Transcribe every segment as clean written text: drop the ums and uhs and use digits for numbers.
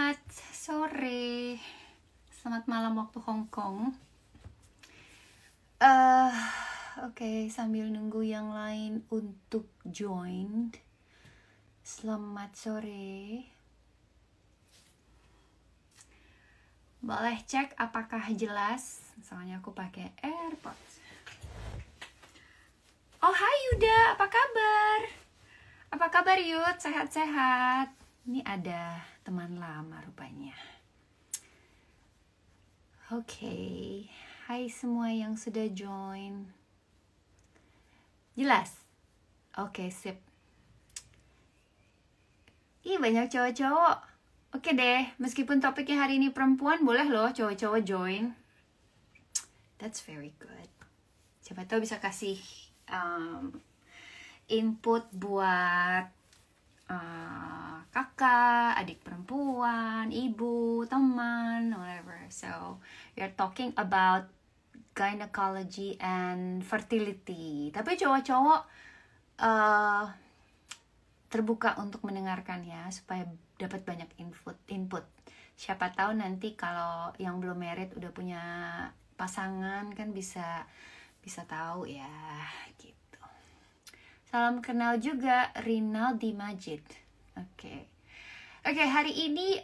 Selamat sore, selamat malam waktu Hong Kong. Oke, sambil nunggu yang lain untuk join. Selamat sore. Boleh cek apakah jelas? Soalnya aku pakai AirPods. Oh, hai Yuda, apa kabar? Apa kabar Yud? Sehat-sehat? Ini ada teman lama rupanya. Oke, hai semua yang sudah join. Jelas? Oke, sip. Ih, banyak cowok-cowok. Oke deh, meskipun topiknya hari ini perempuan, boleh loh cowok-cowok join. That's very good. Siapa tahu bisa kasih input buat kakak, adik perempuan, ibu, teman, whatever. So, we're talking about gynecology and fertility. Tapi cowok-cowok terbuka untuk mendengarkan ya, supaya dapat banyak input. Siapa tahu nanti kalau yang belum married udah punya pasangan kan bisa tahu ya, gitu. Salam kenal juga Rinaldi Majid. Oke, hari ini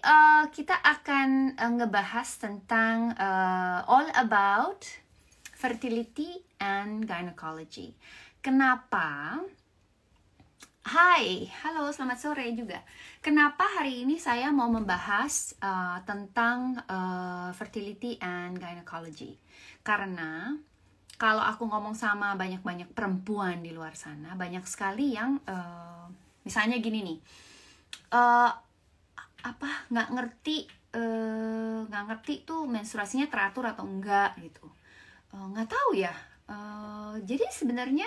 kita akan ngebahas tentang all about fertility and gynecology. Kenapa? Hai, halo, selamat sore juga. Kenapa hari ini saya mau membahas tentang fertility and gynecology? Karena kalau aku ngomong sama banyak-banyak perempuan di luar sana, banyak sekali yang misalnya gini nih, nggak ngerti tuh menstruasinya teratur atau enggak gitu, nggak tahu ya. Jadi sebenarnya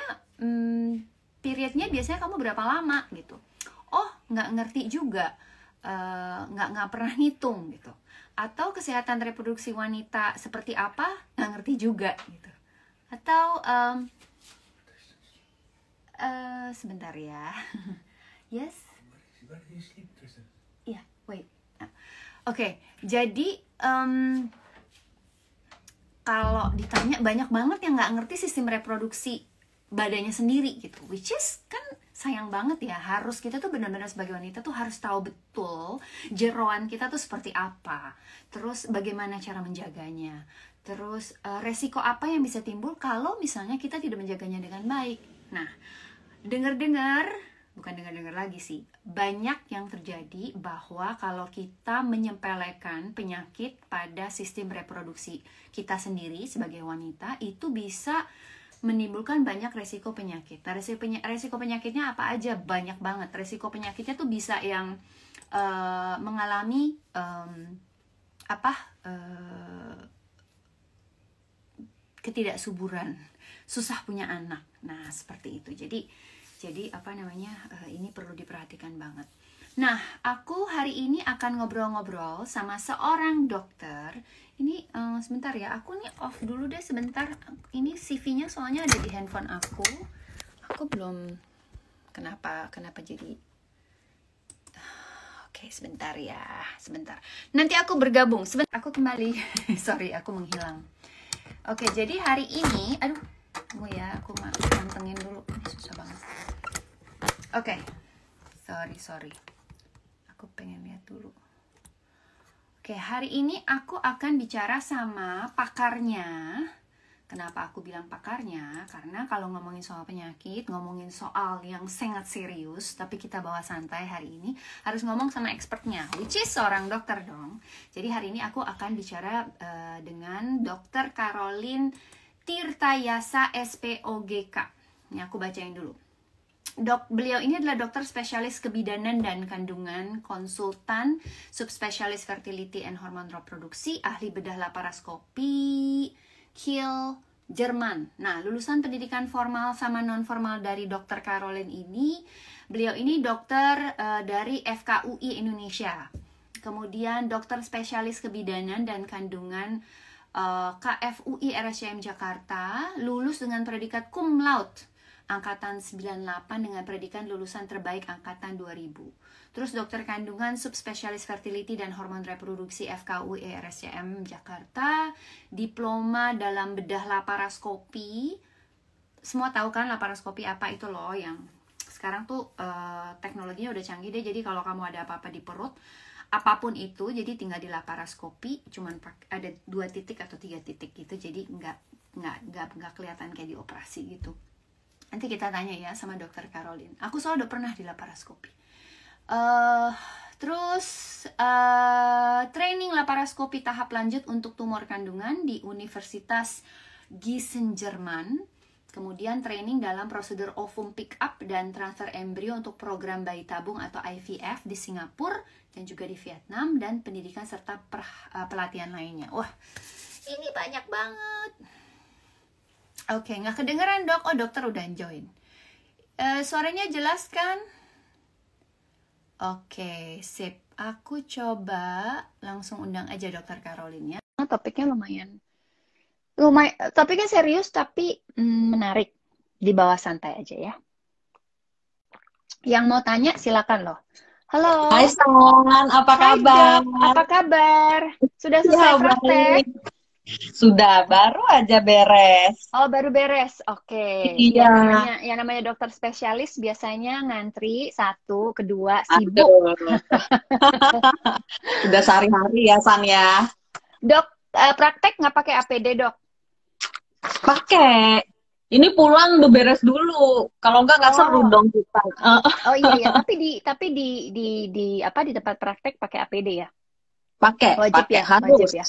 periodnya biasanya kamu berapa lama gitu? Oh, nggak ngerti juga, nggak pernah ngitung gitu. Atau kesehatan reproduksi wanita seperti apa? Nggak ngerti juga gitu. Atau sebentar ya. Yes. Yeah, wait. Oke, jadi kalau ditanya banyak banget yang nggak ngerti sistem reproduksi badannya sendiri gitu, which is kan sayang banget ya. Harus kita tuh benar-benar sebagai wanita tuh harus tahu betul jeroan kita tuh seperti apa, terus bagaimana cara menjaganya, terus resiko apa yang bisa timbul kalau misalnya kita tidak menjaganya dengan baik. Nah, bukan dengar lagi sih, banyak yang terjadi bahwa kalau kita menyepelekan penyakit pada sistem reproduksi kita sendiri sebagai wanita, itu bisa menimbulkan banyak resiko penyakit. Nah, resiko penyakitnya apa aja? Banyak banget. Resiko penyakitnya tuh bisa yang mengalami ketidaksuburan, susah punya anak. Nah, seperti itu. Jadi ini perlu diperhatikan banget. Nah, aku hari ini akan ngobrol-ngobrol sama seorang dokter. Ini sebentar ya, aku nih off dulu deh sebentar. Ini CV-nya soalnya ada di handphone aku. Aku belum, kenapa jadi. Oke, sebentar ya, sebentar. Nanti aku bergabung. Sebentar, aku kembali. Sorry, aku menghilang. Oke, jadi hari ini, tunggu ya, aku mantengin dulu. Ini susah banget. Oke, sorry. Aku pengen lihat dulu. Oke, hari ini aku akan bicara sama pakarnya. Kenapa aku bilang pakarnya? Karena kalau ngomongin soal penyakit, ngomongin soal yang sangat serius, tapi kita bawa santai hari ini, harus ngomong sama expertnya, which is seorang dokter dong. Jadi hari ini aku akan bicara dengan Dr. Caroline Tirtayasa SPOGK. Ini aku bacain dulu. Beliau ini adalah dokter spesialis kebidanan dan kandungan, konsultan, subspesialis fertility and hormon reproduksi, ahli bedah laparoskopi, Kiel, Jerman. Nah, lulusan pendidikan formal sama non-formal dari Dr. Caroline ini, beliau ini dokter dari FKUI Indonesia. Kemudian dokter spesialis kebidanan dan kandungan KFUI RSCM Jakarta, lulus dengan predikat cum laude angkatan 98 dengan predikat lulusan terbaik angkatan 2000. Terus dokter kandungan subspesialis fertility dan hormon reproduksi FKU RSCM Jakarta, diploma dalam bedah laparoskopi. Semua tahu kan laparoskopi apa itu loh, yang sekarang tuh teknologinya udah canggih deh. Jadi kalau kamu ada apa-apa di perut, apapun itu, jadi tinggal di laparoskopi, cuman ada 2 titik atau 3 titik gitu, jadi nggak kelihatan kayak di operasi gitu. Nanti kita tanya ya sama dokter Caroline. Aku soalnya udah pernah di laparoskopi. Terus training laparoskopi tahap lanjut untuk tumor kandungan di Universitas Gießen Jerman. Kemudian training dalam prosedur ovum pick up dan transfer embrio untuk program bayi tabung atau IVF di Singapura dan juga di Vietnam, dan pendidikan serta pelatihan lainnya. Wah, ini banyak banget. Oke, nggak kedengeran dok? Oh, dokter udah join. Suaranya jelas kan? Oke, sip. Aku coba langsung undang aja dokter Caroline ya. Topiknya lumayan, topiknya serius tapi menarik. Di bawah santai aja ya. Yang mau tanya silakan loh. Halo. Hai San, apa Hai, kabar? Dok. Apa kabar? Sudah selesai praktek? Sudah, baru aja beres. Oh, baru beres. Oke. Iya. Yang namanya dokter spesialis biasanya ngantri 1, 2, sibuk. Aduh. Udah sehari-hari ya San ya. Dok, praktek nggak pakai APD dok? Pakai. Ini pulang udah beres dulu. Kalau nggak seru dong kita. Oh iya, tapi di tempat praktek pakai APD ya? Pakai harus. Wajib ya.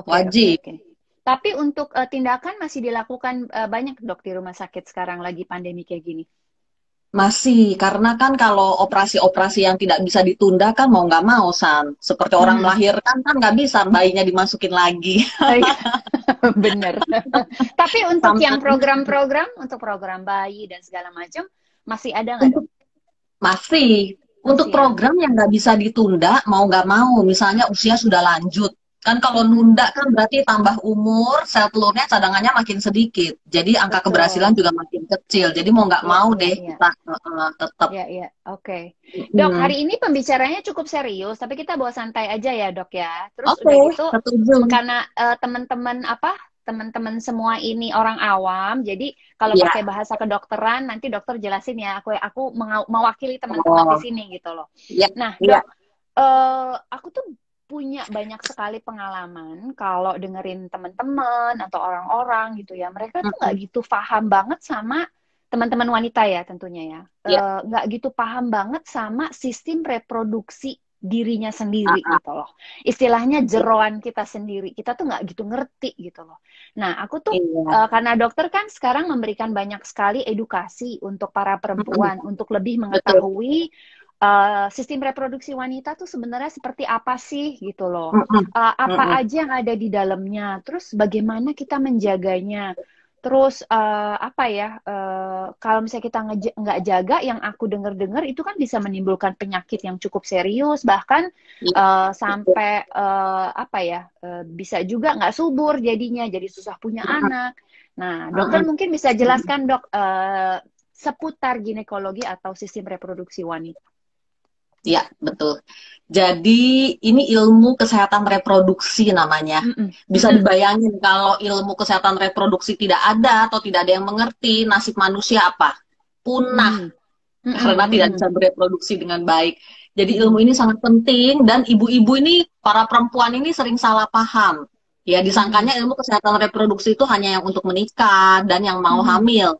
Wajib. Okay. Tapi untuk tindakan masih dilakukan banyak dok di rumah sakit sekarang lagi pandemi kayak gini. Masih, karena kan kalau operasi-operasi yang tidak bisa ditunda kan mau nggak mau, San. Seperti orang melahirkan kan nggak bisa bayinya dimasukin lagi. Bener. Tapi untuk yang program-program, untuk program bayi dan segala macam, masih ada nggak dok? Masih. Untuk program yang nggak bisa ditunda, mau nggak mau, misalnya usia sudah lanjut. Kan kalau nunda kan berarti tambah umur, sel telurnya cadangannya makin sedikit. Jadi angka keberhasilan juga makin kecil. Jadi mau nggak mau deh kita tetap. Iya, oke. Dok, hari ini pembicaranya cukup serius, tapi kita bawa santai aja ya dok ya. Terus udah gitu, karena teman-teman semua ini orang awam, jadi kalau pakai bahasa kedokteran nanti dokter jelasin ya. Aku mewakili teman-teman di sini gitu loh. Nah, dok, aku tuh punya banyak sekali pengalaman kalau dengerin teman-teman atau orang-orang gitu ya, mereka tuh nggak gitu paham banget sama teman-teman wanita ya tentunya ya, nggak gitu paham banget sama sistem reproduksi dirinya sendiri gitu loh, istilahnya jeroan kita sendiri, kita tuh nggak gitu ngerti gitu loh. Nah aku tuh karena dokter kan sekarang memberikan banyak sekali edukasi untuk para perempuan untuk lebih mengetahui sistem reproduksi wanita tuh sebenarnya seperti apa sih gitu loh, apa aja yang ada di dalamnya, terus bagaimana kita menjaganya, terus kalau misalnya kita nggak jaga, yang aku dengar itu kan bisa menimbulkan penyakit yang cukup serius, bahkan sampai bisa juga nggak subur jadinya, jadi susah punya anak. Nah dokter mungkin bisa jelaskan dok seputar ginekologi atau sistem reproduksi wanita. Ya, betul. Jadi ini ilmu kesehatan reproduksi namanya. Bisa dibayangin kalau ilmu kesehatan reproduksi tidak ada atau tidak ada yang mengerti, nasib manusia apa? Punah. Karena tidak bisa bereproduksi dengan baik. Jadi ilmu ini sangat penting, dan ibu-ibu ini, para perempuan ini sering salah paham. Ya, disangkanya ilmu kesehatan reproduksi itu hanya yang untuk menikah dan yang mau hamil.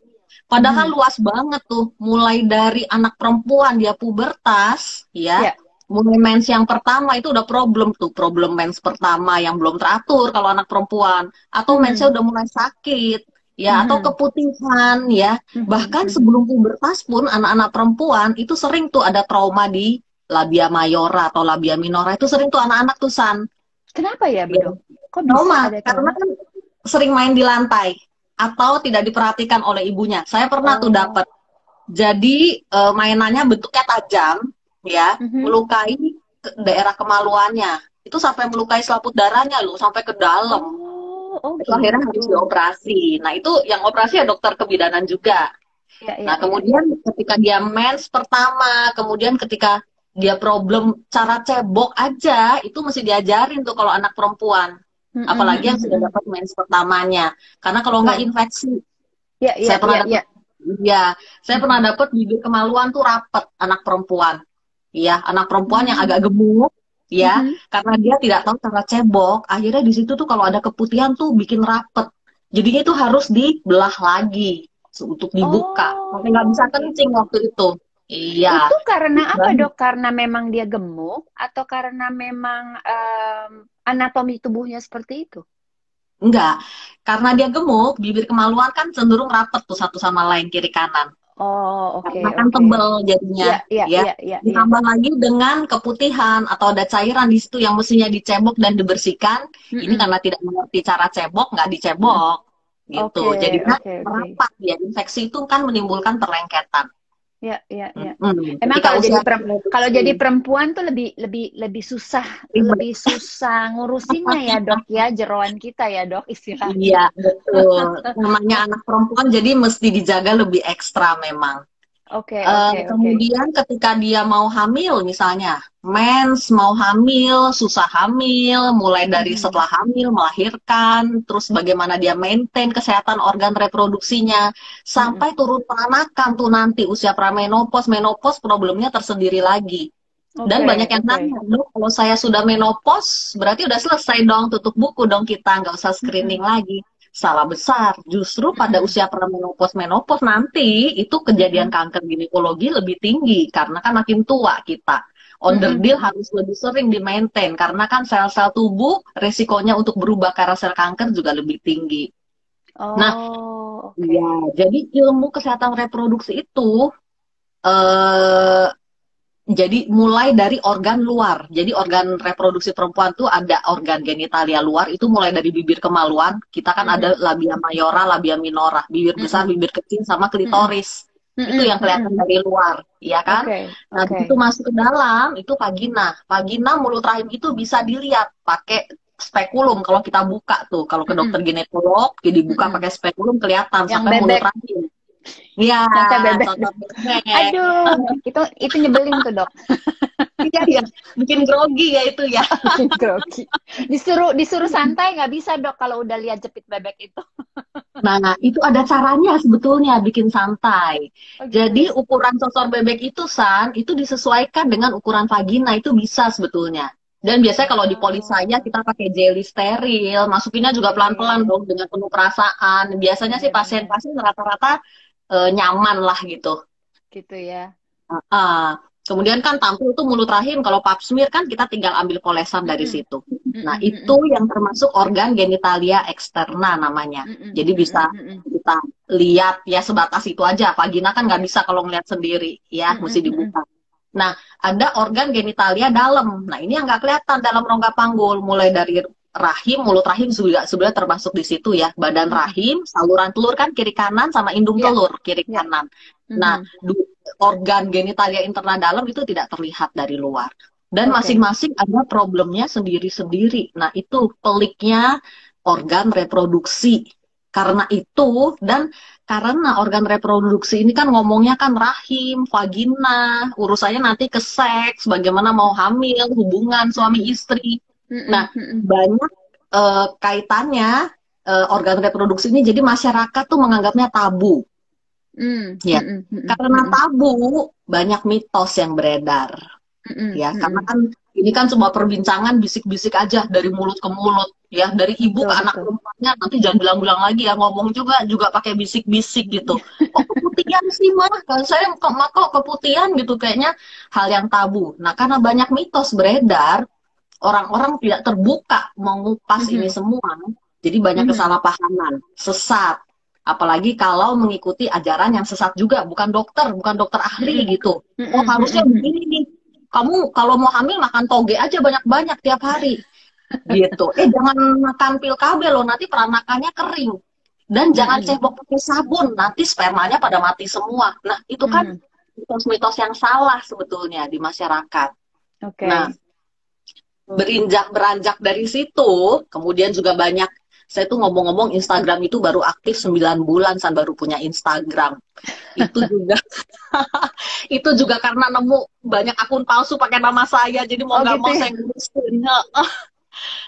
Padahal luas banget tuh, mulai dari anak perempuan dia pubertas, mulai mens yang pertama itu udah problem tuh, problem mens pertama yang belum teratur kalau anak perempuan, atau mensnya udah mulai sakit, atau keputihan, bahkan sebelum pubertas pun anak-anak perempuan itu sering tuh ada trauma di labia mayora atau labia minora, itu sering tuh anak-anak tuh San. Kenapa ya, Dok? Kok bisa trauma? Ada karena kan sering main di lantai atau tidak diperhatikan oleh ibunya. Saya pernah tuh dapat. Jadi mainannya bentuknya tajam, melukai daerah kemaluannya. Itu sampai melukai selaput darahnya loh, sampai ke dalam. Itu akhirnya harus dioperasi. Nah itu yang operasi ya dokter kebidanan juga. Ya, ya, Nah, ya, kemudian ketika dia mens pertama, kemudian ketika dia problem cara cebok aja, itu mesti diajarin tuh kalau anak perempuan. Apalagi yang sudah dapat mens pertamanya. Karena kalau nggak Betul. infeksi. Ya, ya, Saya pernah ya, dapat, ya. ya, saya pernah dapat bibir kemaluan tuh rapet anak perempuan. Ya, anak perempuan yang agak gemuk, ya, karena dia tidak tahu cara cebok. Akhirnya di situ tuh kalau ada keputihan tuh bikin rapet. Jadinya itu harus dibelah lagi untuk dibuka. Sampai nggak bisa Oh, kencing gitu. waktu itu. Iya. Itu karena apa, Dan Dok? Karena memang dia gemuk atau karena memang anatomi tubuhnya seperti itu? enggak, karena dia gemuk, bibir kemaluan kan cenderung rapet tuh satu sama lain kiri kanan. Oh, oke, Karena kan oke. tebel jadinya, Ya, ya, ya. ya, ya, ya. Ditambah lagi dengan keputihan atau ada cairan di situ yang mestinya dicebok dan dibersihkan. Ini Mm-mm. karena tidak mengerti cara cebok, nggak Mm-mm. dicebok, gitu. Oke, Jadinya oke, oke. merapat ya. Infeksi itu kan menimbulkan perlengketan. Ya, ya, ya. Emang Ketika usia kalau jadi reproduksi. perempuan tuh lebih susah ngurusinnya ya, Dok ya, jeroan kita ya, Dok, Iya, istilahnya. betul. Namanya anak perempuan, jadi mesti dijaga lebih ekstra memang. Oke, oke, oke. Kemudian ketika dia mau hamil misalnya, mens, mau hamil, susah hamil, mulai dari Mhm. setelah hamil, melahirkan, terus bagaimana dia maintain kesehatan organ reproduksinya, Mhm. sampai turun peranakan tuh nanti usia pramenopause, menopause problemnya tersendiri lagi. Dan Oke, banyak yang oke. nanya, "Dok, kalau saya sudah menopause, berarti udah selesai dong, tutup buku dong kita, nggak usah screening Mhm. lagi." Salah besar. Justru pada Mhm. usia premenopause, menopause nanti, itu kejadian Mhm. kanker ginekologi lebih tinggi, karena kan makin tua kita. Mhm. Onderdil Mhm. harus lebih sering di-maintain, karena kan sel-sel tubuh, resikonya untuk berubah ke arah sel kanker juga lebih tinggi. Nah, Oh, ya, oke. jadi ilmu kesehatan reproduksi itu, eh, jadi mulai dari organ luar. Jadi organ reproduksi perempuan tuh ada organ genitalia luar, itu mulai dari bibir kemaluan. Kita kan ada Mhm. labia mayora, labia minora, bibir besar, Mhm. bibir kecil, sama Mhm. klitoris. Itu Mhm. yang kelihatan Mhm. dari luar, ya kan? Oke, Nah, oke. begitu masuk ke dalam, itu vagina. Vagina, mulut rahim itu bisa dilihat pakai spekulum kalau kita buka tuh. Kalau ke Mhm. dokter ginekolog, jadi buka Mhm. pakai spekulum kelihatan Yang sampai mulut bebek, rahim. Iya, sampai bebek. contoh bebek. Aduh, itu nyebelin tuh, Dok. Iya, iya, bikin grogi ya itu ya. Bikin grogi. Disuruh santai nggak bisa, Dok, kalau udah lihat jepit bebek itu. Nah, itu ada caranya sebetulnya bikin santai. Oh Jadi gitu. ukuran sosor bebek itu, San, itu disesuaikan dengan ukuran vagina, itu bisa sebetulnya. Dan biasanya kalau di polis saya Oh, kita pakai jelly steril, masukinnya juga iya, iya, pelan-pelan iya. dong dengan penuh perasaan. Biasanya sih Bener-bener. pasien-pasien rata-rata nyaman lah gitu. Gitu ya. Ah, kemudian kan tampil tuh mulut rahim, kalau pap smear kan kita tinggal ambil polesan dari Mm-mm. situ. Nah, Mm-mm. itu Mm-mm. yang termasuk organ genitalia eksterna namanya. Mm-mm. Jadi bisa Mm-mm. Mm-mm. kita lihat ya sebatas itu aja. Vagina kan nggak bisa kalau ngeliat sendiri, ya mesti Mm-mm. Mm-mm. dibuka. Nah, ada organ genitalia dalam. Nah, ini yang nggak kelihatan dalam rongga panggul. Mulai dari rahim, mulut rahim juga sebenarnya termasuk di situ ya. Badan Mm-mm. rahim, saluran telur kan kiri kanan, sama indung Ya, telur kiri ya. kanan. Nah, Mhm. organ genitalia interna dalam itu tidak terlihat dari luar. Dan Oke. masing-masing ada problemnya sendiri-sendiri. Nah, itu peliknya organ reproduksi. Karena itu, dan karena organ reproduksi ini kan ngomongnya kan rahim, vagina, urusannya nanti ke seks, bagaimana mau hamil, hubungan suami Mm-mm. istri. Nah, Mm-mm. Mm-mm. banyak kaitannya organ reproduksi ini, jadi masyarakat tuh menganggapnya tabu. Mm. Ya, Mm-mm. Mm-mm. karena Mm-mm. tabu, banyak mitos yang beredar. Mm-mm. Ya, karena Mm-mm. kan ini kan cuma perbincangan bisik-bisik aja dari mulut ke mulut, ya, dari ibu ke Betul, anak betul. perempuannya. Nanti jangan bilang-bilang lagi ya, ngomong juga pakai bisik-bisik gitu. Kok keputihan sih mah? Kan saya kok keputihan gitu, kayaknya hal yang tabu. Nah, karena banyak mitos beredar, orang-orang tidak terbuka mengupas ini Mhm. semua. Jadi banyak Mhm. kesalahpahaman, sesat. Apalagi kalau mengikuti ajaran yang sesat juga, bukan dokter ahli Mhm. gitu. Oh, Mhm. harusnya Mhm. begini nih. Kamu kalau mau hamil makan toge aja banyak-banyak tiap hari gitu. Jangan makan pil KB loh, nanti peranakannya kering. Dan jangan Mhm. cebok pakai sabun, nanti spermanya pada mati semua. Nah, itu kan Mhm. mitos-mitos yang salah sebetulnya di masyarakat. Nah, Oke. beranjak dari situ, kemudian juga banyak Saya tuh ngomong-ngomong Instagram itu baru aktif 9 bulan, San, baru punya Instagram. Itu juga itu juga karena nemu banyak akun palsu pakai nama saya, jadi mau nggak gitu mau ya? saya ngurusin.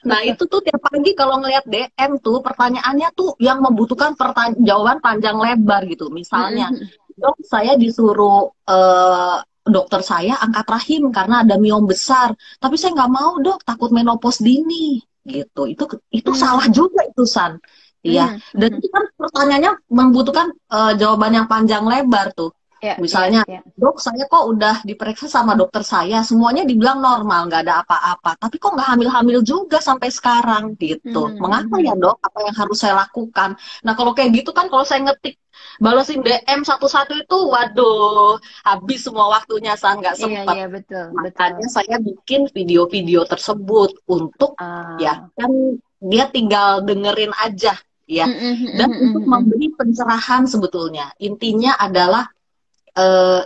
Nah, itu tuh tiap pagi kalau ngelihat DM tuh pertanyaannya tuh yang membutuhkan jawaban panjang lebar gitu. Misalnya, Mm-mm. dok, saya disuruh dokter saya angkat rahim karena ada miom besar, tapi saya nggak mau dok, takut menopause dini gitu. Itu salah Mm. juga itu, San. Iya, Mm. dan Mm. itu kan pertanyaannya membutuhkan jawaban yang panjang lebar tuh. Ya, ya, Misalnya, ya. dok, saya kok udah diperiksa sama dokter saya, semuanya dibilang normal, nggak ada apa-apa. Tapi kok nggak hamil-hamil juga sampai sekarang, gitu. Mhm, Mengapa ya, mhm. dok? Apa yang harus saya lakukan? Nah, kalau kayak gitu kan, kalau saya ngetik, balesin DM satu-satu itu, waduh, habis semua waktunya, San, nggak Iya, sempat. iya, betul, betul. Makanya saya bikin video-video tersebut untuk, ya, Ah. kan dia tinggal dengerin aja, ya. Mhm, Dan mhm, untuk mhm, mhm. memberi pencerahan sebetulnya. Intinya adalah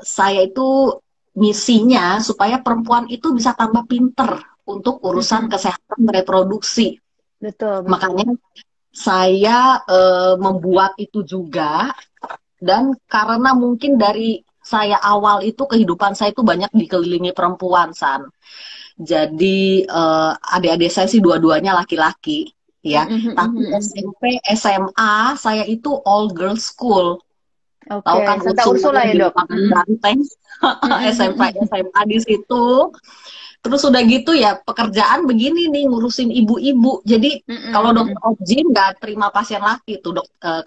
saya itu misinya supaya perempuan itu bisa tambah pinter untuk urusan Mhm. kesehatan reproduksi. Betul, betul. Makanya saya membuat itu juga, dan karena mungkin dari saya awal itu kehidupan saya itu banyak dikelilingi perempuan, San. Jadi adik-adik saya sih dua-duanya laki-laki, ya. Mhm, mhm, Tapi mhm. SMP, SMA saya itu all girls school. Tahu Oke, kan Santa Ursula Ursula yang ya, di Dok? lapangan Mhm. banteng. Mhm, SMP mhm, mhm. SMA di situ. Terus udah gitu ya pekerjaan begini nih, ngurusin ibu-ibu. Jadi Mhm, kalau dokter mhm. obgyn nggak terima pasien laki tuh,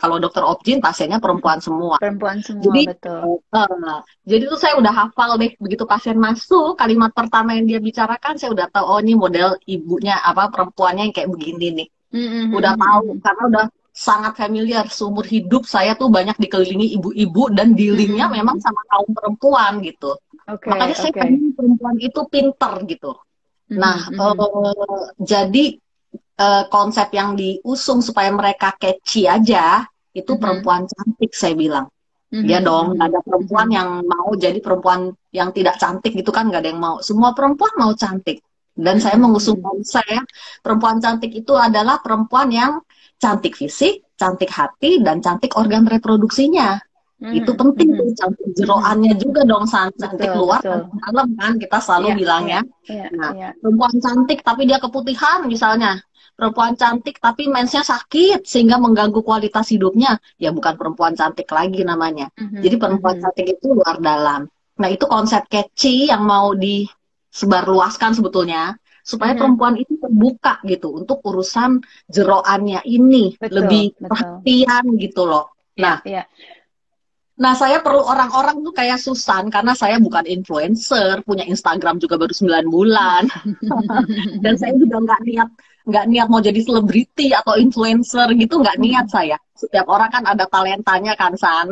kalau dokter obgyn pasiennya Mhm. perempuan semua. Perempuan semua, Jadi betul. jadi tuh saya udah hafal deh, begitu pasien masuk kalimat pertama yang dia bicarakan saya udah tahu, oh ini model ibunya apa, perempuannya yang kayak begini nih. Mhm, Udah mhm, tahu mhm. karena udah sangat familiar, seumur hidup saya tuh banyak dikelilingi ibu-ibu dan Mhm, dealingnya mhm, memang mhm. sama kaum perempuan gitu. Makanya Oke, saya oke. pengen perempuan itu pinter gitu. Nah, Mhm, mhm. jadi konsep yang diusung supaya mereka catchy aja itu Mhm. perempuan cantik, saya bilang. Ya Mhm, dong, nggak mhm. ada perempuan Mhm. yang mau jadi perempuan yang tidak cantik gitu kan, nggak ada yang mau. Semua perempuan mau cantik. Dan saya Mhm, mengusung mhm. konsep perempuan cantik itu adalah perempuan yang cantik fisik, cantik hati, dan cantik organ reproduksinya. Itu Mhm, penting tuh, mhm. cantik Mhm. jeroannya juga dong, San. Cantik Betul, luar, betul. cantik dalam kan, kita selalu Iya, iya, bilangnya. iya, Nah, iya. perempuan cantik tapi dia keputihan misalnya. Perempuan cantik tapi mensnya sakit sehingga mengganggu kualitas hidupnya. Ya bukan perempuan cantik lagi namanya. Jadi Mhm, perempuan mhm. cantik itu luar dalam. Nah, itu konsep catchy yang mau disebarluaskan sebetulnya supaya Mhm. perempuan itu terbuka gitu untuk urusan jeroannya ini, Betul, lebih betul. perhatian gitu loh. Iya, Nah, iya. saya perlu orang-orang tuh kayak Susan karena saya bukan influencer, punya Instagram juga baru 9 bulan. Dan saya juga nggak niat mau jadi selebriti atau influencer gitu, nggak niat Mhm. saya. Setiap orang kan ada talentanya kan, San.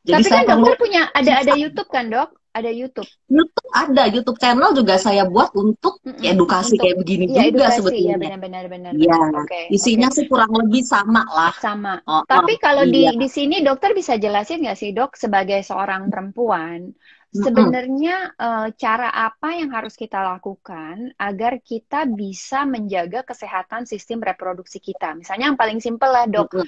Jadi Tapi saya kan perlu dokter punya ada YouTube kan, Dok? Ada YouTube. YouTube, ada YouTube channel juga saya buat untuk Mhm. edukasi Untuk kayak begini ya juga edukasi, ya sebetulnya. benar-benar benar Iya, benar. Oke, oke. isinya sih kurang lebih sama lah. Sama. Oh, oh, Tapi kalau iya. di sini dokter bisa jelasin nggak sih, Dok, sebagai seorang perempuan, Mm-mm. sebenarnya cara apa yang harus kita lakukan agar kita bisa menjaga kesehatan sistem reproduksi kita? Misalnya yang paling simpel lah, Dok. Mm-mm.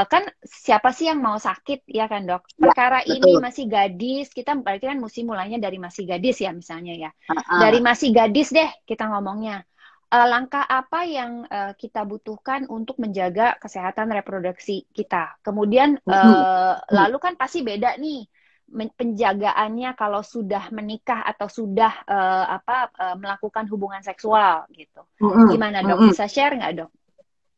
Kan siapa sih yang mau sakit, ya kan, Dok? Ya, Perkara ini betul. masih gadis, kita berarti kan mesti mulainya dari masih gadis ya, misalnya ya. Dari Ah, masih gadis deh kita ngomongnya. Langkah apa yang kita butuhkan untuk menjaga kesehatan reproduksi kita. Kemudian mm-mm. lalu kan pasti beda nih penjagaannya kalau sudah menikah atau sudah melakukan hubungan seksual gitu. Mm-mm. Gimana, Dok? Mm-mm. Bisa share nggak, Dok?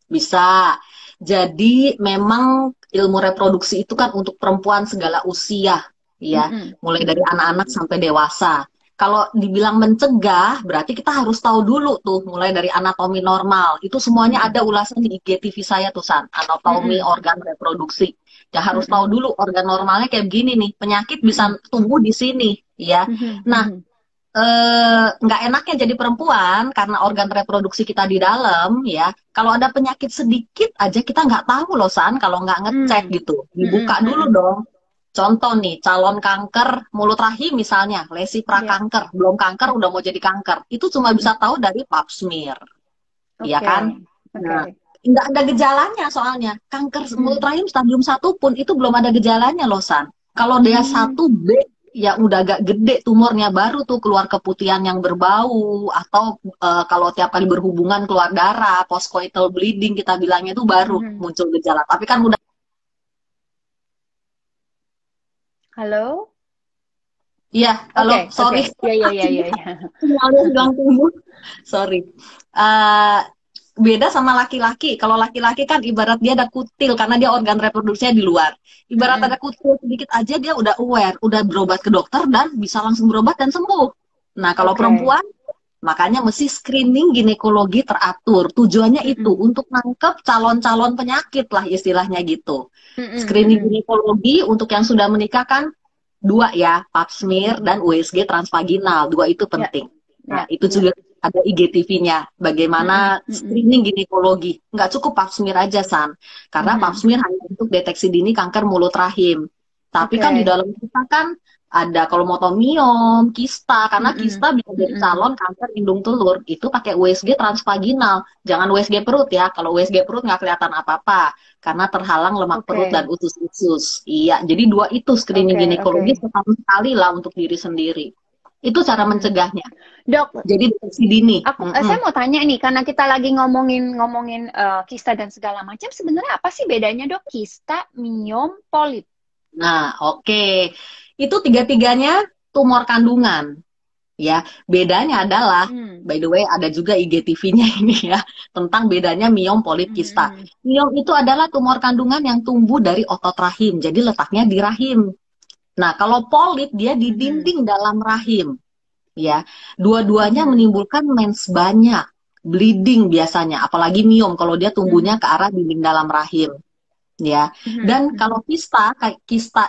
Bisa. Jadi memang ilmu reproduksi itu kan untuk perempuan segala usia, ya, Mm-mm. mulai dari Mm-mm. anak-anak sampai dewasa. Kalau dibilang mencegah, berarti kita harus tahu dulu tuh, mulai dari anatomi normal. Itu semuanya Mm-mm. ada ulasan di IGTV saya tuh, San. Anatomi Mm-mm. organ reproduksi. Ya harus tahu Mm-mm. dulu organ normalnya kayak begini nih. Penyakit bisa Mm-mm. tumbuh di sini, ya. Mm-mm. Nah, Mm-mm. nggak enaknya jadi perempuan karena organ reproduksi kita di dalam, ya. Kalau ada penyakit sedikit aja kita nggak tahu loh, San, kalau nggak ngecek Mm. gitu. Dibuka Mm-mm. dulu Mm-mm. dong. Contoh nih, calon kanker mulut rahim misalnya, lesi Ya, prakanker, belum kanker udah mau jadi kanker. Itu cuma bisa mm-mm. tahu dari pap smear, ya Oke, kan? oke. Nah, nggak ada gejalanya soalnya. Kanker mulut rahim stadium 1 pun itu belum ada gejalanya loh, San. Kalau dia 1B, ya udah agak gede tumornya, baru tuh keluar keputihan yang berbau, atau kalau tiap kali berhubungan keluar darah, postcoital bleeding kita bilangnya itu baru muncul gejala. Tapi kan udah. Halo? Iya, halo, sorry. Iya. Bilang tumbuh. Sorry. Beda sama laki-laki. Kalau laki-laki kan ibarat dia ada kutil karena dia organ reproduksinya di luar. Ibarat ada kutil sedikit aja dia udah aware, udah berobat ke dokter dan bisa langsung berobat dan sembuh. Nah, kalau perempuan makanya mesti screening ginekologi teratur. Tujuannya itu untuk nangkep calon-calon penyakit lah istilahnya gitu. Screening ginekologi untuk yang sudah menikah kan 2 ya, pap smear dan USG transvaginal. 2 itu penting. Nah, itu juga ada IGTV-nya. Bagaimana screening ginekologi. Nggak cukup pap smear aja, San. Karena pap smear hanya untuk deteksi dini kanker mulut rahim. Tapi kan di dalam kita kan ada kromosomiom, kista. Karena kista bisa jadi calon kanker indung telur. Itu pakai USG transvaginal. Jangan USG perut ya. Kalau USG perut nggak kelihatan apa-apa. Karena terhalang lemak perut dan usus-usus. Iya, jadi 2 itu screening ginekologi setahun sekali lah untuk diri sendiri. Itu cara mencegahnya. Dok, jadi deteksi dini. Saya mau tanya nih, karena kita lagi ngomongin kista dan segala macam, sebenarnya apa sih bedanya, Dok? Kista, miom, polip. Nah, oke. Itu 3-tiganya tumor kandungan. Ya, bedanya adalah, by the way, ada juga IGTV-nya ini ya, tentang bedanya miom, polip, kista. Miom itu adalah tumor kandungan yang tumbuh dari otot rahim, jadi letaknya di rahim. Nah, kalau polip dia di dinding dalam rahim. Ya, dua-duanya menimbulkan mens banyak, bleeding biasanya, apalagi miom kalau dia tumbuhnya ke arah dinding dalam rahim. Ya, dan kalau kista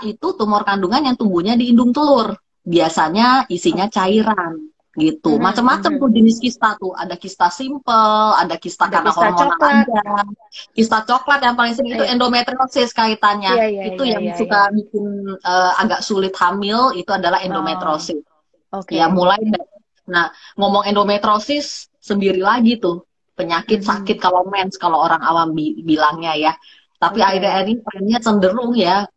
itu tumor kandungan yang tumbuhnya di indung telur. Biasanya isinya cairan gitu. Macam-macam tuh jenis kista tuh. Ada kista simple, ada kista karena hormonal aja. Kista coklat yang paling sering itu endometriosis kaitannya. Itu yang suka bikin agak sulit hamil, itu adalah endometriosis. Ya, mulai nah, ngomong endometriosis sendiri lagi tuh. Penyakit sakit kalau mens, kalau orang awam bilangnya ya. Tapi akhirnya ini trennya cenderung ya,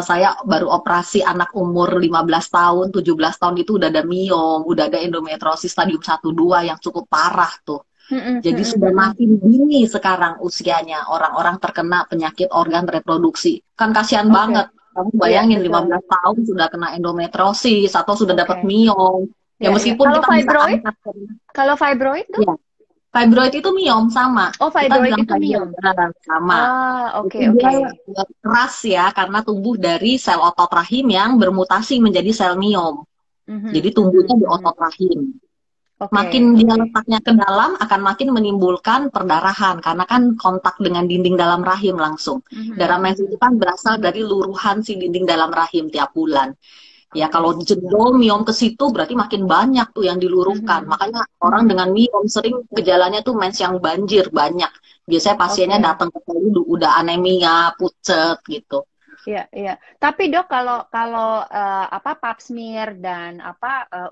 saya baru operasi anak umur 15 tahun, 17 tahun itu udah ada miom, udah ada endometriosis stadium 1-2 yang cukup parah tuh. Jadi sudah makin dini sekarang usianya orang-orang terkena penyakit organ reproduksi. Kan kasihan banget. Kamu bayangin 15 tahun sudah kena endometriosis atau sudah dapat miom. Ya meskipun kalau kita fibroid, kalau fibroid tuh? Ya. Fibroid itu miom sama. Oh, fibroid itu miom. Sama. Oke. Keras ya karena tumbuh dari sel otot rahim yang bermutasi menjadi sel miom. Jadi tumbuhnya di otot rahim. Makin dia letaknya ke dalam akan makin menimbulkan perdarahan karena kan kontak dengan dinding dalam rahim langsung. Darah mens itu kan berasal dari luruhan si dinding dalam rahim tiap bulan. Ya kalau jendol miom ke situ berarti makin banyak tuh yang diluruhkan. Makanya orang dengan miom sering gejalanya tuh mens yang banjir banyak. Biasanya pasiennya datang ke sini udah anemia, pucet gitu. Iya. Tapi Dok, kalau pap smear dan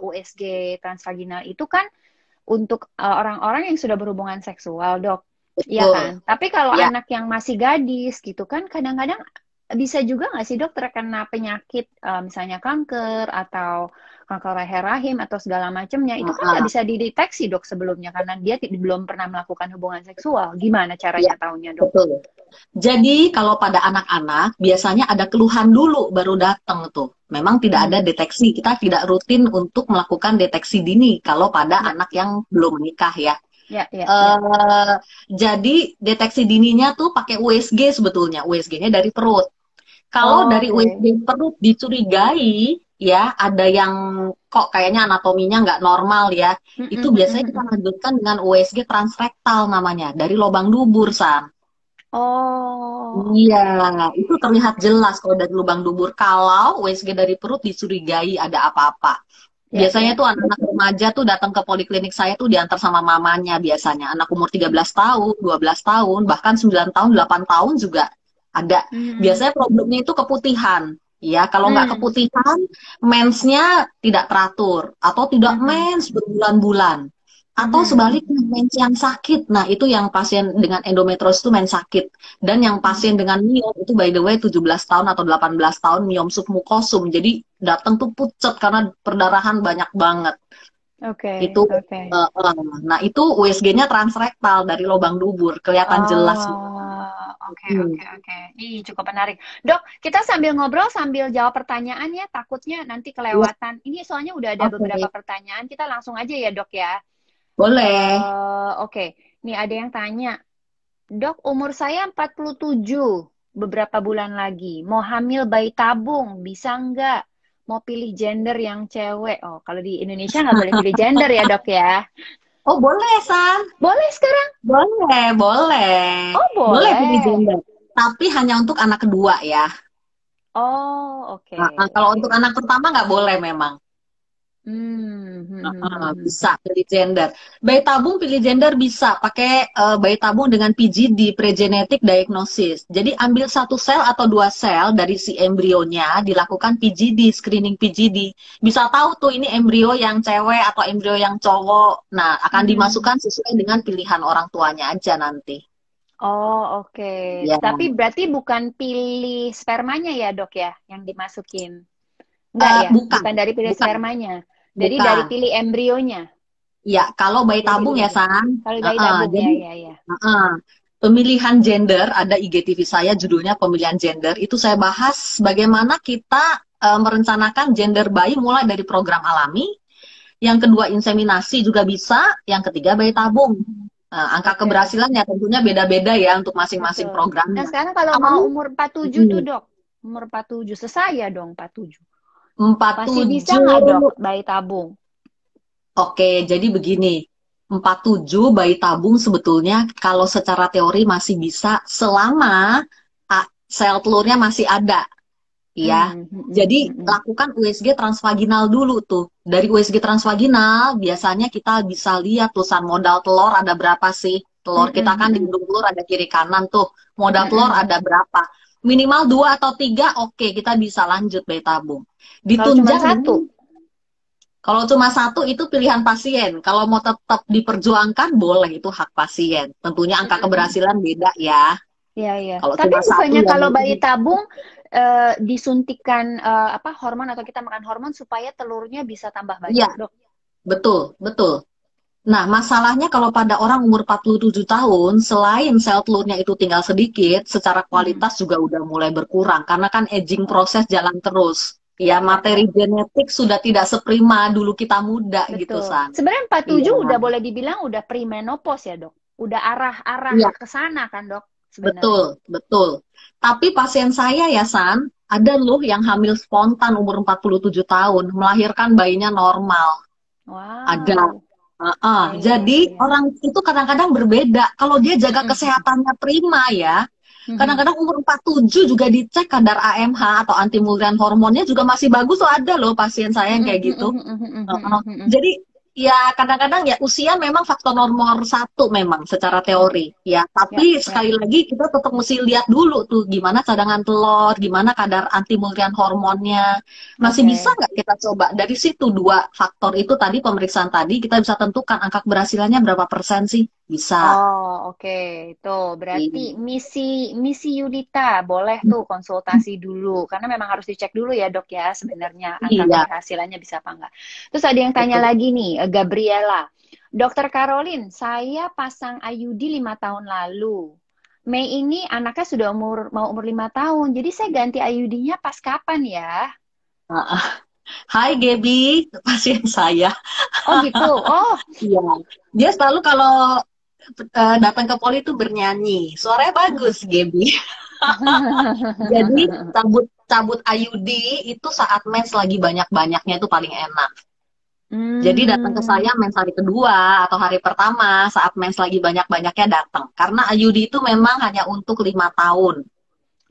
USG transvaginal itu kan untuk orang-orang yang sudah berhubungan seksual, Dok. Iya kan? Tapi kalau anak yang masih gadis gitu kan kadang-kadang bisa juga nggak sih, Dok, terkena penyakit misalnya kanker atau kanker leher rahim atau segala macamnya, itu kan nggak bisa dideteksi, Dok, sebelumnya karena dia belum pernah melakukan hubungan seksual. Gimana caranya tahunya, Dok? Betul. Jadi kalau pada anak-anak biasanya ada keluhan dulu baru datang tuh. Memang tidak ada deteksi, kita tidak rutin untuk melakukan deteksi dini kalau pada anak yang belum menikah ya. Jadi deteksi dininya tuh pakai USG sebetulnya, USG-nya dari perut. Kalau dari USG perut dicurigai ya ada yang kok kayaknya anatominya nggak normal ya, itu biasanya kita lanjutkan dengan USG transrektal namanya, dari lubang dubur, San. Iya, itu terlihat jelas kalau dari lubang dubur. Kalau USG dari perut dicurigai ada apa-apa. Biasanya tuh anak-anak remaja tuh datang ke poliklinik saya tuh diantar sama mamanya biasanya. Anak umur 13 tahun, 12 tahun, bahkan 9 tahun, 8 tahun juga ada. Biasanya problemnya itu keputihan. Ya, kalau nggak keputihan, mensnya tidak teratur atau tidak mens berbulan-bulan. Atau sebaliknya mens yang sakit. Nah, itu yang pasien dengan endometriosis itu mens sakit. Dan yang pasien dengan miom itu by the way 17 tahun atau 18 tahun miom submukosum. Jadi datang tuh pucet karena perdarahan banyak banget. Oke, Itu oke. nah itu USG-nya transrektal dari lubang dubur, kelihatan jelas. Oke, oke, oke. Ih, cukup menarik. Dok, kita sambil ngobrol sambil jawab pertanyaan ya, takutnya nanti Ya, kelewatan. Ini soalnya udah ada beberapa oke. pertanyaan, kita langsung aja ya, Dok ya. Boleh. Oke. Nih ada yang tanya, Dok, umur saya 47, beberapa bulan lagi. Mau hamil bayi tabung, bisa nggak? Mau pilih gender yang cewek. Oh, kalau di Indonesia nggak boleh pilih gender ya, Dok ya? Oh, boleh, San. Boleh sekarang? Boleh, boleh. Oh, Boleh pilih boleh. gender. Tapi hanya untuk anak kedua ya. Oh, oke. Kalau untuk anak pertama nggak boleh memang. Hmm, hmm, hmm, hmm, hmm. Bisa pilih gender. Bayi tabung pilih gender bisa pakai bayi tabung dengan PGD, pre-genetic diagnosis. Jadi ambil satu sel atau dua sel dari si embrionya, dilakukan PGD, screening PGD. Bisa tahu tuh ini embrio yang cewek atau embrio yang cowok. Nah, akan dimasukkan sesuai dengan pilihan orang tuanya aja nanti. Oh, oke. Ya, Tapi berarti bukan pilih spermanya ya, Dok ya, yang dimasukin. Enggak ya? bukan, Bukan dari pilih bukan, spermanya. Jadi dari bukan. pilih embrionya. Ya, kalau bayi Dari tabung pilih ya, embrio. San. Kalau bayi tabung, Jadi ya, ya, ya. pemilihan gender, ada IGTV saya judulnya pemilihan gender, itu saya bahas bagaimana kita merencanakan gender bayi mulai dari program alami, yang kedua inseminasi juga bisa, yang ketiga bayi tabung. Angka Oke. keberhasilannya tentunya beda-beda ya untuk masing-masing Betul. Nah, programnya. sekarang kalau mau Awalnya umur 47 tuh, Dok. Umur 47. Sesaya dong 47. Masih bisa nggak, Dok, 47. bayi tabung? Oke, jadi begini. 47 bayi tabung sebetulnya kalau secara teori masih bisa selama sel telurnya masih ada. Ya, jadi lakukan USG transvaginal dulu tuh. Dari USG transvaginal biasanya kita bisa lihat tulisan modal telur ada berapa sih. Telur kita kan di indung telur ada kiri kanan tuh. Modal telur ada berapa. Minimal 2 atau 3, oke kita bisa lanjut bayi tabung. Kalau cuma Ditunjang satu? dengan kalau cuma satu itu pilihan pasien. Kalau mau tetap diperjuangkan boleh, itu hak pasien. Tentunya angka keberhasilan beda ya. Iya, iya. Kalau Tapi cuma satu bukannya ya kalau bayi mungkin. tabung disuntikan apa hormon atau kita makan hormon supaya telurnya bisa tambah Iya, banyak, Dok? betul, betul. Nah, masalahnya kalau pada orang umur 47 tahun, selain sel telurnya itu tinggal sedikit, secara kualitas juga udah mulai berkurang. Karena kan aging proses jalan terus. Iya, Ya, iya, iya. materi genetik sudah tidak seprima dulu kita muda gitu, Betul. San. Sebenarnya Iya, 47 udah boleh dibilang udah premenopause ya, Dok? Udah arah-arah iya, ke sana kan, Dok? betul, Sebenarnya. betul. Tapi pasien saya ya, San, ada loh yang hamil spontan umur 47 tahun, melahirkan bayinya normal. Ada. Wow. Iya, iya, Jadi iya, iya. orang itu kadang-kadang berbeda. Kalau dia jaga kesehatannya prima ya, kadang-kadang umur 47 juga dicek kadar AMH atau anti-multiran hormonnya juga masih bagus. Tuh ada loh pasien saya yang kayak gitu. Jadi ya kadang-kadang ya usia memang faktor nomor satu memang secara teori ya. Ya, Tapi ya. sekali lagi kita tetap mesti lihat dulu tuh gimana cadangan telur, gimana kadar anti-multiran hormonnya. Masih bisa Oke. nggak kita coba dari situ dua faktor itu tadi pemeriksaan tadi kita bisa tentukan angka keberhasilannya berapa persen sih? Bisa. Oh, oke. Tuh, berarti Iya. misi Yudita boleh tuh konsultasi dulu karena memang harus dicek dulu ya, Dok ya, sebenarnya angka Iya, keberhasilannya bisa apa enggak. Terus ada yang tanya betul. lagi nih, Gabriela. Dokter Caroline, saya pasang IUD 5 tahun lalu. Mei ini anaknya sudah mau umur 5 tahun. Jadi saya ganti IUD-nya pas kapan ya? Hai Gaby, pasien saya. Oh gitu. Oh. Iya, dia selalu kalau datang ke poli itu bernyanyi. Suaranya bagus, Gaby. Jadi cabut cabut IUD itu saat mens lagi banyak-banyaknya itu paling enak. Jadi datang ke Hmm. saya mens hari kedua atau hari pertama saat mens lagi banyak-banyaknya datang. Karena IUD itu memang hanya untuk 5 tahun.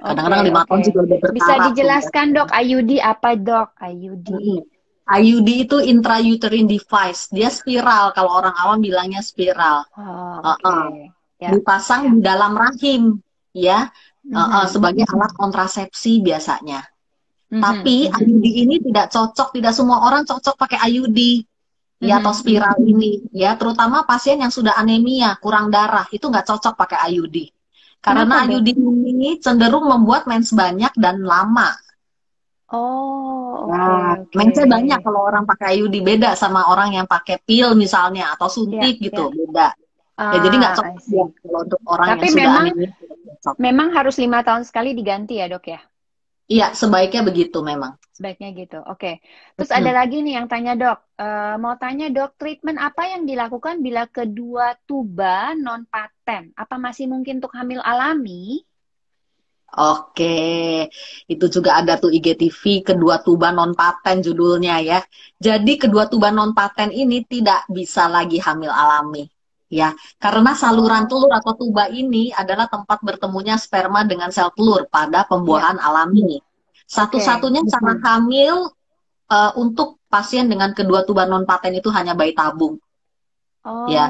Oke, Kadang-kadang 5 tahun oke. juga udah Bisa berkarat tuh. dijelaskan, Dok, IUD apa, Dok? IUD. IUD itu intrauterine device. Dia spiral. Kalau orang awam bilangnya spiral. Oh, oke. Uh-uh. Ya, Dipasang ya. di dalam rahim, ya, sebagai alat kontrasepsi biasanya. Tapi IUD ini tidak cocok, tidak semua orang cocok pakai IUD. ya atau spiral ini ya, terutama pasien yang sudah anemia, kurang darah, itu nggak cocok pakai IUD. Kenapa, Karena Dok? IUD ini cenderung membuat mens banyak dan lama. Oh, oke, Nah, oke. mensnya banyak kalau orang pakai IUD, beda sama orang yang pakai pil misalnya atau Ya, suntik gitu, ya. beda. Ya jadi nggak Ah, I cocok ya see. kalau untuk orang Tapi yang sudah memang anemia, tidak cocok. memang harus 5 tahun sekali diganti ya, Dok ya? Iya, sebaiknya begitu memang. Sebaiknya gitu. Oke. Terus ada Mm-mm. lagi nih yang tanya, Dok. Mau tanya, Dok, treatment apa yang dilakukan bila kedua tuba non paten? Apa masih mungkin untuk hamil alami? Oke, itu juga ada tuh IGTV kedua tuba non paten judulnya ya. Jadi kedua tuba non paten ini tidak bisa lagi hamil alami ya, karena saluran Oh, telur atau tuba ini adalah tempat bertemunya sperma dengan sel telur pada ya. pembuahan alami. Oke. Satu-satunya cara hamil untuk pasien dengan kedua tuba non paten itu hanya bayi tabung. Ya,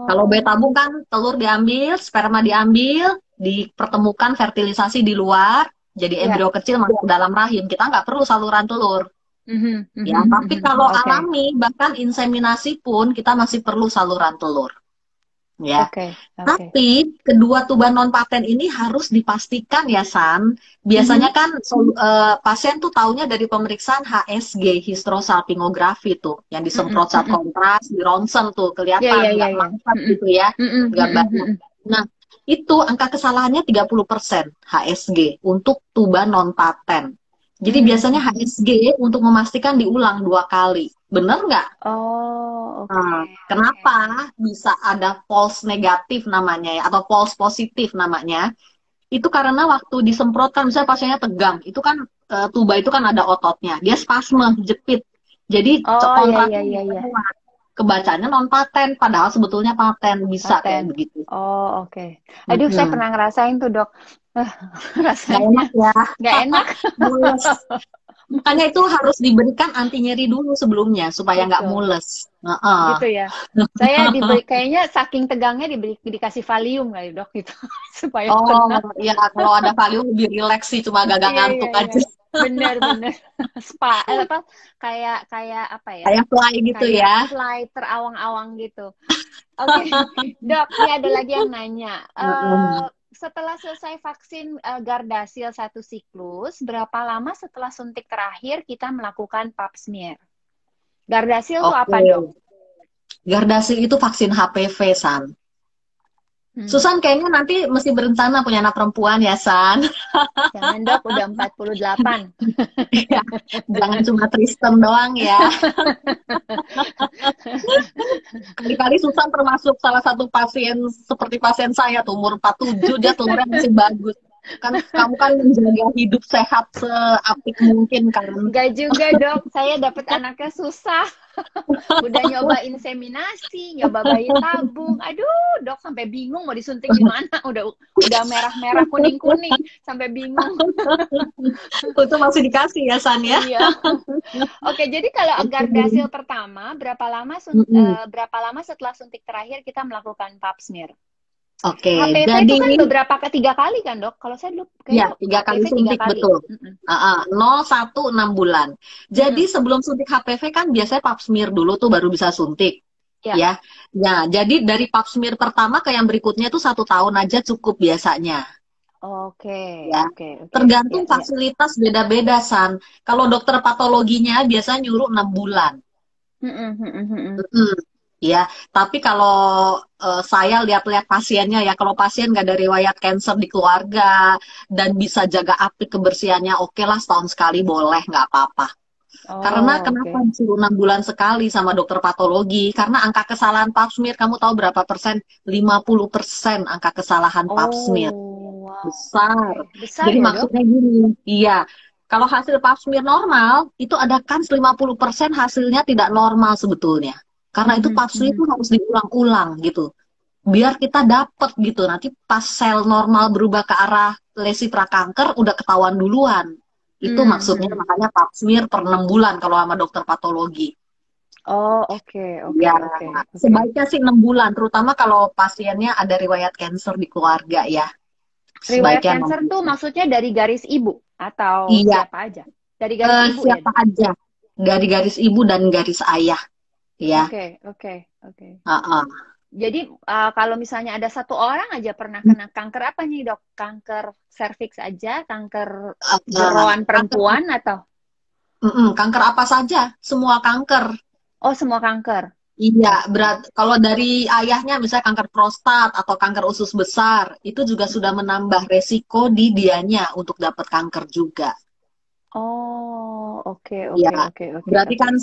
kalau bayi Oh, tabung kan telur diambil, sperma diambil, dipertemukan fertilisasi di luar, jadi ya. embrio kecil masuk ke dalam rahim. Kita nggak perlu saluran telur, Mhm, ya. mhm, Tapi mhm. kalau Oke, alami, bahkan inseminasi pun kita masih perlu saluran telur, ya. oke, oke. Tapi kedua tuba non paten ini harus dipastikan ya San. Biasanya Mhm. kan pasien tuh taunya dari pemeriksaan HSG, hysterosalpingografi tuh, yang Mhm, disemprot saat mhm. kontras, di ronsen tuh Ya, kelihatan ya, ya, nggak ya. mangsat Mhm, gitu ya, mhm, nggak mhm, banyak. mhm. Nah, itu angka kesalahannya 30% HSG untuk tuba non paten. Jadi Mhm, biasanya mhm. HSG untuk memastikan diulang 2 kali. Bener nggak? Oh, oke, Nah, oke. kenapa bisa ada false negatif namanya ya, atau false positif namanya? Itu karena waktu disemprotkan, misalnya pasiennya tegang, itu kan tuba itu kan ada ototnya, dia spasme, jepit. Jadi Oh, ya, kontrasnya ya, ya, bisa ya. kuat. Kebacanya non paten, padahal sebetulnya paten, bisa kayak Paten. begitu. Oh, oke. Aduh, saya Mm-mm. pernah ngerasain tuh, Dok. Nggak Rasanya enak ya, nggak enak. mules. Makanya itu harus diberikan anti nyeri dulu sebelumnya supaya nggak Betul. mules. Heeh. Gitu ya. Saya diberi kayaknya saking tegangnya dikasih Valium kali, Dok, gitu supaya Oh, tenang. iya kalau ada Valium lebih rileks sih, cuma agak Iya, iya, ngantuk iya. aja. Bener, bener. Apa kayak kayak apa ya? Kayak fly gitu Kayak ya. fly terawang-awang gitu. Oke, Dok, ini ada lagi yang nanya. Heeh. Setelah selesai vaksin Gardasil 1 siklus, berapa lama setelah suntik terakhir kita melakukan pap smear? Gardasil tuh Oke. apa, Dok? Gardasil itu vaksin HPV, San. Hmm. Susan kayaknya nanti mesti berencana punya anak perempuan ya, San. Jangan, Dok, udah 48. Ya, jangan cuma Tristem doang ya. Kali-kali Susan termasuk salah satu pasien seperti pasien saya tuh, umur 47, dia telurnya masih bagus. Kan kamu kan menjaga hidup sehat seapik mungkin kan. Enggak juga, Dok. Saya dapat anaknya susah. Udah nyoba inseminasi, nyoba bayi tabung. Aduh, Dok, sampai bingung mau disuntik di mana. Udah merah-merah, kuning-kuning, sampai bingung. Itu masih dikasih ya, San ya? Iya. Oke, jadi kalau Gardasil pertama, Mm-mm. berapa lama setelah suntik terakhir kita melakukan pap smear? Oke, HPV itu jadi kan 3 kali kan, Dok? Kalau saya dulu ya kayaknya 3 kali HPV tiga suntik kali. betul. Mm-mm. 0, 1, 6 bulan. Jadi Mm-mm. sebelum suntik HPV kan biasanya pap smear dulu tuh baru bisa suntik. Ya. Ya, nah jadi dari pap smear pertama ke yang berikutnya tuh 1 tahun aja cukup biasanya. Oke, Ya, oke, oke. Ya, tergantung ya. fasilitas beda-beda San. Kalau dokter patologinya biasanya nyuruh 6 bulan. Mm-mm, mm-mm, mm-mm. Mm, ya, tapi kalau saya lihat-lihat pasiennya ya, kalau pasien nggak ada riwayat cancer di keluarga dan bisa jaga api kebersihannya, oke lah setahun sekali boleh, nggak apa-apa. Karena Oh, kenapa oke. disuruh 6 bulan sekali sama dokter patologi? Karena angka kesalahan pap smear, kamu tahu berapa persen? 50% angka kesalahan pap smear. Oh, wow. Besar. Oke. Besar Jadi ya, Dok? maksudnya gini, iya. Kalau hasil pap smear normal, itu ada kans 50% hasilnya tidak normal sebetulnya. Karena itu Mhm, pap smear mhm. itu harus diulang-ulang gitu. Biar kita dapet gitu. Nanti pas sel normal berubah ke arah lesi prakanker, udah ketahuan duluan. Itu maksudnya Mhm. makanya pap smear per 6 bulan kalau sama dokter patologi. Oh, oke, oke, Ya, oke, oke. sebaiknya sih 6 bulan, terutama kalau pasiennya ada riwayat cancer di keluarga ya. Riwayat Sebaiknya 6 cancer tuh bulan. maksudnya dari garis ibu atau Iya, siapa aja? Dari garis ibu ya, siapa Dok? aja. Dari garis ibu dan garis ayah. ya. Oke, oke, oke. Uh-uh. Jadi kalau misalnya ada satu orang aja pernah kena kanker apa nih dok? Kanker serviks aja, kanker jeroan Kanker, perempuan atau? kanker apa saja, semua kanker. Oh semua kanker. Iya, Oke. berat. Kalau dari ayahnya misalnya kanker prostat atau kanker usus besar, itu juga sudah menambah resiko di dianya untuk dapat kanker juga. Oh oke, Iya, oke, oke, oke, berarti oke. kan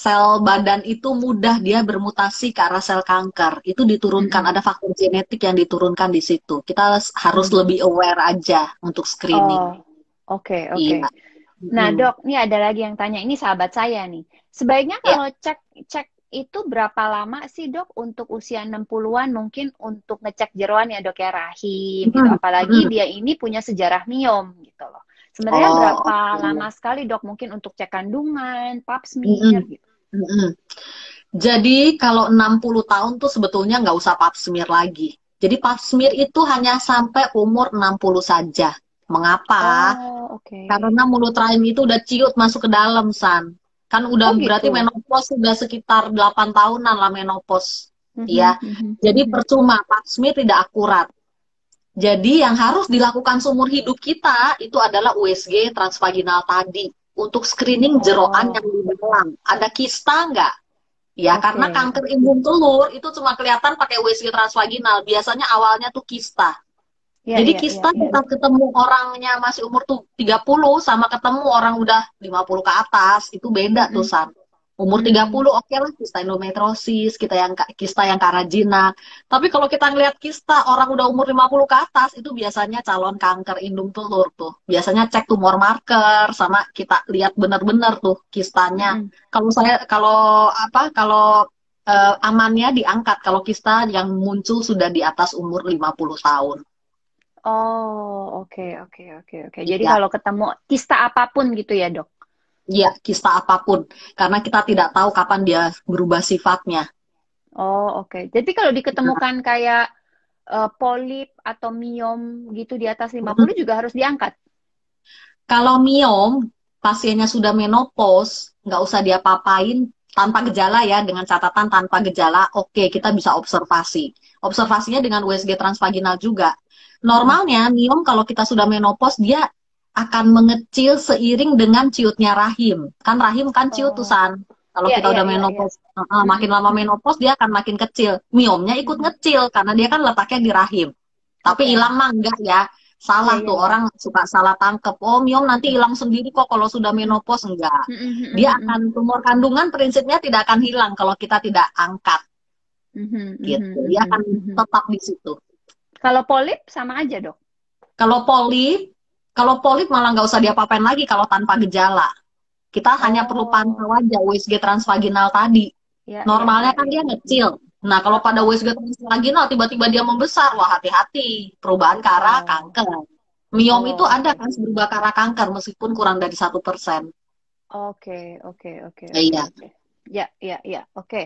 sel badan itu mudah dia bermutasi ke arah sel kanker. Itu diturunkan, Mm-mm. ada faktor genetik yang diturunkan di situ. Kita harus Mm. lebih aware aja untuk screening. Oh oke, oke. Iya. Nah, Mm. Dok, ini ada lagi yang tanya. Ini sahabat saya nih. Sebaiknya Ya. kalau cek cek itu berapa lama sih, Dok, untuk usia 60-an mungkin untuk ngecek jeroan ya, Dok, ya, rahim gitu. Mm, Apalagi mm. dia ini punya sejarah miom gitu loh. Sebenarnya Oh, berapa lama oke. sekali, Dok, mungkin untuk cek kandungan, pap smear Mm-mm. gitu. Mm-mm. Jadi kalau 60 tahun tuh sebetulnya nggak usah pap smear lagi. Jadi pap smear itu hanya sampai umur 60 saja. Mengapa? Oh, oke. Karena mulut rahim itu udah ciut masuk ke dalam, San. Kan udah Oh, berarti gitu. menopause sudah sekitar 8 tahunan lah menopause. Mhm, Ya. mhm, Jadi mhm. percuma pap smear tidak akurat. Jadi yang harus dilakukan seumur hidup kita itu adalah USG transvaginal tadi untuk screening jeroan yang Oh, di dalam. Ada kista nggak? Ya, oke, karena kanker oke. imbun telur itu cuma kelihatan pakai USG transvaginal. Biasanya awalnya tuh kista. Ya, Jadi ya, ya, kista ya. kita ketemu orangnya masih umur tuh 30 sama ketemu orang udah 50 ke atas, itu beda tuh Mm-mm. San. Umur Mm. 30 oke lah kista endometriosis, kista yang karajina. Tapi kalau kita ngelihat kista orang udah umur 50 ke atas, itu biasanya calon kanker indung telur tuh. Biasanya cek tumor marker sama kita lihat benar-benar tuh kistanya. Mm-mm. Kalau amannya diangkat kalau kista yang muncul sudah di atas umur 50 tahun. Oh, oke, oke, oke, oke. Jadi Iya, kalau ketemu kista apapun gitu ya, Dok? iya, kista apapun. Karena kita tidak tahu kapan dia berubah sifatnya. Oh, oke. Jadi kalau Nah, diketemukan kayak polip atau miom gitu di atas 50 mm, juga harus diangkat. kalau miom, pasiennya sudah menopause, nggak usah diapa-apain tanpa gejala ya, dengan catatan tanpa gejala, oke, kita bisa observasi. Observasinya dengan USG transvaginal juga. Mm-mm. Normalnya, miom kalau kita sudah menopause, dia akan mengecil seiring dengan ciutnya rahim. Kan rahim kan ciut tuh, Oh, San. Kalau iya, kita iya, udah iya, iya. menopause, Mm-mm. makin lama Mm-mm. menopause, dia akan makin kecil. Miomnya ikut Mm-mm. ngecil, karena dia kan letaknya di rahim. Tapi hilang Oke. mah enggak ya. Iya, Salah iya, tuh iya. orang suka salah tangkep. Oh, miom nanti hilang sendiri kok kalau sudah Mm-mm. menopause enggak. Mm-mm. Dia Mm-mm. akan Mm-mm. tumor kandungan prinsipnya tidak akan hilang kalau kita tidak angkat Mhm. gitu. Mhm. Dia Mhm. akan Mhm. tetap di situ. Kalau polip sama aja, Dok. Kalau polip, kalau polip malah nggak usah diapa-apain lagi kalau tanpa gejala. Kita hanya perlu pantau Oh, aja USG transvaginal tadi. ya, ya, Normalnya ya, kan ya. dia ngecil. Nah, kalau pada Heeh. USG transvaginal tiba-tiba dia membesar, wah hati-hati. Perubahan ke arah Oh, kanker. Miom itu oh, ada oke. kan berubah ke arah kanker meskipun kurang dari 1%. Oke, oke, oke, oke, Iya. oke. Ya, ya, ya, oke.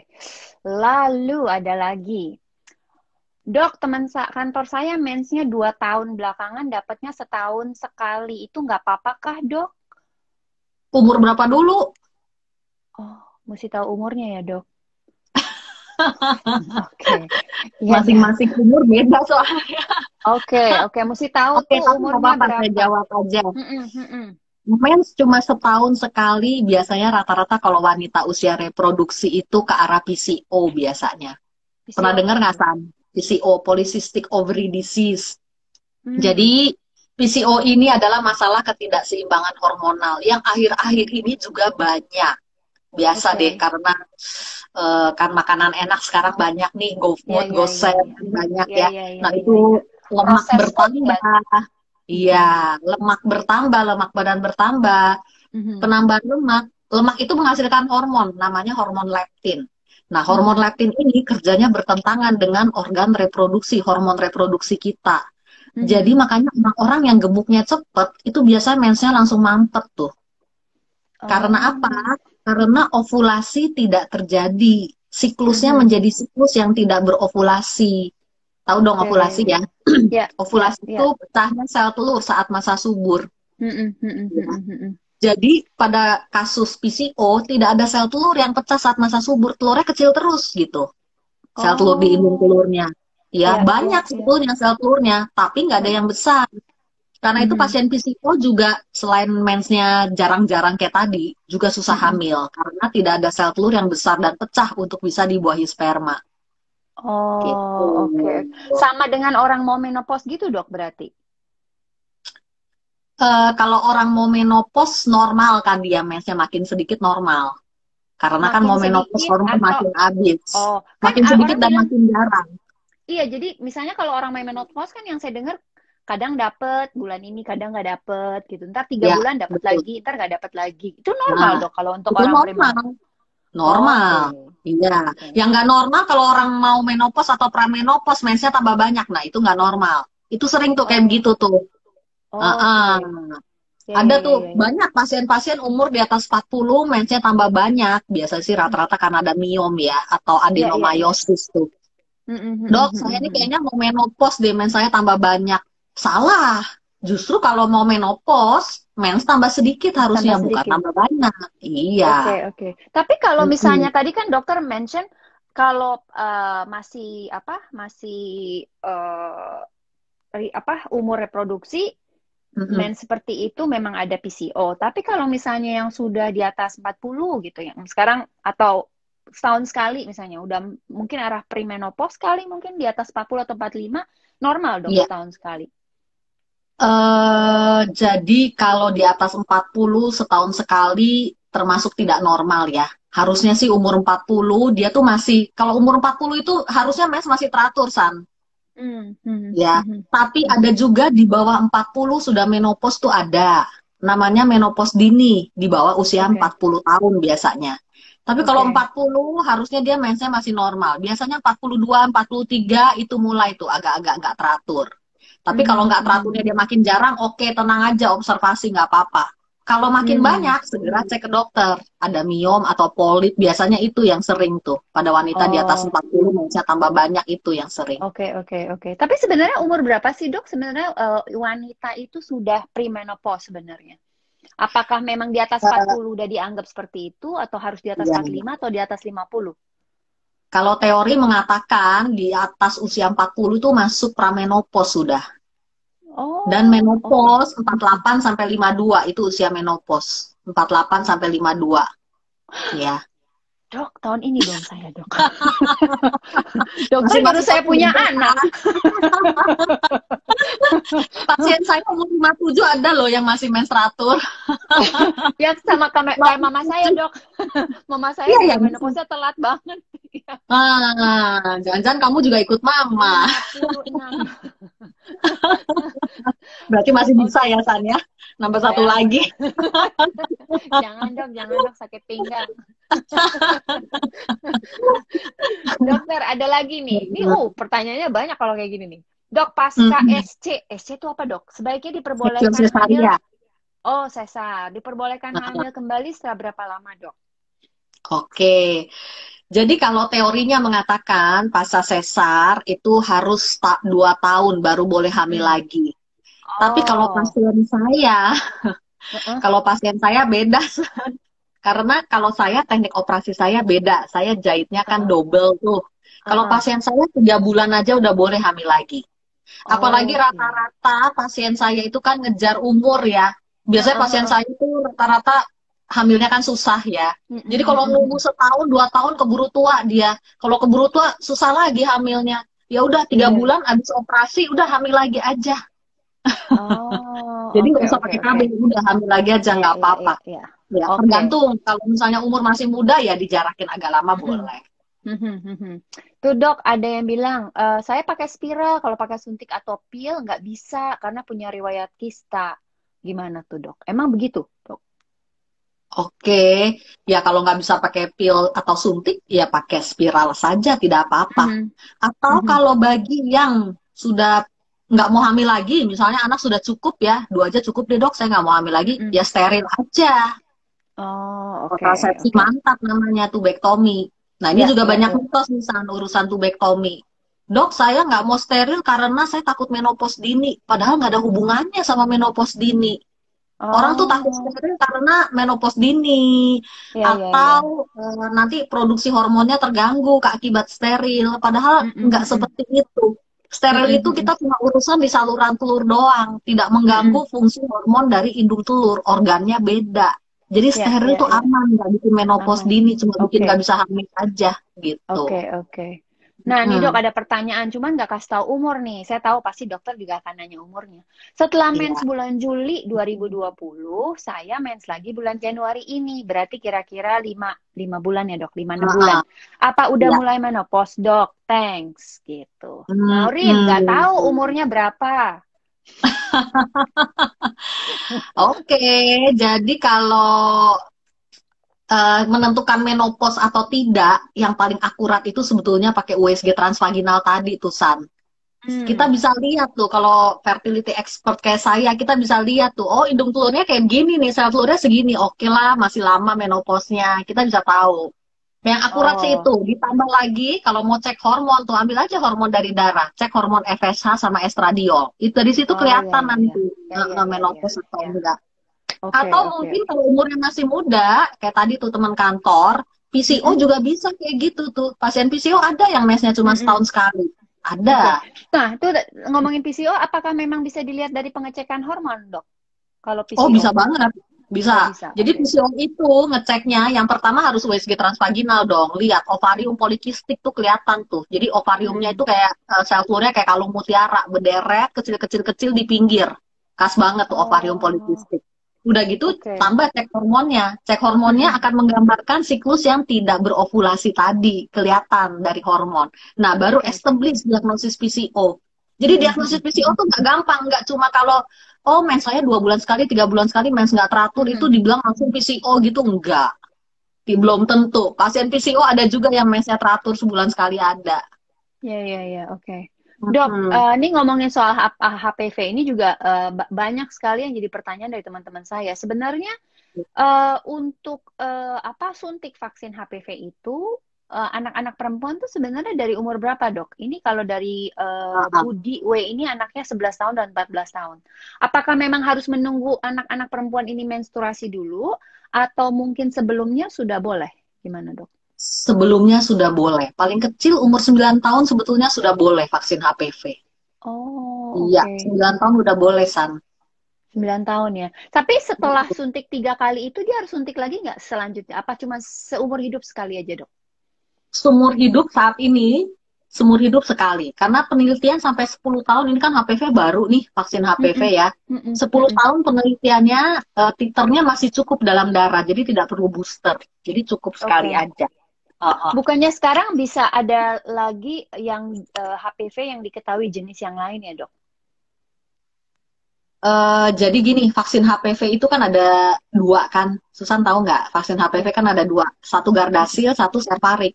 Lalu ada lagi. Dok, teman kantor saya mensnya 2 tahun belakangan dapatnya setahun sekali. Itu nggak apa-apa kah, Dok? Umur berapa dulu? Oh, mesti tahu umurnya ya, Dok. Oke. Iya, iya. Masing-masing umur beda soalnya. Oke, oke. Mesti tahu Oke, tuh tapi nggak umurnya apa-apa, saya berapa. jawab aja. Mm-mm, mm-mm. Mens cuma setahun sekali, biasanya rata-rata kalau wanita usia reproduksi itu ke arah PCO biasanya. Pernah PCO dengar apa nggak, tuh? San? PCO, Polycystic Ovary Disease. Hmm, Jadi, PCO ini adalah masalah ketidakseimbangan hormonal yang akhir-akhir ini juga banyak. Biasa deh, oke. karena kan makanan enak sekarang banyak nih, Ya, GoFood, ya, ya, GoSave, ya. banyak Ya, ya. ya, ya, Nah, itu ya, ya. lemak Proses food ya. bertambah. Iya, Mm-mm, lemak bertambah, lemak badan bertambah. mhm, Penambahan lemak, lemak itu menghasilkan hormon, namanya hormon leptin. Nah, hormon mhm, leptin ini kerjanya bertentangan dengan organ reproduksi, hormon reproduksi kita. Jadi mhm. makanya orang-orang yang gemuknya cepet, itu biasanya mensnya langsung mampet tuh. Karena apa? Oh, Karena ovulasi tidak terjadi. Siklusnya mhm. menjadi siklus yang tidak berovulasi. Tahu dong Oke. ovulasi ya? Ya, ya, Ovulasi itu ya. pecahnya sel telur saat masa subur. Mhm, mhm, Ya. mhm, mhm. Jadi pada kasus PCO tidak ada sel telur yang pecah saat masa subur, telurnya kecil terus gitu. Sel telur di indung Oh, telurnya. Ya, ya, ya, banyak ya. sebetulnya sel telurnya, tapi nggak ada yang besar. Karena itu Mhm. pasien PCO juga selain mensnya jarang-jarang kayak tadi, juga susah Mhm. hamil karena tidak ada sel telur yang besar dan pecah untuk bisa dibuahi sperma. Gitu. Oh, oke. Sama dengan orang mau menopause gitu, Dok, berarti? Kalau orang mau menopause normal kan dia mensnya makin sedikit normal. Karena kan Makin mau menopause sedikit hormon atau makin habis. oh, kan Makin sedikit orang dan bilang makin jarang. iya, jadi misalnya kalau orang main menopause kan yang saya dengar kadang dapet bulan ini, kadang nggak dapet gitu. Ntar tiga Ya, bulan dapat betul. lagi, ntar nggak dapat lagi. Itu normal Nah, dok kalau untuk itu orang normal. premenopause. Normal. Oke, Iya. oke. Yang nggak normal kalau orang mau menopause atau pramenopause, mensnya tambah banyak. Nah, itu nggak normal. Itu sering tuh kayak Oh, begitu tuh. oke. Heeh. Ya, Ada ya, tuh ya, ya, ya. banyak pasien-pasien umur di atas 40, mensnya tambah banyak. Biasa sih rata-rata karena ada miom ya, atau Iya, iya, iya. adenomyosis tuh. Mm, mm, mm, Dok, mm, saya mm, ini mm, mm. kayaknya mau menopause deh, mens saya tambah banyak. Salah. Justru kalau mau menopause, mens tambah sedikit harusnya, Tambah bukan sedikit. tambah banyak. Oke, Iya. oke. Tapi kalau misalnya Mm-mm. tadi kan dokter mention kalau masih apa? Masih apa umur reproduksi men Mm-mm. seperti itu memang ada PCO. Tapi kalau misalnya yang sudah di atas 40 gitu yang sekarang atau setahun sekali misalnya udah mungkin arah premenopause sekali mungkin di atas 40 atau 45 normal dok Iya. setahun sekali. Jadi kalau di atas 40 setahun sekali termasuk tidak normal ya. Harusnya sih umur 40 dia tuh masih, kalau umur 40 itu harusnya mens masih teratur, San. Hmm, hmm, Ya, hmm, tapi hmm. ada juga di bawah 40 sudah menopause tuh ada. Namanya menopause dini, di bawah usia Oke, 40 tahun biasanya. Tapi kalau oke. 40 harusnya dia mensnya masih normal. Biasanya 42, 43 itu mulai tuh agak-agak nggak teratur. Tapi kalau Mhm, nggak mhm, teraturnya dia makin jarang, oke tenang aja observasi nggak apa-apa. Kalau makin mhm. banyak, segera cek ke dokter. Ada miom atau polip, biasanya itu yang sering tuh. Pada wanita di atas Oh, 40, mensnya tambah banyak itu yang sering. oke, oke, oke. Tapi sebenarnya umur berapa sih, Dok? Sebenarnya wanita itu sudah premenopause sebenarnya. Apakah memang di atas Eh, 40 udah dianggap seperti itu atau harus di atas Iya. 45 atau di atas 50? Kalau teori mengatakan di atas usia 40 itu masuk pramenopause sudah. Dan Oh, oke. menopause 48 sampai 52 itu usia menopause. 48 sampai 52 ya. Dok, tahun ini dong saya, Dok. Dokter Masih nyuruh masuk saya satu punya beda anak. kan? Pasien saya umur 57 ada loh yang masih menstruatur. Ya sama kayak mama saya, Dok. Mama saya Iya ya. juga menopause telat banget. Jangan-jangan kamu juga ikut mama. 56. Berarti masih bisa Oke. ya San ya. Nambah satu Ya, lagi. jangan dok, sakit pinggang. Dokter, ada lagi nih. Ini, pertanyaannya banyak kalau kayak gini nih. Dok, pasca Mm-mm. SC itu apa dok? Sebaiknya Seksil diperbolehkan hamil. cesaria. Oh, sesar. Diperbolehkan hamil kembali setelah berapa lama dok? Oke. Jadi kalau teorinya mengatakan pasca sesar itu harus 2 tahun baru boleh hamil Mm-mm. lagi. Tapi Oh, uh-uh. kalau pasien saya beda. Karena kalau saya teknik operasi saya beda. Saya jahitnya kan Uh-uh. double tuh. Kalau Uh-uh. pasien saya 3 bulan aja udah boleh hamil lagi. Apalagi Oke. rata-rata pasien saya itu kan ngejar umur ya. Biasanya Uh-uh, pasien uh-uh. saya itu rata-rata hamilnya kan susah ya. Mm-mm, Jadi kalau nunggu mm-mm. setahun, 2 tahun keburu tua dia. Kalau keburu tua susah lagi hamilnya. Ya udah tiga Iya. bulan abis operasi udah hamil lagi aja. Oh, Jadi oke, nggak usah oke, pakai KB, oke. udah hamil lagi aja Iya, nggak iya, apa-apa. iya, iya. Ya Oke. tergantung. Kalau misalnya umur masih muda ya dijarakin agak lama boleh. Tuh dok, ada yang bilang, saya pakai spiral, kalau pakai suntik atau pil nggak bisa karena punya riwayat kista. Gimana tuh dok? Emang begitu dok? Oke, ya kalau nggak bisa pakai pil atau suntik, ya pakai spiral saja, tidak apa-apa. Mhm, Atau mhm, kalau bagi yang sudah nggak mau hamil lagi, misalnya anak sudah cukup ya, 2 aja cukup deh dok, saya nggak mau hamil lagi, mhm. ya steril aja. Oh, oke, Kontrasepsi oke. mantap namanya tubektomi. Nah ini Ya, juga ya, banyak ya. mitos misalnya urusan tubektomi. Dok, saya nggak mau steril karena saya takut menopause dini. Padahal nggak ada hubungannya sama menopause dini. Orang tuh takut Oh, steril karena menopause dini ya ya ya. atau nanti produksi hormonnya terganggu akibat steril. Padahal Mm, mm, nggak mm, mm. seperti itu. Mm, Steril mm, itu mm, mm. kita cuma urusan di saluran telur doang, tidak Mm, mengganggu mm. fungsi hormon dari indung telur. Organnya beda. Jadi Ya steril ya itu ya. aman, nggak bikin menopause Aman. dini, cuma bikin nggak Oke. bisa hamil aja Oke, gitu. oke. Nah, nih dok Hmm, ada pertanyaan, cuman nggak kasih tahu umur nih. Saya tahu pasti dokter juga akan nanya umurnya. Setelah mens iya. bulan Juli 2020, saya mens lagi bulan Januari ini. Berarti kira-kira 5 bulan ya dok, 5-6 bulan. Heeh, Apa udah iya. mulai menopause dok? Thanks, gitu. Hmm, Maureen, nggak tahu hmm. umurnya berapa. Oke, jadi kalau menentukan menopause atau tidak, yang paling akurat itu sebetulnya pakai USG transvaginal tadi tuh San. Kita Hmm. bisa lihat tuh kalau fertility expert kayak saya, kita bisa lihat tuh, oh indung telurnya kayak gini nih, sel telurnya segini, oke lah masih lama menopause-nya, kita bisa tahu. Yang akurat sih itu, Oh, ditambah lagi kalau mau cek hormon tuh ambil aja hormon dari darah, cek hormon FSH sama estradiol. Itu dari situ oh ya kelihatan ya ya. nanti Ya ya ya ya. menopause atau Ya. enggak. Oke, Atau oke, mungkin oke. kalau umurnya masih muda, kayak tadi tuh teman kantor, PCO Mm-mm. juga bisa kayak gitu tuh. Pasien PCO ada yang mensnya cuma Mm-mm. setahun sekali. Oke. Ada. Nah, itu ngomongin PCO, apakah memang bisa dilihat dari pengecekan hormon, dok? Kalau Oh, PCO? bisa banget. Bisa. Oh, bisa. Jadi Oke. PCO itu ngeceknya yang pertama harus USG transvaginal dong. Lihat ovarium polikistik tuh kelihatan tuh. Jadi ovariumnya itu Mm-mm. kayak sel telurnya kayak kalung mutiara, berderet kecil-kecil-kecil di pinggir. Khas banget tuh ovarium Oh, polikistik. Udah gitu oke. tambah cek hormonnya. Cek hormonnya Mm-mm. akan menggambarkan siklus yang tidak berovulasi tadi, kelihatan dari hormon. Nah, baru Oke, oke. establish diagnosis PCO. Jadi Mm-mm, diagnosis mm-mm, PCO tuh nggak gampang, nggak cuma kalau oh mens saya 2 bulan sekali, 3 bulan sekali mens nggak teratur itu mm-mm. dibilang langsung PCO gitu enggak. Belum tentu. Pasien PCO ada juga yang mensnya teratur sebulan sekali ada. Ya, ya, ya. Oke. Dok, Hmm. ini ngomongin soal HPV ini juga banyak sekali yang jadi pertanyaan dari teman-teman saya. Sebenarnya untuk apa suntik vaksin HPV itu anak-anak perempuan tuh sebenarnya dari umur berapa, Dok? Ini kalau dari Budi W ini anaknya 11 tahun dan 14 tahun. Apakah memang harus menunggu anak-anak perempuan ini menstruasi dulu atau mungkin sebelumnya sudah boleh? Gimana, Dok? Sebelumnya sudah boleh. Paling kecil umur 9 tahun sebetulnya sudah boleh vaksin HPV. Oh, Iya, oke. 9 tahun udah boleh, San. 9 tahun ya. Tapi setelah suntik 3 kali itu dia harus suntik lagi nggak selanjutnya? Apa cuma seumur hidup sekali aja, Dok? Seumur hidup saat ini, seumur hidup sekali. Karena penelitian sampai 10 tahun, ini kan HPV baru nih, vaksin HPV Mm-mm. ya. Mm-mm. 10 Mm-mm. tahun penelitiannya, titernya masih cukup dalam darah, jadi tidak perlu booster. Jadi cukup sekali Oke. aja. Uh-uh. Bukannya sekarang bisa ada lagi yang HPV yang diketahui jenis yang lain ya, Dok? Jadi gini, vaksin HPV itu kan ada dua kan. Susan tahu nggak? Vaksin HPV Ya. kan ada dua. Satu Gardasil, satu Cervarix.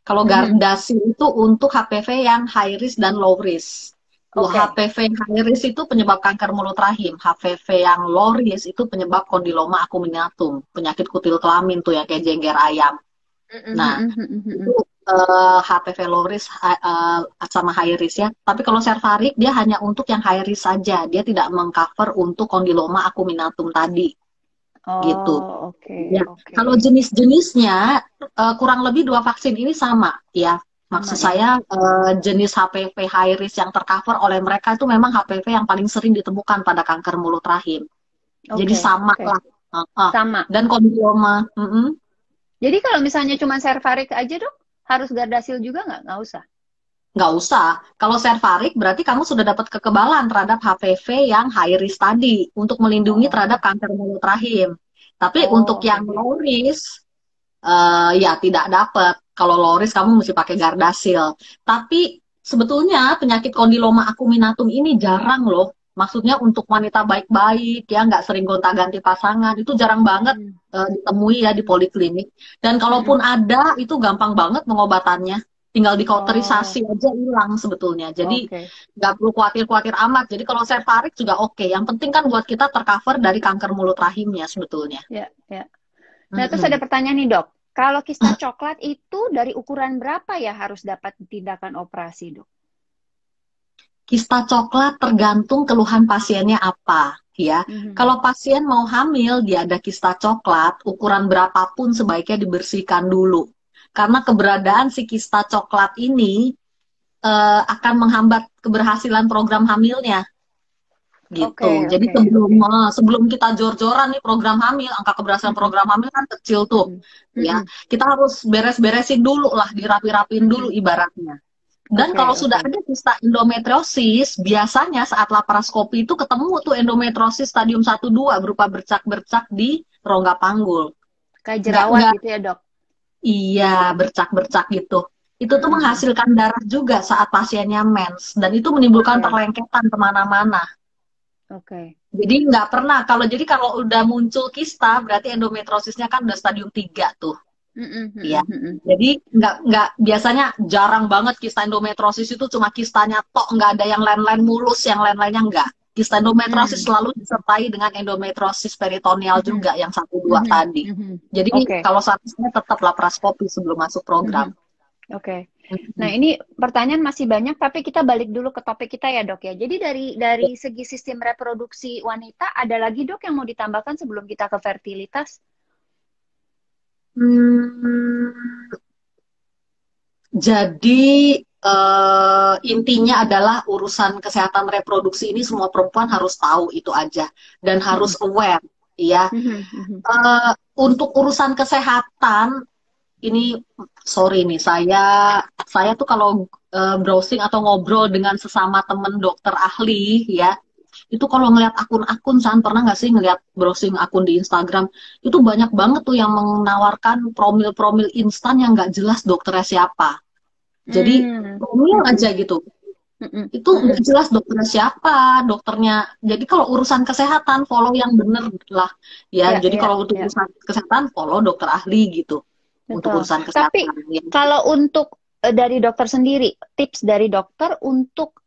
Kalau Mhm. Gardasil itu untuk HPV yang high risk dan low risk. Oke. HPV yang high risk itu penyebab kanker mulut rahim. HPV yang low risk itu penyebab kondiloma acuminatum. Penyakit kutil kelamin tuh ya kayak jengger ayam. Mhm, Nah, mhm, mhm, itu mhm. HPV low risk sama high risk ya. Tapi kalau Cervarix dia hanya untuk yang high risk saja. Dia tidak mengcover untuk kondiloma acuminatum tadi gitu. Oh, oke, Ya, oke. kalau jenis-jenisnya kurang lebih dua vaksin ini sama ya. Sama Maksud ya. saya jenis HPV high risk yang tercover oleh mereka itu memang HPV yang paling sering ditemukan pada kanker mulut rahim. Jadi Oke, sama oke. lah. Sama. Dan kondiloma, Jadi kalau misalnya cuma Cervarix aja, Dok, harus Gardasil juga nggak? Nggak usah. nggak usah. Kalau Cervarix berarti kamu sudah dapat kekebalan terhadap HPV yang high risk tadi untuk melindungi terhadap Oh, kanker mulut rahim. Tapi untuk oh, oke, yang oke. low risk, ya tidak dapat. Kalau low risk kamu mesti pakai Gardasil. Tapi sebetulnya penyakit kondiloma acuminatum ini jarang loh. Maksudnya untuk wanita baik-baik ya nggak sering gonta-ganti pasangan itu jarang banget Mm-mm. ditemui ya di poliklinik. Dan kalaupun Mm-mm. ada itu gampang banget pengobatannya. Tinggal dikauterisasi Oh, aja hilang sebetulnya. Jadi oke. nggak perlu khawatir-khawatir amat. Jadi kalau Cervarix juga oke. Yang penting kan buat kita tercover dari kanker mulut rahimnya sebetulnya. Ya, ya. Nah, terus ada Mm-mm. pertanyaan nih, Dok. Kalau kista coklat itu dari ukuran berapa ya harus dapat tindakan operasi, Dok? Kista coklat tergantung keluhan pasiennya apa. ya. Kalau pasien mau hamil, dia ada kista coklat, ukuran berapapun sebaiknya dibersihkan dulu. Karena keberadaan si kista coklat ini akan menghambat keberhasilan program hamilnya. Gitu. Jadi sebelum kita jor-joran nih program hamil, angka keberhasilan program hamil kan kecil tuh. Ya, kita harus beres-beresin dulu lah, dirapi-rapin dulu ibaratnya. Dan kalau sudah ada kista endometriosis, biasanya saat laparoskopi itu ketemu tuh endometriosis stadium 1-2 berupa bercak-bercak di rongga panggul. Kayak jerawat gitu ya, Dok? Iya, bercak-bercak gitu. Itu tuh menghasilkan darah juga saat pasiennya mens. Dan itu menimbulkan perlengketan kemana-mana. Jadi nggak pernah, kalau udah muncul kista, berarti endometriosisnya kan udah stadium 3 tuh. Ya, jadi nggak biasanya jarang banget kista endometriosis itu cuma kistanya tok, nggak ada yang lain-lain mulus, yang lain-lainnya nggak. Kista endometriosis selalu disertai dengan endometriosis peritoneal juga yang 1-2 tadi. Jadi kalau sarannya tetap laparoskopi sebelum masuk program. Nah, ini pertanyaan masih banyak, tapi kita balik dulu ke topik kita ya, Dok ya. Jadi dari segi sistem reproduksi wanita, ada lagi, Dok, yang mau ditambahkan sebelum kita ke fertilitas? Jadi intinya adalah urusan kesehatan reproduksi ini semua perempuan harus tahu itu aja dan harus aware, ya. Untuk urusan kesehatan ini, sorry nih, saya tuh kalau browsing atau ngobrol dengan sesama temen dokter ahli, ya, itu kalau ngeliat akun-akun, pernah nggak sih ngeliat browsing akun di Instagram, itu banyak banget tuh yang menawarkan promil-promil instan yang nggak jelas dokternya siapa. Jadi promil aja gitu. Itu nggak jelas dokternya siapa, dokternya. Jadi kalau urusan kesehatan, follow yang bener lah. Ya, jadi kalau untuk urusan kesehatan, follow dokter ahli gitu. Untuk urusan kesehatan. Tapi kalau untuk dari dokter sendiri, tips dari dokter untuk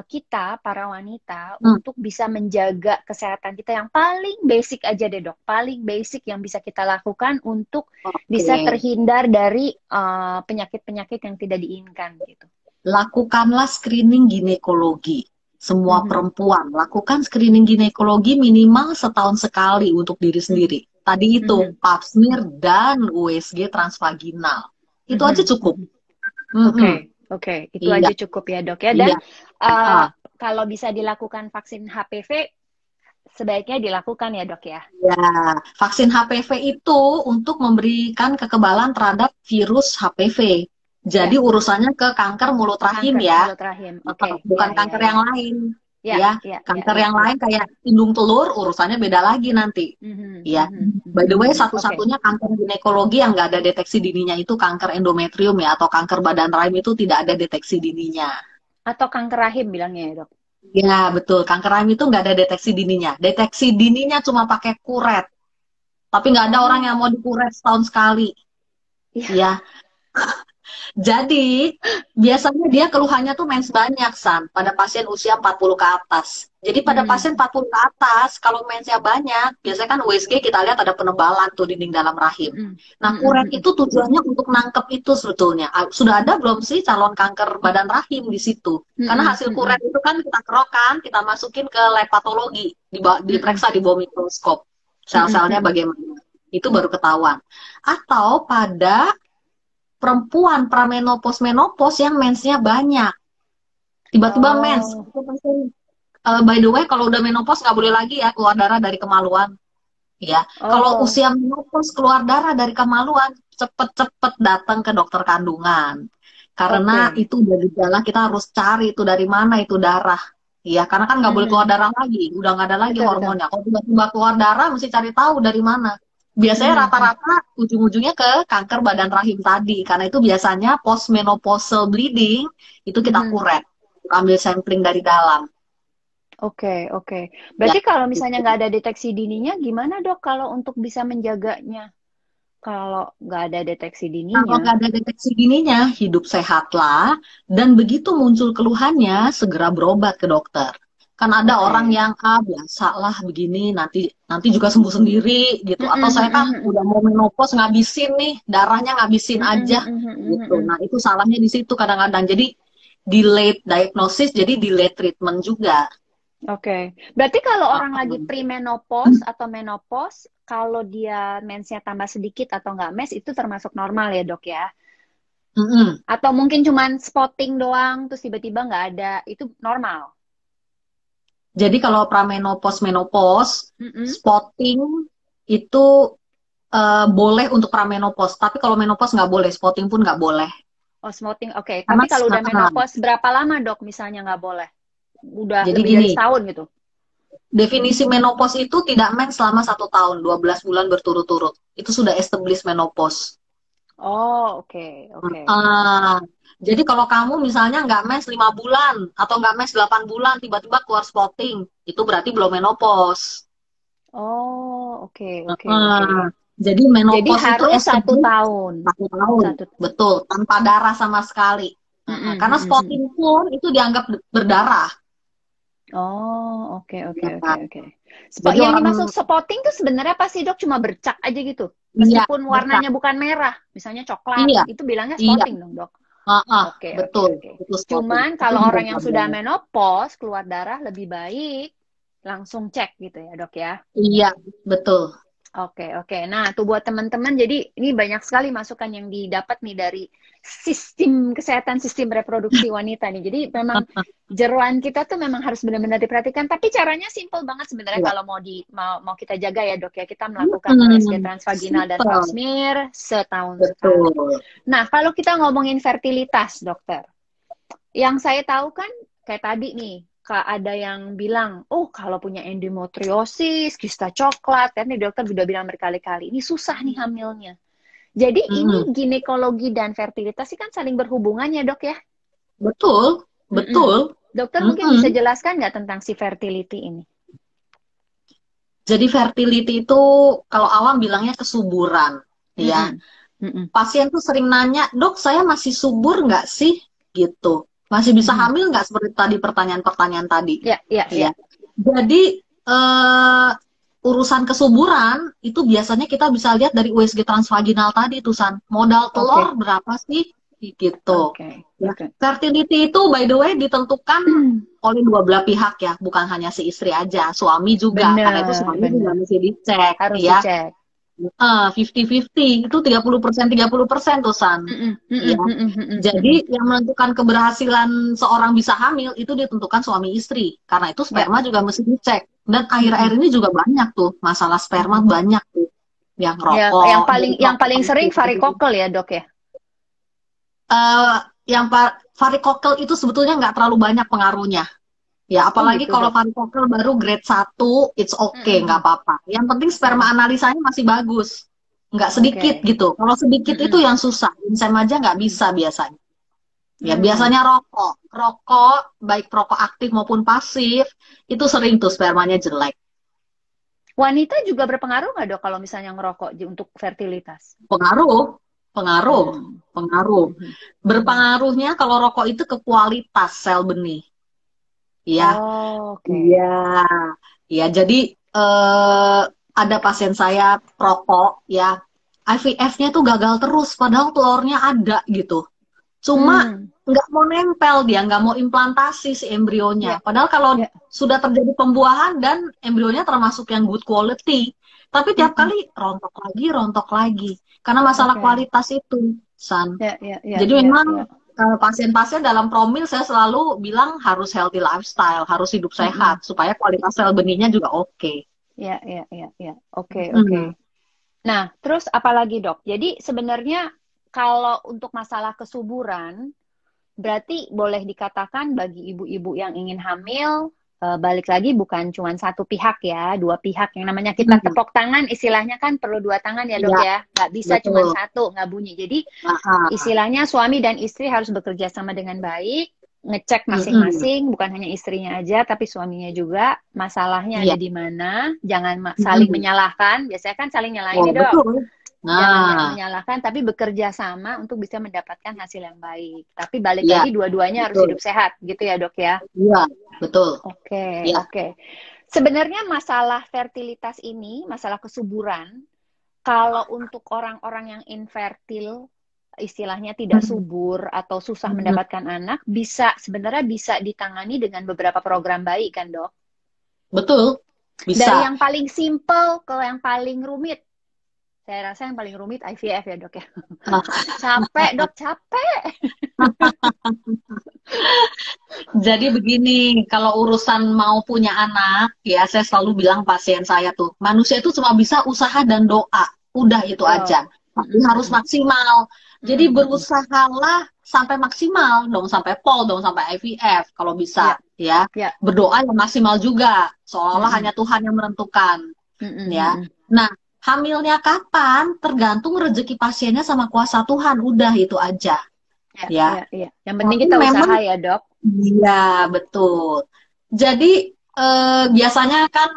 kita para wanita untuk bisa menjaga kesehatan kita yang paling basic aja deh, Dok. Paling basic yang bisa kita lakukan untuk bisa terhindar dari penyakit-penyakit yang tidak diinginkan gitu. Lakukanlah screening ginekologi. Semua perempuan lakukan screening ginekologi minimal setahun sekali untuk diri sendiri. Tadi itu pap smear dan USG transvaginal. Itu aja cukup. Itu aja cukup ya, Dok ya. Dan kalau bisa dilakukan vaksin HPV, sebaiknya dilakukan ya, Dok ya. Ya, vaksin HPV itu untuk memberikan kekebalan terhadap virus HPV. Jadi urusannya ke kanker mulut rahim ya. Mulut rahim. Bukan kanker yang lain. Kanker yang lain kayak indung telur, urusannya beda lagi nanti. Ya, by the way, satu-satunya kanker ginekologi yang nggak ada deteksi dininya itu kanker endometrium ya, atau kanker badan rahim itu tidak ada deteksi dininya. Atau kanker rahim bilangnya ya, Dok? Ya, betul. Kanker rahim itu nggak ada deteksi dininya. Deteksi dininya cuma pakai kuret. Tapi nggak ada orang yang mau dikuret setahun sekali. Ya. Jadi, biasanya dia keluhannya tuh mens banyak, pada pasien usia 40 ke atas. Jadi pada pasien 40 ke atas, kalau mensnya banyak, biasanya kan USG kita lihat ada penebalan tuh dinding dalam rahim. Nah, kuret itu tujuannya untuk nangkep itu sebetulnya. Sudah ada belum sih calon kanker badan rahim di situ? Karena hasil kuret itu kan kita kerokan, kita masukin ke lab patologi, diperiksa di bawah mikroskop. Sel-selnya bagaimana. Itu baru ketahuan. Atau pada perempuan pramenopause menopause yang mensnya banyak, tiba-tiba mens. By the way, kalau udah menopause nggak boleh lagi ya keluar darah dari kemaluan. Ya, kalau usia menopause keluar darah dari kemaluan, cepet-cepet datang ke dokter kandungan. Karena itu udah gejala, kita harus cari itu dari mana itu darah. Ya, karena kan nggak boleh keluar darah lagi, udah nggak ada lagi hormonnya. Kalau tiba-tiba keluar darah, mesti cari tahu dari mana. Biasanya rata-rata ujung-ujungnya ke kanker badan rahim tadi, karena itu biasanya postmenopausal bleeding itu kita kuret, ambil sampling dari dalam. Berarti kalau misalnya nggak ada deteksi dininya, gimana, Dok, kalau untuk bisa menjaganya? Kalau nggak ada deteksi dininya? Kalau nggak ada deteksi dininya, hidup sehatlah, dan begitu muncul keluhannya, segera berobat ke dokter. Kan ada orang yang biasa lah begini, nanti juga sembuh sendiri gitu. Atau saya kan udah mau menopause, ngabisin nih, darahnya ngabisin aja gitu. Nah, itu salahnya di situ kadang-kadang. Jadi delayed diagnosis, jadi delayed treatment juga. Oke. Berarti kalau orang lagi Uh-uh. premenopause atau menopause, kalau dia mensnya tambah sedikit atau nggak mens, itu termasuk normal ya dok ya? Mm-mm. Atau mungkin cuman spotting doang, terus tiba-tiba nggak ada, itu normal? Jadi kalau pramenopause, menopause, Mm-mm. spotting itu boleh untuk pramenopause, tapi kalau menopause nggak boleh, spotting pun nggak boleh. Oh, spotting, oke. Karena Tapi kalau udah uh, menopause, berapa lama dok misalnya nggak boleh? Udah jadi lebih dari gini, setahun gitu? definisi menopause itu tidak mens selama 1 tahun, 12 bulan berturut-turut. Itu sudah established menopause. Oh, oke, oke. Ah, jadi kalau kamu misalnya nggak mens 5 bulan atau nggak mens 8 bulan, tiba-tiba keluar spotting, itu berarti belum menopause. Oh, oke, oke, oke. Ah, jadi Jadi menopause itu harus satu established tahun. 1 tahun, Satu. betul, tanpa darah sama sekali. Mm-mm, Karena mm-mm, mm. spotting pun itu dianggap berdarah. Oh, oke, oke, oke, Ya. oke. Jadi Yang orang dimaksud spotting tuh sebenarnya apa sih dok? Cuma bercak aja gitu? iya Meskipun bercak, warnanya bukan merah, misalnya coklat, iya, itu bilangnya iya, spotting dong dok? Oke, oke, betul, oke. itu spotting. Cuman Itu kalau juga orang yang nggak sudah boleh. menopause, keluar darah lebih baik langsung cek gitu ya dok ya? Iya, betul. Oke, oke. Nah, tuh buat teman-teman, jadi ini banyak sekali masukan yang didapat nih dari sistem kesehatan, sistem reproduksi wanita nih. Jadi memang jeroan kita tuh memang harus benar-benar diperhatikan. Tapi caranya simple banget sebenarnya Iya. kalau mau kita jaga ya dok ya. Kita melakukan USG Hmm, transvaginal dan pap simple, smear setahun sekali. betul. Nah, kalau kita ngomongin fertilitas dokter, yang saya tahu kan kayak tadi nih, Kak, ada yang bilang, oh kalau punya endometriosis, kista coklat, kan nih dokter sudah bilang berkali-kali, ini susah nih hamilnya. Jadi Mm-mm. ini ginekologi dan fertilitas sih kan saling berhubungan ya dok ya? Betul, Mm-mm. betul. Dokter mungkin bisa Mm-mm. jelaskan nggak tentang si fertility ini? Jadi fertility itu kalau awam bilangnya kesuburan, ya. Mm-mm. Mm-mm. Pasien tuh sering nanya, dok saya masih subur nggak sih? Gitu. Masih bisa Mm-mm. hamil nggak seperti tadi pertanyaan-pertanyaan tadi? Ya, ya, Ya. ya. Jadi urusan kesuburan itu biasanya kita bisa lihat dari USG transvaginal tadi tuh San. Modal telur Oke, berapa sih? Gitu. oke, Ya. oke. Fertility itu by the way ditentukan oleh dua belah pihak ya, bukan hanya si istri aja, suami juga. Karena itu Benar, suami juga benar. mesti dicek Harus ya. dicek. 50-50 itu 30% 30% tuh San. Mm-mm. Ya. Mm-mm. Mm-mm. Mm-mm. Mm-mm. Jadi yang menentukan keberhasilan seorang bisa hamil itu ditentukan suami istri. Karena itu Ya. sperma juga mesti dicek. Dan akhir-akhir Mm-mm. ini juga banyak tuh masalah sperma Mm-mm. banyak tuh. Yang Ya, yang rokok, paling dari yang rokok paling sering pasif. varikokel ya, Dok ya. Yang varikokel itu sebetulnya nggak terlalu banyak pengaruhnya. Ya, Oh apalagi gitu, kalau Dok. varikokel baru grade 1, it's okay, nggak Mm-mm. apa-apa. Yang penting sperma Mm-mm. analisanya masih bagus. Nggak sedikit Oke. gitu. Kalau sedikit itu Mm-mm. yang susah. Ginseng aja nggak Mm-mm. bisa biasanya. Ya, Mm. biasanya rokok. Rokok, baik rokok aktif maupun pasif, itu sering tuh spermanya jelek. Wanita juga berpengaruh nggak, Dok, kalau misalnya ngerokok untuk fertilitas? Pengaruh, pengaruh, Mm. pengaruh. Mhm. Mhm. Berpengaruhnya kalau rokok itu ke kualitas sel benih. Ya, Oh, iya. oke. Ya, jadi eh, ada pasien saya rokok, ya, IVF-nya tuh gagal terus, padahal telurnya ada gitu. Cuma Hmm. nggak mau nempel dia, nggak mau implantasi si embrionya. Ya, Padahal kalau ya. sudah terjadi pembuahan dan embrionya termasuk yang good quality, tapi tiap Mm-mm. kali rontok lagi, karena masalah Oke. kualitas itu, San. Ya, ya, ya, Jadi ya, memang ya. pasien-pasien dalam promil saya selalu bilang harus healthy lifestyle, harus hidup sehat Mm-mm. supaya kualitas sel benihnya juga oke. Ya, ya, ya, ya. Oke, oke. Hmm. Nah, terus apa lagi, Dok? Jadi sebenarnya kalau untuk masalah kesuburan, berarti boleh dikatakan bagi ibu-ibu yang ingin hamil, balik lagi bukan cuma satu pihak ya, dua pihak. Yang namanya kita Hmm. tepuk tangan, istilahnya kan perlu dua tangan ya dok Iya, ya, nggak bisa cuma betul. satu, nggak bunyi. Jadi Ah, ah. istilahnya suami dan istri harus bekerja sama dengan baik, ngecek Mm-mm. masing-masing, bukan hanya istrinya aja, tapi suaminya juga. Masalahnya ada Iya. di mana, jangan saling Mm-mm. menyalahkan. Biasanya kan saling nyalahin Oh, nih dok, betul. jangan Nah, menyalahkan, tapi bekerja sama untuk bisa mendapatkan hasil yang baik. Tapi balik iya, lagi dua-duanya harus betul. hidup sehat, gitu ya dok ya. Iya, betul. Oke, Iya. oke. Sebenarnya masalah fertilitas ini, masalah kesuburan, kalau untuk orang-orang yang infertil, istilahnya tidak subur atau susah Mm-mm. mendapatkan anak, bisa sebenarnya bisa ditangani dengan beberapa program bayi kan dok? Betul, Dari bisa. yang paling simple ke yang paling rumit. Saya rasa yang paling rumit IVF ya dok ya. Capek dok, capek. Jadi begini, kalau urusan mau punya anak, ya saya selalu bilang pasien saya tuh, manusia itu cuma bisa usaha dan doa. Udah itu Betul. aja. Tapi harus maksimal. Jadi berusahalah sampai maksimal, dong sampai POL, dong sampai IVF kalau bisa, Ya, ya. ya. Berdoa yang maksimal juga, seolah-olah hanya Tuhan yang menentukan, ya. Nah, hamilnya kapan tergantung rezeki pasiennya sama kuasa Tuhan, udah itu aja, Ya, ya. ya, ya. Yang penting Tapi kita memang usaha ya dok. iya, betul. Jadi biasanya kan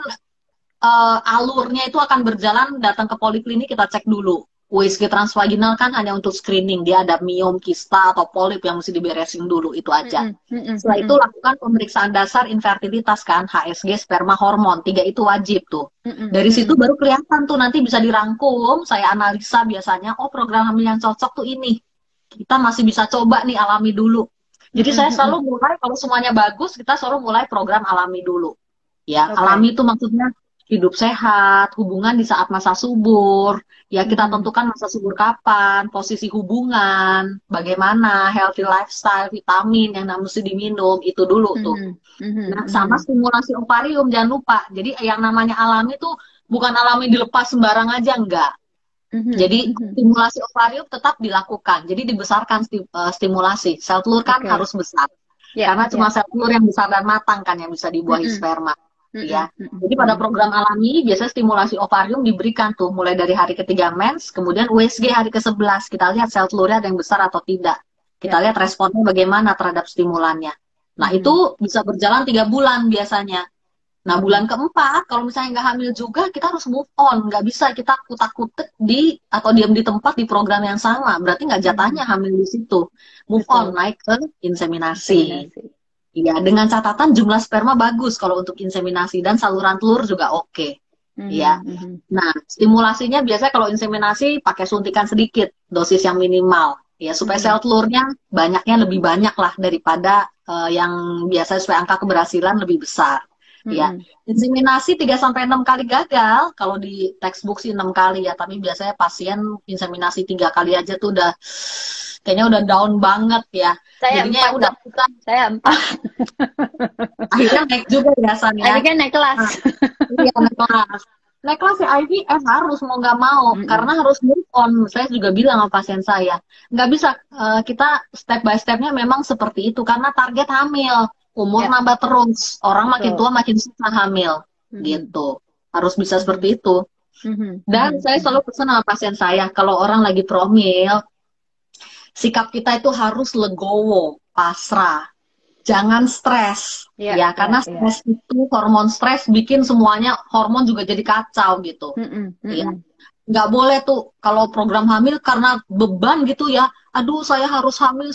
alurnya itu akan berjalan datang ke poliklinik kita cek dulu. USG transvaginal kan hanya untuk screening, dia ada miom, kista atau polip yang mesti diberesin dulu, itu aja. Setelah itu lakukan pemeriksaan dasar infertilitas kan, HSG, sperma, hormon, 3 itu wajib tuh. Dari situ baru kelihatan tuh nanti bisa dirangkum, saya analisa biasanya, oh program hamil yang cocok tuh ini. Kita masih bisa coba nih alami dulu. Jadi saya selalu mulai kalau semuanya bagus, kita selalu mulai program alami dulu. Ya, alami itu maksudnya hidup sehat, hubungan di saat masa subur. Ya, kita tentukan masa subur kapan, posisi hubungan, bagaimana, healthy lifestyle, vitamin yang mesti diminum, itu dulu tuh. Nah, sama stimulasi ovarium, jangan lupa. Jadi yang namanya alami tuh bukan alami dilepas sembarang aja, enggak. Jadi stimulasi ovarium tetap dilakukan. Jadi dibesarkan stimulasi. Sel telur kan harus besar. Karena cuma sel telur yang besar dan matang kan yang bisa dibuahi sperma. Ya. Jadi pada program alami biasanya stimulasi ovarium diberikan tuh mulai dari hari ketiga mens, kemudian USG hari ke-11. Kita lihat sel telurnya ada yang besar atau tidak. Kita lihat responnya bagaimana terhadap stimulannya. Nah, itu bisa berjalan 3 bulan biasanya. Nah, bulan keempat, kalau misalnya nggak hamil juga, kita harus move on. Nggak bisa kita kutak-kutik atau diam di tempat di program yang sama. Berarti nggak jatahnya hamil di situ. Move on, naik ke inseminasi. Iya, dengan catatan jumlah sperma bagus kalau untuk inseminasi. Dan saluran telur juga oke. Ya. Nah, stimulasinya biasanya kalau inseminasi pakai suntikan sedikit, dosis yang minimal. Ya, supaya sel telurnya banyaknya lebih banyak lah daripada yang biasa supaya angka keberhasilan lebih besar. Ya, inseminasi 3-6 kali gagal. Kalau di textbook sih 6 kali ya, tapi biasanya pasien inseminasi 3 kali aja tuh udah kayaknya udah down banget ya. Jadinya ya udah saya 4. Akhirnya naik juga biasanya. Akhirnya naik kelas. Iya, naik kelas. Naik kelas ya IVF harus mau nggak mau karena harus move on. Saya juga bilang sama pasien saya, nggak bisa kita step by stepnya memang seperti itu karena target hamil. Umur nambah terus, orang makin tua makin susah hamil, gitu. Harus bisa seperti itu. Dan saya selalu pesan sama pasien saya, kalau orang lagi promil, sikap kita itu harus legowo, pasrah. Jangan stres, ya karena stres itu hormon stres bikin semuanya hormon juga jadi kacau gitu. Ya. Nggak boleh tuh kalau program hamil karena beban gitu ya, aduh saya harus hamil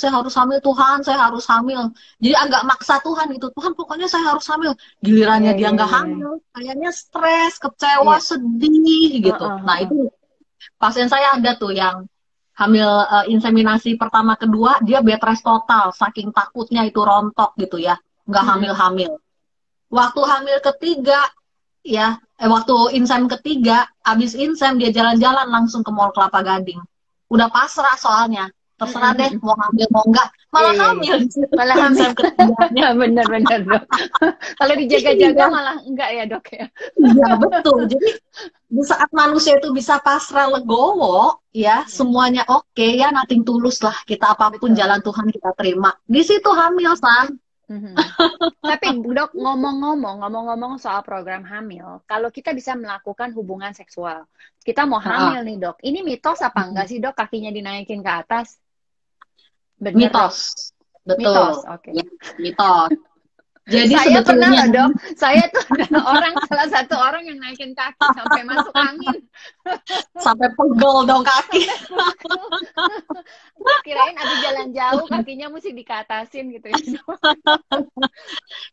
Tuhan, saya harus hamil. Jadi agak maksa Tuhan gitu, Tuhan pokoknya saya harus hamil. Gilirannya dia nggak hamil, kayaknya stres, kecewa, sedih gitu. Nah itu pasien saya ada tuh yang hamil inseminasi pertama kedua, dia bed rest total, saking takutnya itu rontok gitu ya, nggak hamil-hamil. Waktu hamil ketiga, ya, waktu insem ketiga, abis insem dia jalan-jalan langsung ke Mall Kelapa Gading. Udah pasrah soalnya, terserah deh mau hamil mau enggak, malah hamil. Malah hamil ketiganya. Bener-bener dok. Kalau dijaga-jaga malah enggak ya dok ya. Iya betul. Jadi di saat manusia itu bisa pasrah legowo, ya semuanya oke, ya nothing tulus lah kita apapun jalan Tuhan kita terima. Di situ hamil San. Tapi dok ngomong-ngomong soal program hamil, kalau kita bisa melakukan hubungan seksual, kita mau hamil nih dok, ini mitos apa enggak sih dok kakinya dinaikin ke atas? Bener, mitos, dok? betul. Mitos, oke. Ya, mitos. Jadi saya sebetulnya pernah loh dok, saya tuh salah satu orang yang naikin kaki sampai masuk angin. Sampai pegel dong kaki. Kirain abis jalan jauh kakinya mesti dikatasin gitu ya.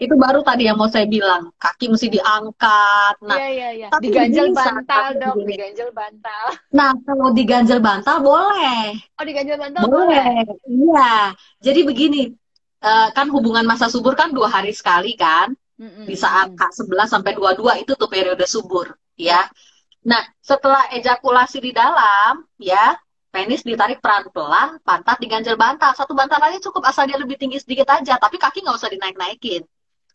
Itu baru tadi yang mau saya bilang, kaki mesti diangkat. Nah, iya. Diganjel bantal dok, diganjel bantal. Nah, kalau diganjel bantal boleh. Oh, diganjel bantal boleh. Iya. Jadi begini, kan hubungan masa subur kan 2 hari sekali kan. Di saat K11 sampai 22 itu tuh periode subur, ya. Nah, setelah ejakulasi di dalam, ya, penis ditarik pelan-pelan, pantat diganjel bantal. Satu bantal aja cukup, asal dia lebih tinggi sedikit aja, tapi kaki nggak usah dinaik-naikin.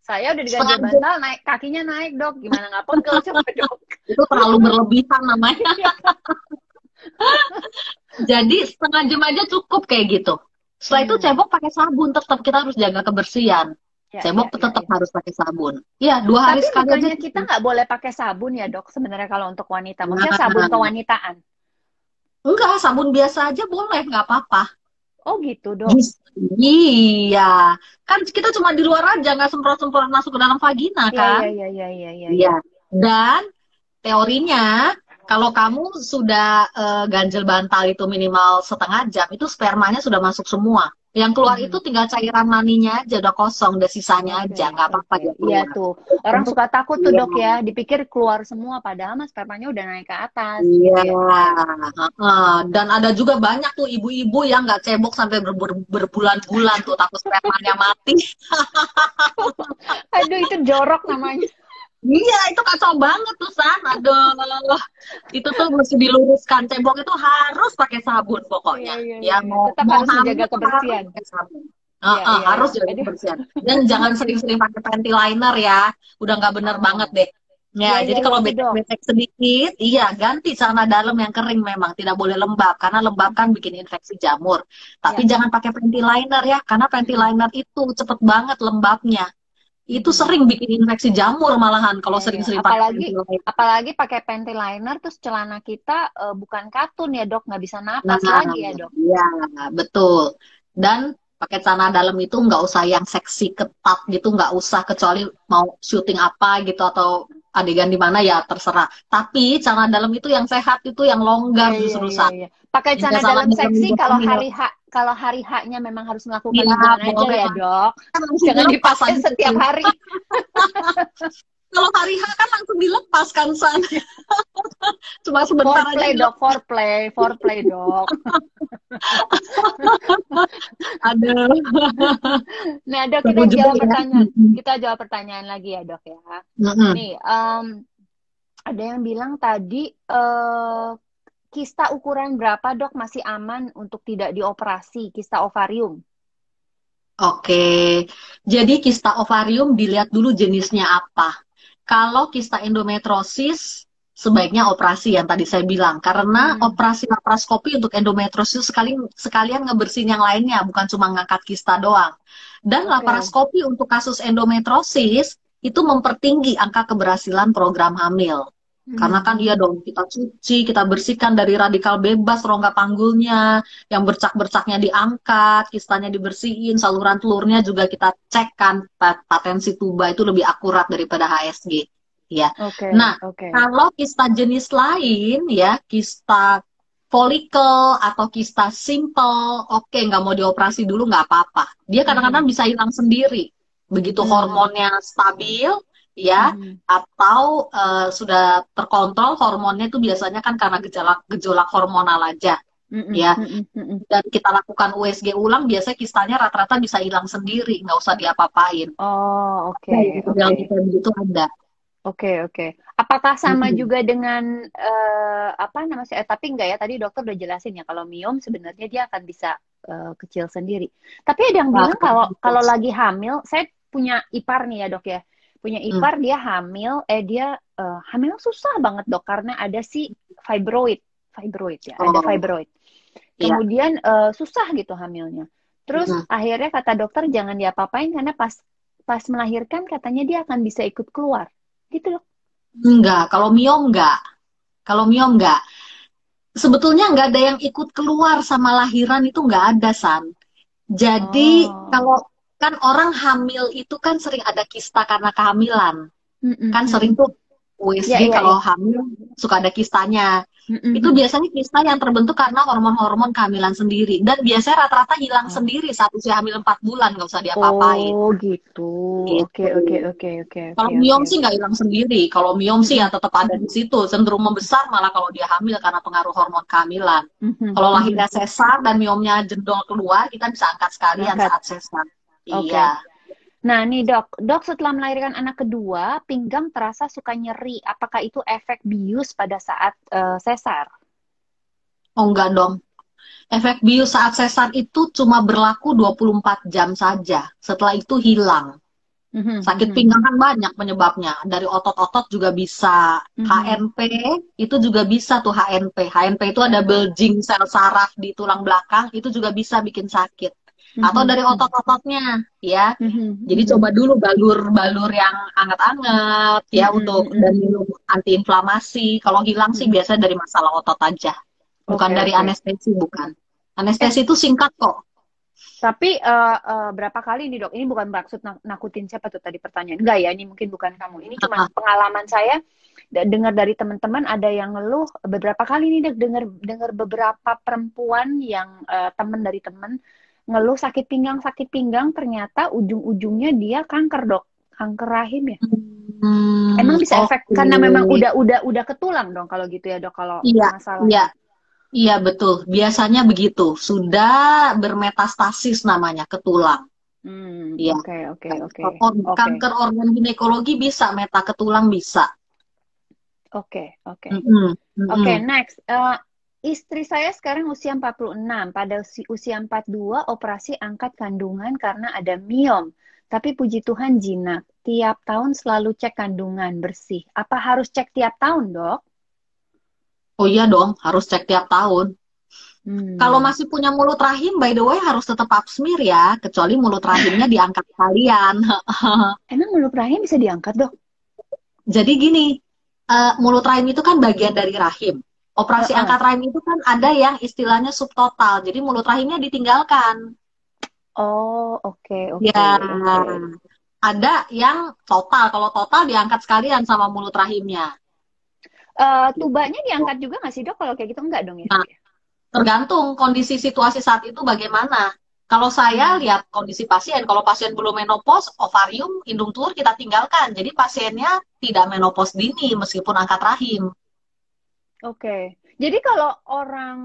Saya udah diganjel bantal, naik kakinya naik, Dok. Gimana nggak pegel coba, Dok? Itu terlalu berlebihan namanya. Jadi setengah jam aja cukup kayak gitu. Setelah itu cebok pakai sabun, tetap kita harus jaga kebersihan. Cebok tetap harus pakai sabun. Iya, 2 hari tapi sekali aja. Kita nggak boleh pakai sabun ya, Dok, sebenarnya kalau untuk wanita. Maksudnya sabun kewanitaan. Enggak, sabun biasa aja boleh, nggak apa-apa. Oh gitu, Dok. Iya, kan kita cuma di luar aja, nggak semprot-semprot masuk ke dalam vagina kan? Iya. Dan teorinya kalau kamu sudah ganjel bantal itu minimal setengah jam, itu spermanya sudah masuk semua. Yang keluar itu tinggal cairan maninya aja, udah kosong, udah sisanya aja, nggak apa-apa dia keluar. Iya tuh, orang suka takut tuh, Dok, ya, dipikir keluar semua, padahal mas spermanya udah naik ke atas. Iya, dan ada juga banyak tuh ibu-ibu yang nggak cebok sampai berbulan-bulan tuh, takut spermanya mati. Aduh, itu jorok namanya. Iya, itu kacau banget tuh, San. Aduh, itu tuh mesti diluruskan. Cebok itu harus pakai sabun pokoknya. Iya. Tetap harus menjaga kebersihan. Harus jaga kebersihan. Dan jangan sering-sering pakai panty liner ya. Udah nggak bener banget deh. Ya, jadi kalau becek-becek sedikit, iya ganti celana dalam yang kering memang. Tidak boleh lembab, karena lembab kan bikin infeksi jamur. Tapi jangan pakai panty liner ya, karena panty liner itu cepet banget lembabnya. Itu sering bikin infeksi jamur malahan kalau sering-sering pakai apalagi pakai panty liner terus celana kita bukan katun ya, Dok, nggak bisa napas lagi ya, Dok. Iya, betul. Dan pakai celana dalam itu nggak usah yang seksi ketat gitu, nggak usah, kecuali mau syuting apa gitu atau adegan di mana ya terserah. Tapi celana dalam itu yang sehat, itu yang longgar justru. Pakai celana dalam seksi kalau hari H-nya memang harus melakukan hubungan aja ya, Dok. Jangan dipakai setiap hari. Kalau hari H kan langsung dilepas kan, San. Cuma sebentar aja. Dok, foreplay, Dok. Aduh. Nah, Dok, kita jawab pertanyaan lagi ya, Dok ya. Nih, ada yang bilang tadi kista ukuran berapa, Dok, masih aman untuk tidak dioperasi, kista ovarium? Oke, jadi kista ovarium dilihat dulu jenisnya apa. Kalau kista endometriosis, sebaiknya operasi yang tadi saya bilang. Karena operasi laparoskopi untuk endometriosis sekalian ngebersihin yang lainnya, bukan cuma ngangkat kista doang. Dan laparoskopi untuk kasus endometriosis, itu mempertinggi angka keberhasilan program hamil. Karena kan iya dong, kita cuci, kita bersihkan dari radikal bebas rongga panggulnya, yang bercak-bercaknya diangkat, kistanya dibersihin, saluran telurnya juga kita cek kan, patensi tuba itu lebih akurat daripada HSG. Ya. Kalau kista jenis lain, ya, kista folikel atau kista simple, nggak mau dioperasi dulu nggak apa-apa. Dia kadang-kadang bisa hilang sendiri, begitu hormonnya stabil. Ya, atau sudah terkontrol hormonnya itu biasanya kan karena gejolak hormonal aja, ya. Dan kita lakukan USG ulang, biasanya kistanya rata-rata bisa hilang sendiri, nggak usah diapa-apain. Oh, oke. Begitu ada. Oke. Apakah sama juga dengan apa namanya? Tapi enggak ya, tadi dokter udah jelasin ya, kalau miom sebenarnya dia akan bisa kecil sendiri. Tapi ada yang bilang kalau lagi hamil, saya punya ipar nih ya, Dok ya. Punya ipar, dia hamil, hamil susah banget, Dok, karena ada si fibroid ya, ada fibroid. Kemudian susah gitu hamilnya. Terus akhirnya kata dokter jangan diapa-apain karena pas melahirkan katanya dia akan bisa ikut keluar. Gitu, Dok. Enggak, kalau miom enggak. Sebetulnya enggak ada yang ikut keluar sama lahiran, itu enggak ada, San. Jadi kalau kan orang hamil itu kan sering ada kista karena kehamilan. Kan sering tuh USG kalau hamil suka ada kistanya. Itu biasanya kista yang terbentuk karena hormon-hormon kehamilan sendiri. Dan biasanya rata-rata hilang sendiri saat usia hamil 4 bulan, nggak usah diapa-apain. Oh gitu. Oke. Kalau miom sih nggak hilang sendiri. Kalau miom sih ya tetap ada di situ. Cenderung membesar malah kalau dia hamil karena pengaruh hormon kehamilan. Kalau lahirnya sesar dan miomnya jendol keluar, kita bisa angkat sekalian saat sesar. Iya. Nah, nih dok setelah melahirkan anak kedua, pinggang terasa suka nyeri. Apakah itu efek bius pada saat sesar? Oh enggak dong. Efek bius saat sesar itu cuma berlaku 24 jam saja. Setelah itu hilang. Mhm, Sakit mhm, pinggang kan banyak penyebabnya. Dari otot-otot juga bisa. mhm, HNP itu juga bisa tuh HNP. HNP itu ada mhm, bulging sel saraf di tulang belakang, itu juga bisa bikin sakit. Atau mhm, dari mhm, otot-ototnya, ya. mhm, Jadi mhm, coba dulu balur-balur yang anget-anget ya untuk mhm, dan mhm, minum antiinflamasi. Kalau hilang sih mhm. biasanya dari masalah otot aja. Bukan Oke, dari oke. anestesi, bukan. Eh, Anestesi itu singkat kok. tapi berapa kali nih dok? Ini bukan maksud nakutin siapa tuh tadi pertanyaan. Enggak ya, ini mungkin bukan kamu. Ini cuma Ah, pengalaman saya dengar dari teman-teman ada yang ngeluh beberapa kali nih dok, dengar dengar beberapa perempuan yang teman dari teman ngeluh sakit pinggang ternyata ujung-ujungnya dia kanker dok, kanker rahim ya. Emang bisa efek oke. karena memang udah ketulang dong kalau gitu ya dok kalau Iya, iya. masalahnya. Iya betul, biasanya begitu. Sudah bermetastasis namanya ke tulang. Iya. Oke, oke, oke, oke, Kanker organ ginekologi bisa, meta ke tulang bisa. oke, oke. Mm-mm, Oke, mm-mm. next. Istri saya sekarang usia 46. Pada usia 42 operasi angkat kandungan karena ada miom. Tapi puji Tuhan jinak. Tiap tahun selalu cek kandungan bersih. Apa harus cek tiap tahun, dok? Oh iya dong, harus cek tiap tahun. Kalau Hmm. masih punya mulut rahim, by the way harus tetap pap smear ya, kecuali mulut rahimnya diangkat kalian. Emang mulut rahim bisa diangkat, dok? Jadi gini, mulut rahim itu kan bagian dari rahim. Operasi Heeh. angkat rahim itu kan ada yang istilahnya subtotal, jadi mulut rahimnya ditinggalkan. Oh, oke, oke, Ya, oke. ada yang total. Kalau total diangkat sekalian sama mulut rahimnya. Gitu. Tubanya diangkat juga nggak sih, dok? Kalau kayak gitu enggak dong ya, Nah, dok ya? tergantung kondisi situasi saat itu bagaimana. Kalau saya Hmm. lihat kondisi pasien, kalau pasien belum menopause, ovarium, indung telur kita tinggalkan. Jadi pasiennya tidak menopause dini meskipun angkat rahim. Oke. Jadi kalau orang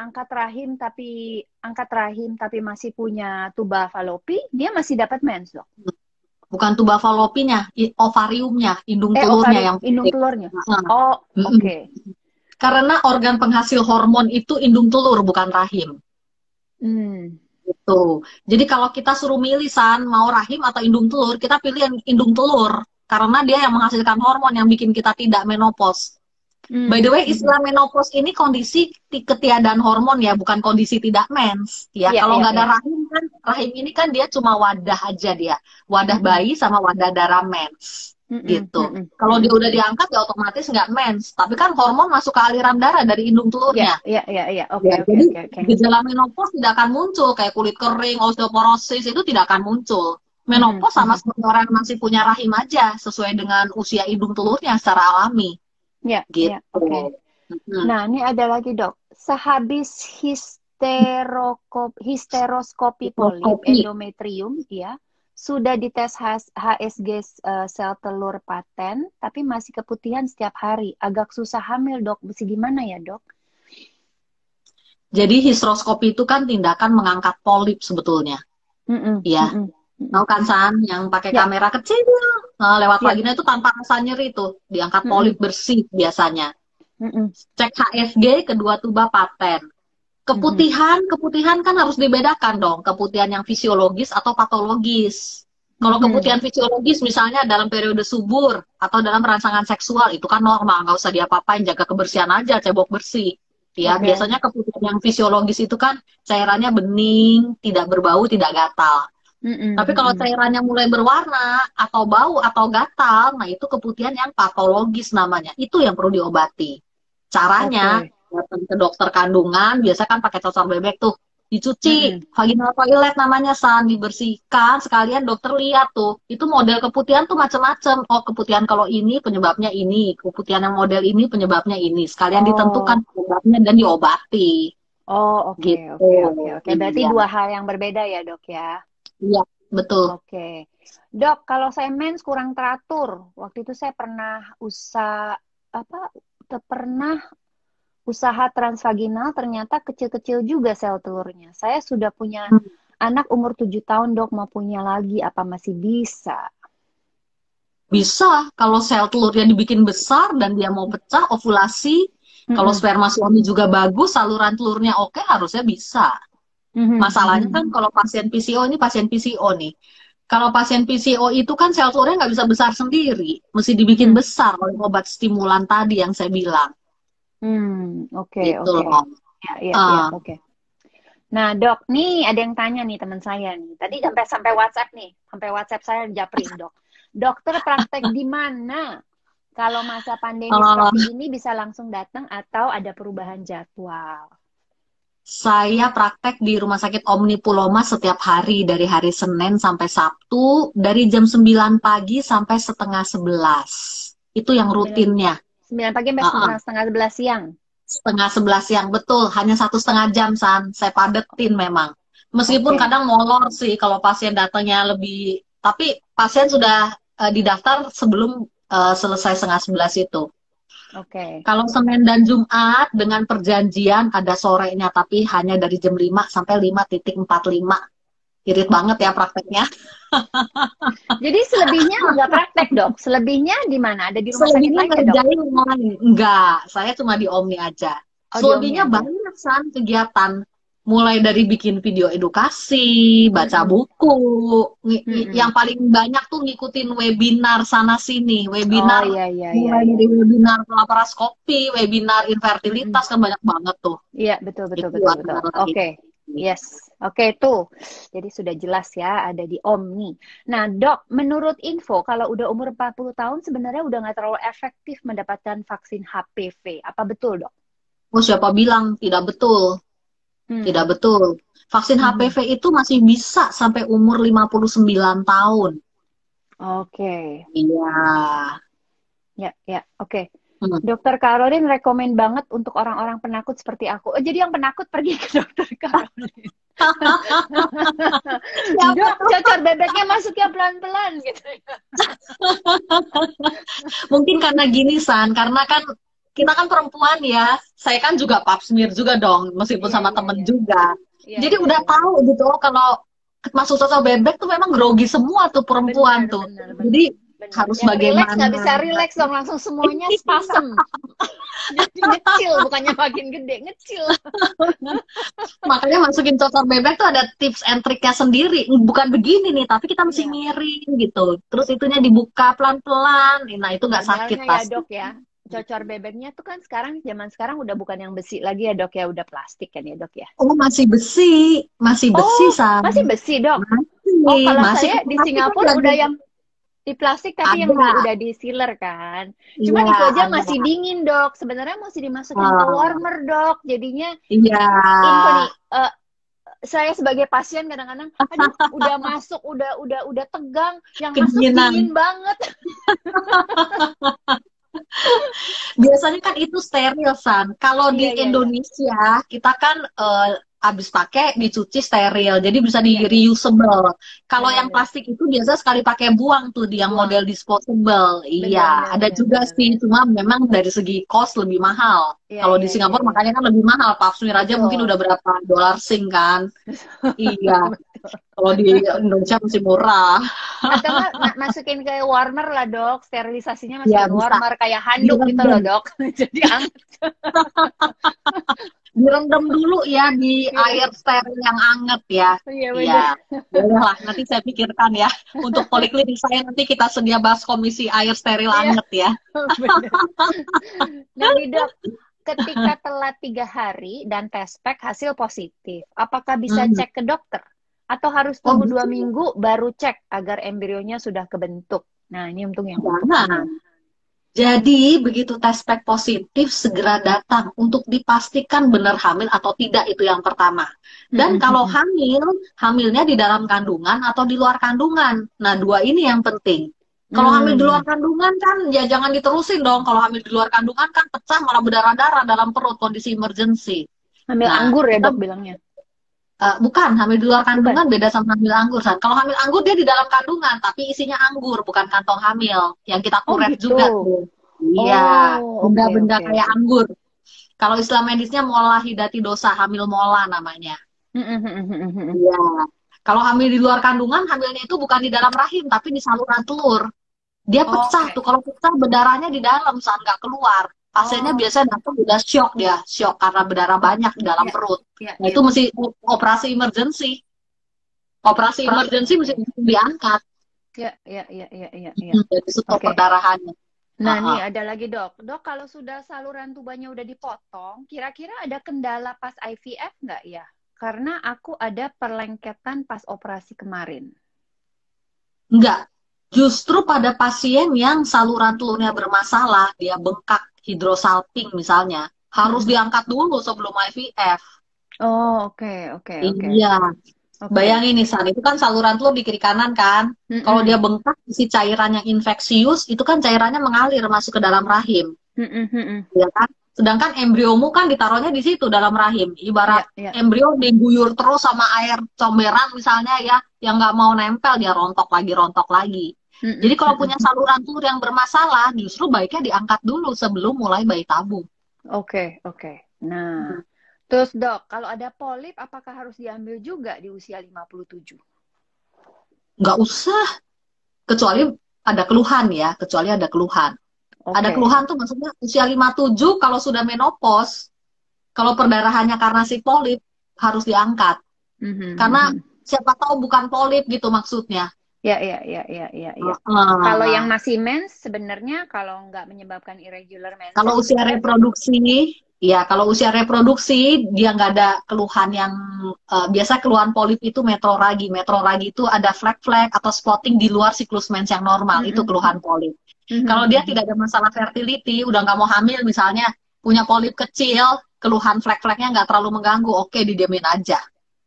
angkat rahim tapi masih punya tuba falopi, dia masih dapat mens, dok. Bukan tuba fallopinya, ovariumnya, indung telurnya Ovarium, yang indung penting. telurnya. Nah, Oh, mm-mm. oke. Karena organ penghasil hormon itu indung telur, bukan rahim. Hmm. Gitu. Jadi kalau kita suruh milih San, mau rahim atau indung telur, kita pilih yang indung telur. Karena dia yang menghasilkan hormon yang bikin kita tidak menopause. By the Hmm. way, Hmm. istilah menopause ini kondisi ketiadaan hormon ya, bukan kondisi tidak mens. Ya, Iya, kalau iya, nggak ada iya. rahim kan, rahim ini kan dia cuma wadah aja dia, wadah Mm-mm. bayi sama wadah darah mens, Mm-mm. gitu. Mm-mm. Kalau dia Mm-mm. udah diangkat ya otomatis nggak mens, tapi kan hormon masuk ke aliran darah dari indung Iya, telurnya. iya, iya, iya. Oke, Ya, oke, jadi oke, oke. gejala menopause tidak akan muncul kayak kulit kering, osteoporosis itu tidak akan muncul. Mhm, Menopause sama mhm. seperti orang yang masih punya rahim aja sesuai dengan usia indung telurnya secara alami, Ya, ya, gitu. oke. Mm-mm. Nah, ini ada lagi, Dok. Sehabis histeroskopi polip Mikroskopi. endometrium, ya, sudah dites HSG sel telur paten, tapi masih keputihan setiap hari. Agak susah hamil, Dok. Mesti gimana ya, Dok? Jadi histeroskopi itu kan tindakan mengangkat polip sebetulnya. Mm-mm, Ya, mm-mm, mm-mm. tahu kan San, yang pakai Ya, kamera kecil lewat ya. vagina itu tanpa rasa nyeri tuh, diangkat polip Mm-mm, bersih biasanya. mm-mm, Cek HSG kedua tuba paten. mhm. Keputihan kan harus dibedakan dong, keputihan yang fisiologis atau patologis. Kalau Mhm. keputihan fisiologis misalnya dalam periode subur atau dalam rangsangan seksual itu kan normal, nggak usah diapa-apain, jaga kebersihan aja, cebok bersih. Ya, Oke. biasanya keputihan yang fisiologis itu kan cairannya bening, tidak berbau, tidak gatal. Mm-mm, Tapi kalau mm-mm. cairannya mulai berwarna atau bau atau gatal, nah itu keputihan yang patologis namanya. Itu yang perlu diobati. Caranya Oke. datang ke dokter kandungan, biasa kan pakai cocok bebek tuh, dicuci Mm-mm. vaginal toilet namanya San, dibersihkan sekalian dokter lihat tuh, itu model keputihan tuh macam-macam. Oh keputihan kalau ini penyebabnya ini, keputihan yang model ini penyebabnya ini, sekalian ditentukan Oh, penyebabnya dan diobati oh, oke, gitu. oke, oke, oke. Berarti Iya, dua hal yang berbeda ya, Dok ya. iya betul. Oke. Dok, kalau saya mens kurang teratur, waktu itu saya pernah apa? Pernah usaha transvaginal ternyata kecil-kecil juga sel telurnya. Saya sudah punya Anak umur 7 tahun dok mau punya lagi, apa masih bisa? Bisa, kalau sel telurnya dibikin besar dan dia mau pecah, ovulasi, kalau Mm-mm. sperma suami juga bagus, saluran telurnya oke, harusnya bisa. Mhm, Masalahnya kan mhm. kalau pasien PCO ini pasien PCO nih. Kalau pasien PCO itu kan sel telurnya nggak bisa besar sendiri, mesti dibikin Hmm, besar oleh obat stimulan tadi yang saya bilang. oke, Gitu oke. loh. Ya, ya, ya, Ah, oke. Nah, dok, nih ada yang tanya nih teman saya nih. Tadi sampai sampai WhatsApp nih, sampai WhatsApp saya japrin, dok. Dokter praktek di mana? Kalau masa pandemi ah, seperti ini bisa langsung datang atau ada perubahan jadwal? saya praktek di Rumah Sakit Omni Puloma setiap hari dari hari Senin sampai Sabtu dari jam 9 pagi sampai setengah 11. Itu yang 9, rutinnya. 9 pagi sampai Ah, ah. setengah 11 siang. Setengah 11 siang, betul. Hanya 1,5 jam, San. Saya padetin memang. Meskipun Oke, kadang molor sih kalau pasien datangnya lebih. Tapi pasien sudah didaftar sebelum selesai 10:30 itu. oke. Kalau Senin dan Jumat dengan perjanjian ada sorenya, tapi hanya dari jam 5 sampai 5:45. Irit banget ya prakteknya. Jadi selebihnya nggak praktek, dok. Selebihnya di mana? Ada di rumah sakit Selebihnya lain ya, dok? ngerjain online. Enggak, saya cuma di Omni aja. Oh, di Omni Selebihnya aja. banyak San kegiatan. Mulai dari bikin video edukasi, baca Mm-mm. buku. Yang Mm-mm. paling banyak tuh ngikutin webinar sana sini. Oh, Webinar iya, iya, iya, mulai iya. dari webinar laparoskopi, webinar Mm-mm. infertilitas kan banyak banget tuh. Iya, betul, betul, Itu betul, betul. antara lain. Oke, yes. Oke, tuh. Jadi sudah jelas ya, ada di Omni. Nah, dok, menurut info, kalau udah umur 40 tahun, sebenarnya udah nggak terlalu efektif mendapatkan vaksin HPV. Apa betul, dok? Oh, siapa bilang tidak betul? Tidak Hmm. betul. Vaksin Mhm. HPV itu masih bisa sampai umur 59 tahun. Oke, Iya. ya, ya, oke. Hmm. Dokter Karolin rekomen banget untuk orang-orang penakut seperti aku. Oh, jadi yang penakut pergi ke dokter Karolin. Siapa Dok, tuh? cocor bebeknya masuknya pelan-pelan gitu. Mungkin karena gini, San, karena kan kita kan perempuan ya. Saya kan juga pap smear juga dong, meskipun Iya, sama iya, temen iya. juga. Iya, Jadi iya, udah iya. tahu gitu oh, kalau masuk sosok bebek tuh memang grogi semua tuh perempuan Benar, tuh. benar, benar. Jadi Benar. harus Yang relax nggak bagaimana? bisa relax dong, langsung semuanya spasem. Jadi ngecil, bukannya makin gede, ngecil. Makanya masukin cocor bebek tuh ada tips and triknya sendiri. Bukan begini nih, tapi kita mesti Iya. miring gitu. Terus itunya dibuka pelan-pelan. Nah, itu nggak sakit Idealnya ya pasti. dok ya, cocor bebeknya tuh kan sekarang zaman sekarang udah bukan yang besi lagi ya dok ya, udah plastik kan ya dok ya. Oh, masih besi. Masih besi, Oh, Sam. masih besi dok. Oh, Masih, kalau masih saya kalau di plastik kan Singapura lagi udah yang di plastik tapi yang ada. udah di sealer kan. Iya, Cuman itu aja ada. masih dingin dok. Sebenarnya mesti dimasukin ke Oh, warmer dok. Jadinya iya. info nih, saya sebagai pasien kadang-kadang, aduh, udah masuk, udah tegang, yang masuk Kedinginan. dingin banget. Biasanya kan itu steril, San. Kalau Iya, di iya, iya, Indonesia, kita kan habis pakai dicuci steril, jadi bisa di iya, iya, reusable. Kalau yang benar-benar. plastik itu biasa sekali pakai buang tuh, di yang model Buang, disposable. benar, Iya, benar, ada benar, juga benar, sih, benar. cuma memang dari segi cost lebih mahal. Iya, Kalau di iya, iya, Singapura iya. makanya kan lebih mahal, pap smear aja mungkin udah Betul. berapa dolar sing kan. Iya, Betul. kalau di Indonesia masih murah. Atau nggak masukin ke warmer lah dok, sterilisasinya Iya, masukin bisa warmer kayak handuk gitu loh direndam. dok. Jadi anget. Direndam dulu ya di air Direndam. steril yang anget ya. Iya Iya, benar. bolehlah. Nanti saya pikirkan ya. Untuk poliklinik saya nanti kita sedia bahas komisi air steril Iya anget ya. benar. Nah nih dok, ketika telat 3 hari dan tes pack hasil positif, apakah bisa Hmm. cek ke dokter? Atau harus Oh, tunggu dua bisa. minggu baru cek agar embrionya sudah kebentuk? Nah ini untung yang untuk Jangan. ini. Jadi, begitu tes pack positif, segera datang untuk dipastikan benar hamil atau tidak, itu yang pertama. Dan kalau hamil, hamilnya di dalam kandungan atau di luar kandungan. Nah, dua ini yang penting. Kalau hamil di luar Hmm, kandungan kan, ya jangan diterusin dong. Kalau hamil di luar kandungan kan pecah malah berdarah-darah dalam perut, kondisi emergency. ambil Nah, anggur ya kita dok bilangnya. bukan hamil di luar Bukan. kandungan beda sama hamil anggur. San. Kalau hamil anggur dia di dalam kandungan, tapi isinya anggur, bukan kantong hamil. Yang kita Oh kuret gitu. juga tuh. Iya, Oh, oke, benda-benda oke, kayak oke. anggur. Kalau istilah medisnya mola hidatidosa, hamil mola namanya. Iya. Kalau hamil di luar kandungan, hamilnya itu bukan di dalam rahim, tapi di saluran telur. Dia pecah tuh, kalau pecah berdarahnya di dalam saat nggak keluar. Pasiennya biasanya datang udah shock karena berdarah banyak di dalam perut. Nah itu mesti operasi emergency. Operasi emergency mesti diangkat. Iya. Jadi stop perdarahannya. Nah, nih ada lagi dok. Dok, kalau sudah saluran tubannya udah dipotong, kira-kira ada kendala pas IVF nggak ya? Karena aku ada perlengketan pas operasi kemarin. Enggak. Justru pada pasien yang saluran telurnya bermasalah, dia bengkak, hidrosalping misalnya, harus diangkat dulu sebelum IVF. Oh, oke. Iya. Bayangin nih, San, itu kan saluran telur di kiri kanan kan. Kalau dia bengkak, isi cairan yang infeksius, itu kan cairannya mengalir masuk ke dalam rahim. Ya kan? Sedangkan embriomu kan ditaruhnya di situ dalam rahim. Ibarat embrio diguyur terus sama air comberan misalnya ya, yang nggak mau nempel, dia rontok lagi. Jadi kalau punya saluran telur yang bermasalah, justru baiknya diangkat dulu sebelum mulai bayi tabung. Oke. Nah, terus dok, kalau ada polip, apakah harus diambil juga di usia 57? Nggak usah. Kecuali ada keluhan ya, Ada keluhan tuh maksudnya usia 57 kalau sudah menopause, kalau perdarahannya karena si polip harus diangkat. Karena siapa tahu bukan polip gitu maksudnya. Iya. Kalau yang masih mens sebenarnya kalau nggak menyebabkan irregular mens. Kalau usia reproduksi, dia nggak ada keluhan yang biasa keluhan polip itu metroragi. Metroragi itu ada flek-flek atau spotting di luar siklus mens yang normal, itu keluhan polip. Kalau dia tidak ada masalah fertility, udah nggak mau hamil misalnya, punya polip kecil, keluhan flek-fleknya nggak terlalu mengganggu, oke didiamin aja.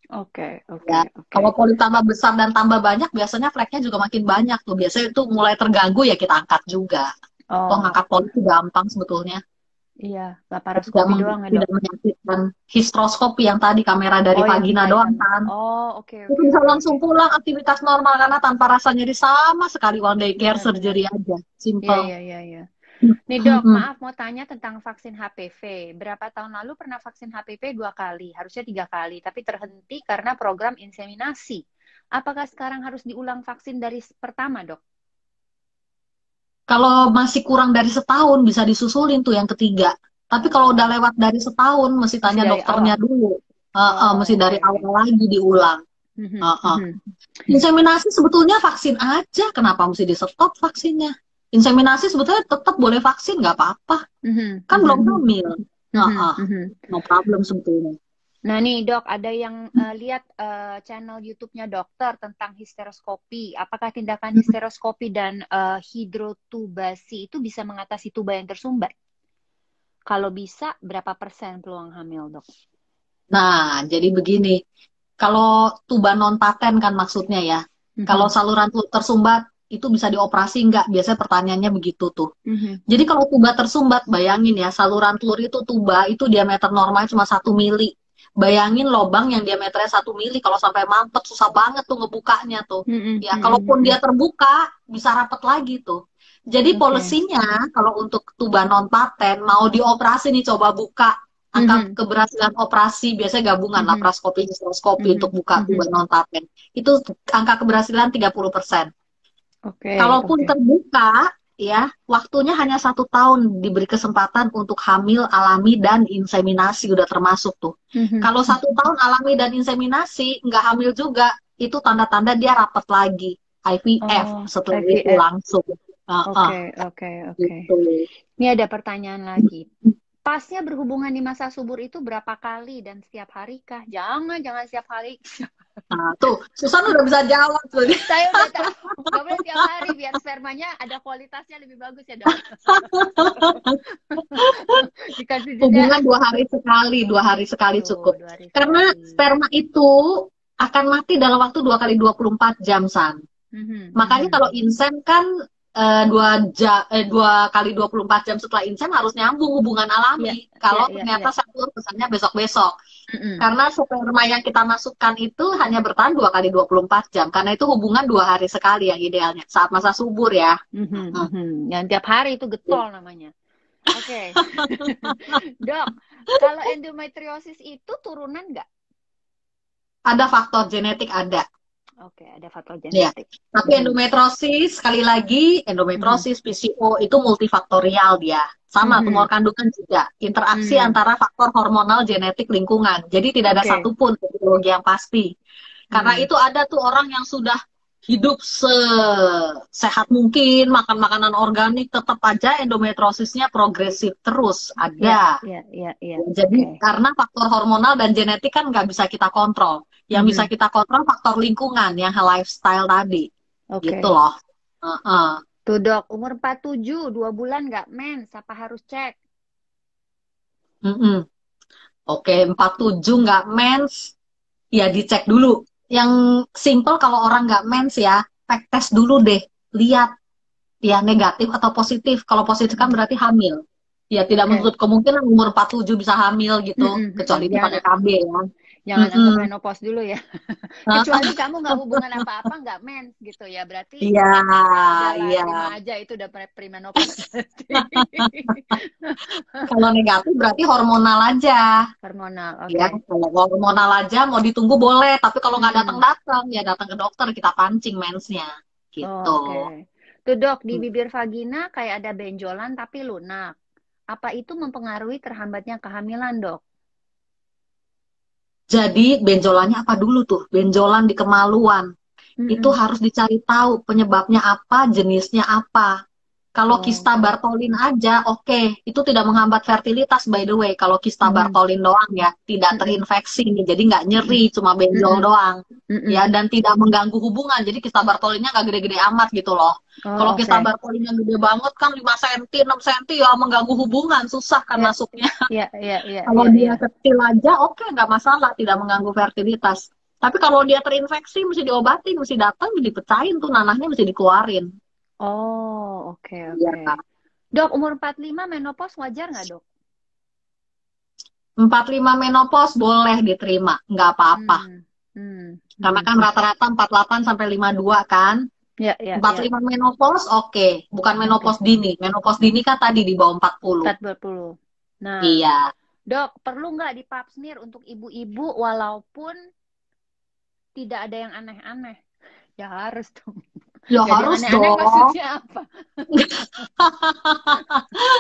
Oke. Kalau polip tambah besar dan tambah banyak, biasanya fleknya juga makin banyak tuh. Biasanya itu mulai terganggu ya kita angkat juga. Ngangkat polip itu gampang sebetulnya. Iya, laparoskopi doang ya dok. Tidak menyakitkan histeroskopi yang tadi kamera dari vagina doang kan. Oke. Itu bisa langsung pulang aktivitas normal karena tanpa rasa nyeri sama sekali one day care surgery aja. Simple. Iya. Nih dok, maaf mau tanya tentang vaksin HPV. Berapa tahun lalu pernah vaksin HPV 2 kali, harusnya 3 kali, tapi terhenti karena program inseminasi. Apakah sekarang harus diulang vaksin dari pertama dok? Kalau masih kurang dari setahun bisa disusulin tuh yang ketiga. Tapi kalau udah lewat dari setahun mesti tanya dokternya dulu. Mesti dari awal lagi diulang. Inseminasi sebetulnya vaksin aja, kenapa mesti di stop vaksinnya? Inseminasi sebetulnya tetap boleh vaksin, nggak apa-apa. Kan belum hamil. No problem sebetulnya. Nah nih dok, ada yang lihat channel YouTube-nya dokter tentang histeroskopi. Apakah tindakan histeroskopi dan hidrotubasi itu bisa mengatasi tuba yang tersumbat? Kalau bisa, berapa persen peluang hamil dok? Nah, jadi begini. Kalau tuba non paten kan maksudnya ya. Kalau saluran tersumbat, itu bisa dioperasi nggak? Biasanya pertanyaannya begitu tuh. Jadi kalau tuba tersumbat, bayangin ya, saluran telur itu tuba itu diameter normalnya cuma 1 mili. Bayangin lubang yang diameternya 1 mili, kalau sampai mampet susah banget tuh ngebukanya tuh. Ya, kalaupun dia terbuka, bisa rapet lagi tuh. Jadi polisinya kalau untuk tuba non paten mau dioperasi nih, coba buka. Angka keberhasilan operasi biasanya gabungan laparoskopi, histeroskopi untuk buka tuba non paten. Itu angka keberhasilan 30%. Kalaupun terbuka, ya waktunya hanya 1 tahun diberi kesempatan untuk hamil alami dan inseminasi, udah termasuk tuh. Kalau 1 tahun alami dan inseminasi nggak hamil juga, itu tanda-tanda dia rapet lagi IVF setelah itu langsung. Oke. Gitu. Ini ada pertanyaan lagi. Pasnya berhubungan di masa subur itu berapa kali dan setiap hari kah? Jangan setiap hari. Nah, tuh, Susan udah bisa jawab tuh. Saya udah tahu. Nggak boleh tiap hari biar spermanya ada kualitasnya lebih bagus ya dok. Dikasih juga. Hubungan 2 hari sekali cukup. Karena sperma itu akan mati dalam waktu 2 kali 24 jam, San. Makanya kalau insen kan 2 kali 24 jam setelah insen harus nyambung hubungan alami. Kalau ternyata satu pesannya besok-besok. Karena sperma yang kita masukkan itu hanya bertahan 2 kali 24 jam. Karena itu hubungan 2 hari sekali yang idealnya. Saat masa subur ya. Yang tiap hari itu getol namanya. Oke. Dok, kalau endometriosis itu turunan nggak? Ada faktor genetik, ada. Oke, ada faktor Ya, genetik. tapi endometriosis sekali lagi endometriosis PCO itu multifaktorial dia. Sama tumor kandungan juga. Interaksi antara faktor hormonal, genetik, lingkungan. Jadi tidak ada satupun etiologi yang pasti. Karena itu ada tuh orang yang sudah hidup sehat mungkin, makan makanan organik, tetap aja endometriosisnya progresif terus. Ada. Jadi karena faktor hormonal dan genetik kan nggak bisa kita kontrol. Yang bisa kita kontrol faktor lingkungan, yang lifestyle tadi. Gitu loh. Tuh dok, umur 47, 2 bulan nggak mens, apa harus cek? Oke, 47 nggak mens, ya dicek dulu. Yang simple kalau orang nggak mens ya, tes dulu deh. Lihat, ya negatif atau positif. Kalau positif kan berarti hamil. Ya tidak menutup kemungkinan umur 47 bisa hamil gitu, kecuali dia pakai KB ya. Jangan anggap menopause dulu ya. Kecuali kamu nggak hubungan apa-apa, nggak mens gitu ya. Berarti terima aja itu udah premenopause. Kalau negatif berarti hormonal aja. Hormonal, oke. Ya, kalau hormonal aja mau ditunggu boleh, tapi kalau nggak datang-datang ya datang ke dokter, kita pancing mensnya. Gitu. Tuh dok, di bibir vagina kayak ada benjolan tapi lunak. Apa itu mempengaruhi terhambatnya kehamilan, dok? Jadi benjolannya apa dulu tuh? Benjolan di kemaluan. Itu harus dicari tahu penyebabnya apa, jenisnya apa. Kalau kista Bartholin aja, oke, itu tidak menghambat fertilitas by the way. Kalau kista Bartholin doang ya, tidak terinfeksi, jadi nggak nyeri, cuma benjol doang. Ya, dan tidak mengganggu hubungan. Jadi kista Bartholinnya nggak gede-gede amat gitu loh. Kalau kista Bartholinnya gede banget kan 5 cm, 6 cm ya mengganggu hubungan, susah kan masuknya. Kalau dia kecil aja, oke, nggak masalah, tidak mengganggu fertilitas. Tapi kalau dia terinfeksi, mesti diobatin, mesti datang, dipecahin tuh nanahnya, mesti dikeluarin. Oke. Dok, umur 45 menopause wajar nggak, dok? 45 menopause boleh diterima, nggak apa-apa. Karena kan rata-rata 48 sampai 52 kan. 45 menopause oke. Bukan menopause dini. Menopause dini kan tadi di bawah 40. Nah, dok, perlu nggak di pap smear untuk ibu-ibu walaupun tidak ada yang aneh-aneh? Ya harus dong. Ya gak harus dong. Maksudnya apa?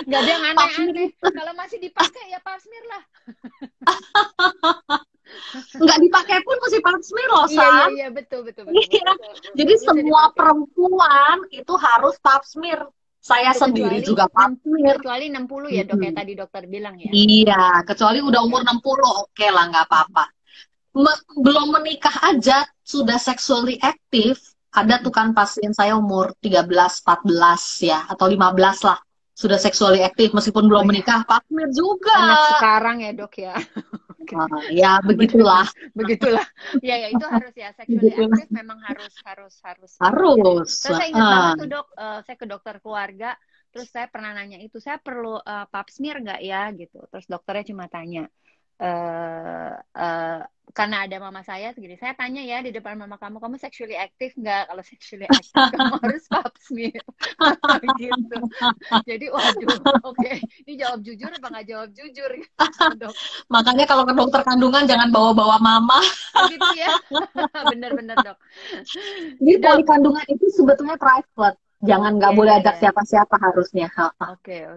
Gak ada yang aneh-aneh. Kalau masih dipakai ya pap smear lah. Nggak dipakai pun masih pap smear loh, San. Iya, betul. Jadi semua perempuan itu harus pap smear. Saya sendiri juga pap smear. Kecuali 60 ya, dok, ya tadi dokter bilang ya. Iya, kecuali udah umur 60, oke lah, nggak apa-apa. Belum menikah aja sudah sexually active. Ada tuh kan pasien saya umur 13, 14 ya, atau 15 lah. Sudah sexually active meskipun belum menikah, pap smear juga. Anak sekarang ya, dok ya. Ya, begitulah. Ya, itu harus ya, sexually active memang harus. Terus saya ingat banget tuh, dok, saya ke dokter keluarga, terus saya pernah nanya itu, saya perlu pap smear nggak ya gitu. Terus dokternya cuma tanya, karena ada mama saya segini, saya tanya ya di depan mama kamu sexually active nggak? Kalau sexually active kamu harus pap smear. Gitu. Jadi waduh, oke. Ini jawab jujur apa nggak jawab jujur? Dok. Makanya kalau ke dokter kandungan jangan bawa-bawa mama. Gitu ya. Bener-bener, dok. Jadi poli kandungan itu sebetulnya private. Jangan nggak boleh ajak siapa-siapa harusnya. Oke.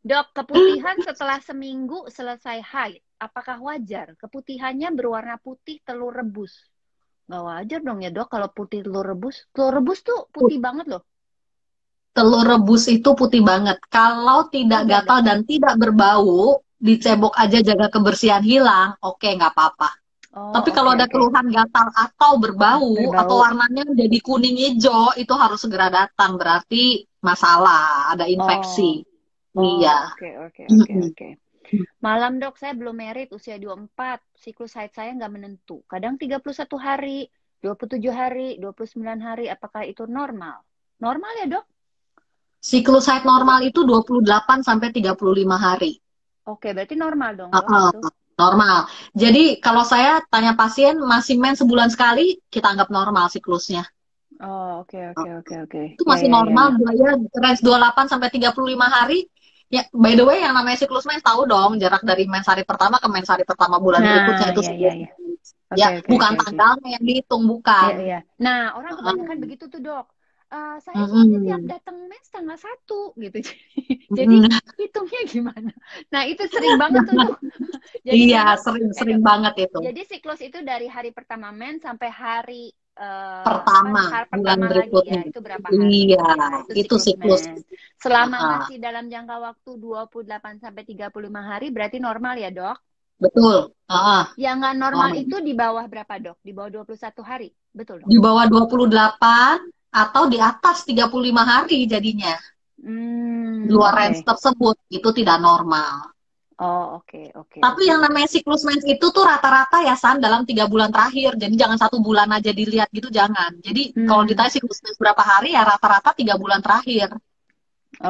Dok, keputihan setelah seminggu selesai haid, apakah wajar? Keputihannya berwarna putih telur rebus. Nggak wajar dong ya, dok, kalau putih telur rebus. Telur rebus tuh putih banget loh. Telur rebus itu putih banget. Kalau tidak gatal dan tidak berbau, dicebok aja jaga kebersihan hilang, oke, nggak apa-apa. Tapi kalau ada keluhan gatal atau berbau atau warnanya jadi kuning hijau, itu harus segera datang. Berarti masalah, ada infeksi. Iya. Oke. Malam, dok, saya belum married, usia 24. Siklus haid saya nggak menentu. Kadang 31 hari, 27 hari, 29 hari. Apakah itu normal? Normal ya, dok? Siklus haid normal itu 28 sampai 35 hari. Oke, berarti normal dong, dok? Normal. Jadi kalau saya tanya pasien masih mens sebulan sekali, kita anggap normal siklusnya. Oke. Itu masih normal, ya, range 28 sampai 35 hari. Ya, by the way, yang namanya siklus mens tahu dong, jarak dari mens hari pertama ke mens hari pertama bulan berikutnya itu Ya, bukan tanggalnya yang dihitung, Iya, bukan. iya. Nah, orang kebanyakan begitu tuh, Dok. Saya soalnya tiap Mm-mm. datang mens tanggal 1 gitu. Jadi Mm-mm. hitungnya gimana? Nah, itu sering banget tuh, Dok. Jadi Iya, memang sering Dok, banget itu. jadi siklus itu dari hari pertama mens sampai hari Pertama, hari bulan pertama lagi berikutnya. ya. Itu berapa hari? Iya, Ya, itu itu siklus siklus. mens. Selama Heeh. masih dalam jangka waktu 28 sampai 35 hari berarti normal ya, Dok? Betul. Heeh. Yang nggak normal Normal. itu di bawah berapa, Dok? Di bawah 21 hari. Betul, Dok? Di bawah 28 atau di atas 35 hari jadinya. Di luar Oke. range tersebut, itu tidak normal. Oh, oke, oke, Tapi oke. yang namanya siklus mens itu tuh rata-rata ya San dalam 3 bulan terakhir. Jadi jangan 1 bulan aja dilihat gitu, jangan. Jadi kalau Hmm, ditanya siklus mens berapa hari ya rata-rata 3 bulan terakhir.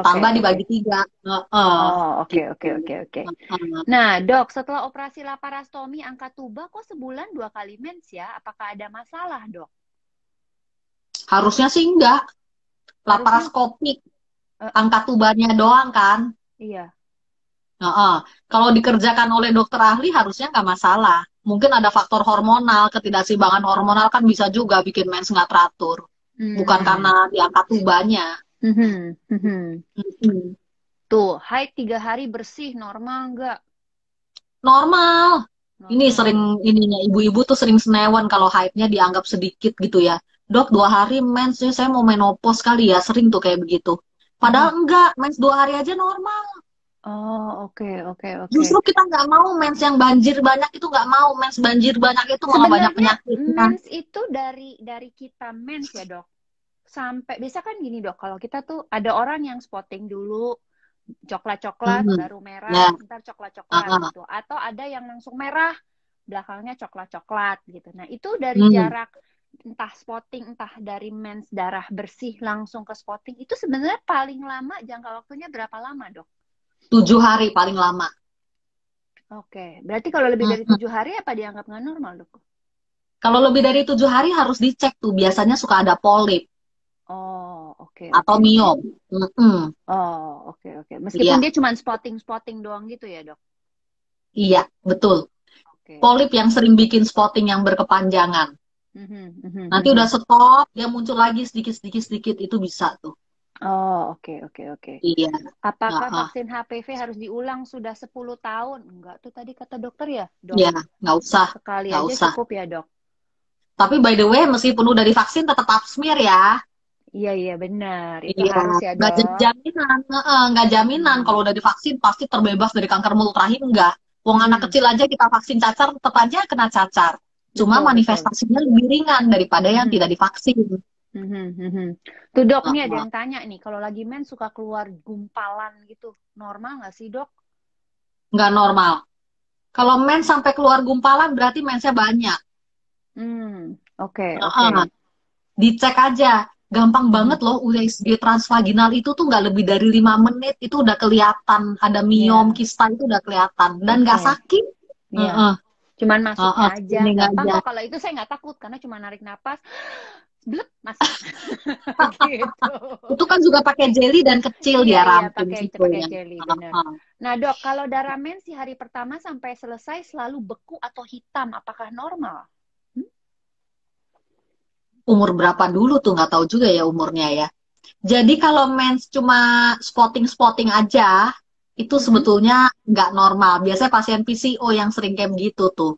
oke, Tambah oke. dibagi 3. Heeh, Oh, oke, gitu. oke, oke, oke. Heeh. Nah, Dok, setelah operasi laparostomi angkat tuba kok sebulan 2 kali mens ya? Apakah ada masalah, Dok? Harusnya sih enggak. Harusnya, Laparoskopik, eh, angkat tubannya doang kan. iya. Heeh. Kalau dikerjakan oleh dokter ahli harusnya nggak masalah. Mungkin ada faktor hormonal, ketidakseimbangan hormonal kan bisa juga bikin mens nggak teratur. Bukan karena Hmm. diangkat tubannya. Mhm, mhm. Mm-mm. Tuh, haid 3 hari bersih, normal nggak? Normal. Ini Normal sering ya. ininya ibu-ibu tuh sering senewan kalau haidnya dianggap sedikit gitu ya. Dok, 2 hari mens nih, saya mau menopause kali ya. Sering tuh kayak begitu. Padahal Mhm. enggak, mens 2 hari aja normal. Oh, oke, oke, oke. Justru kita nggak mau mens yang banjir banyak itu nggak mau. Mens banjir banyak itu malah banyak Sebenarnya penyakitnya. mens itu dari kita mens ya, Dok. Sampai biasa kan gini, Dok. Kalau kita tuh ada orang yang spotting dulu coklat-coklat Hmm. baru merah, Ya, ntar coklat-coklat ah, gitu. Atau ada yang langsung merah, belakangnya coklat-coklat gitu. Nah, itu dari hmm. jarak entah spotting, entah dari mens darah bersih langsung ke spotting, itu sebenarnya paling lama jangka waktunya berapa lama, Dok? 7 hari paling lama. Oke, berarti kalau lebih dari Hmm. 7 hari apa dianggap nggak normal, Dok? Kalau lebih dari 7 hari harus dicek tuh. Biasanya suka ada polip Oh, oke, atau oke, oke. miom. Hmm. Oh, oke, oke. Meskipun Iya, dia cuma spotting-spotting doang gitu ya, Dok? iya, betul. Oke. Polip yang sering bikin spotting yang berkepanjangan. Mhm, mhm, Nanti udah mhm. stop, dia muncul lagi sedikit, sedikit, sedikit. Itu bisa tuh. Oh, oke, oke, oke. Iya. Apakah Heeh. vaksin HPV harus diulang sudah 10 tahun? Enggak tuh tadi kata dokter ya, Dok. Iya, nggak usah. Sekali Nggak aja usah. cukup ya, Dok. Tapi by the way, meskipun udah divaksin, tetap pap smear ya. Iya, iya benar. Itu Iya, harus ya, nggak Dok. jaminan. Heeh, nggak jaminan. Kalau Hmm. udah divaksin, pasti terbebas dari kanker mulut rahim. Enggak. Wong anak Mhm. kecil aja kita vaksin cacar, tetap aja kena cacar. Cuma Betul, betul. manifestasinya lebih ringan daripada yang Mhm. tidak divaksin. Mhm, mhm. Tuh, Dok, nih ada Heeh. yang tanya nih, kalau lagi mens suka keluar gumpalan gitu. Normal nggak sih, Dok? Nggak normal. Kalau mens sampai keluar gumpalan, berarti mensnya banyak. Oke, oke. Heeh. Dicek aja. Gampang banget Mhm. loh USG transvaginal itu tuh nggak lebih dari 5 menit itu udah kelihatan ada miom Iya, kista itu udah kelihatan dan nggak oke. sakit. Iya. Heeh, Cuman masuknya heeh, aja. screening Gampang aja. kok kalau itu saya nggak takut karena cuma narik napas, blek masuk. Gitu. Itu kan juga pakai jelly dan kecil Iya, dia iya ramping pakai sebetulnya. jelly bener. Heeh. Nah, Dok, kalau darah mens di hari pertama sampai selesai selalu beku atau hitam, apakah normal? Hmm? Umur berapa dulu tuh nggak tahu juga ya umurnya ya. Jadi kalau mens cuma spotting-spotting aja itu Mhm. sebetulnya nggak normal. Biasanya pasien PCO yang sering kayak begitu tuh.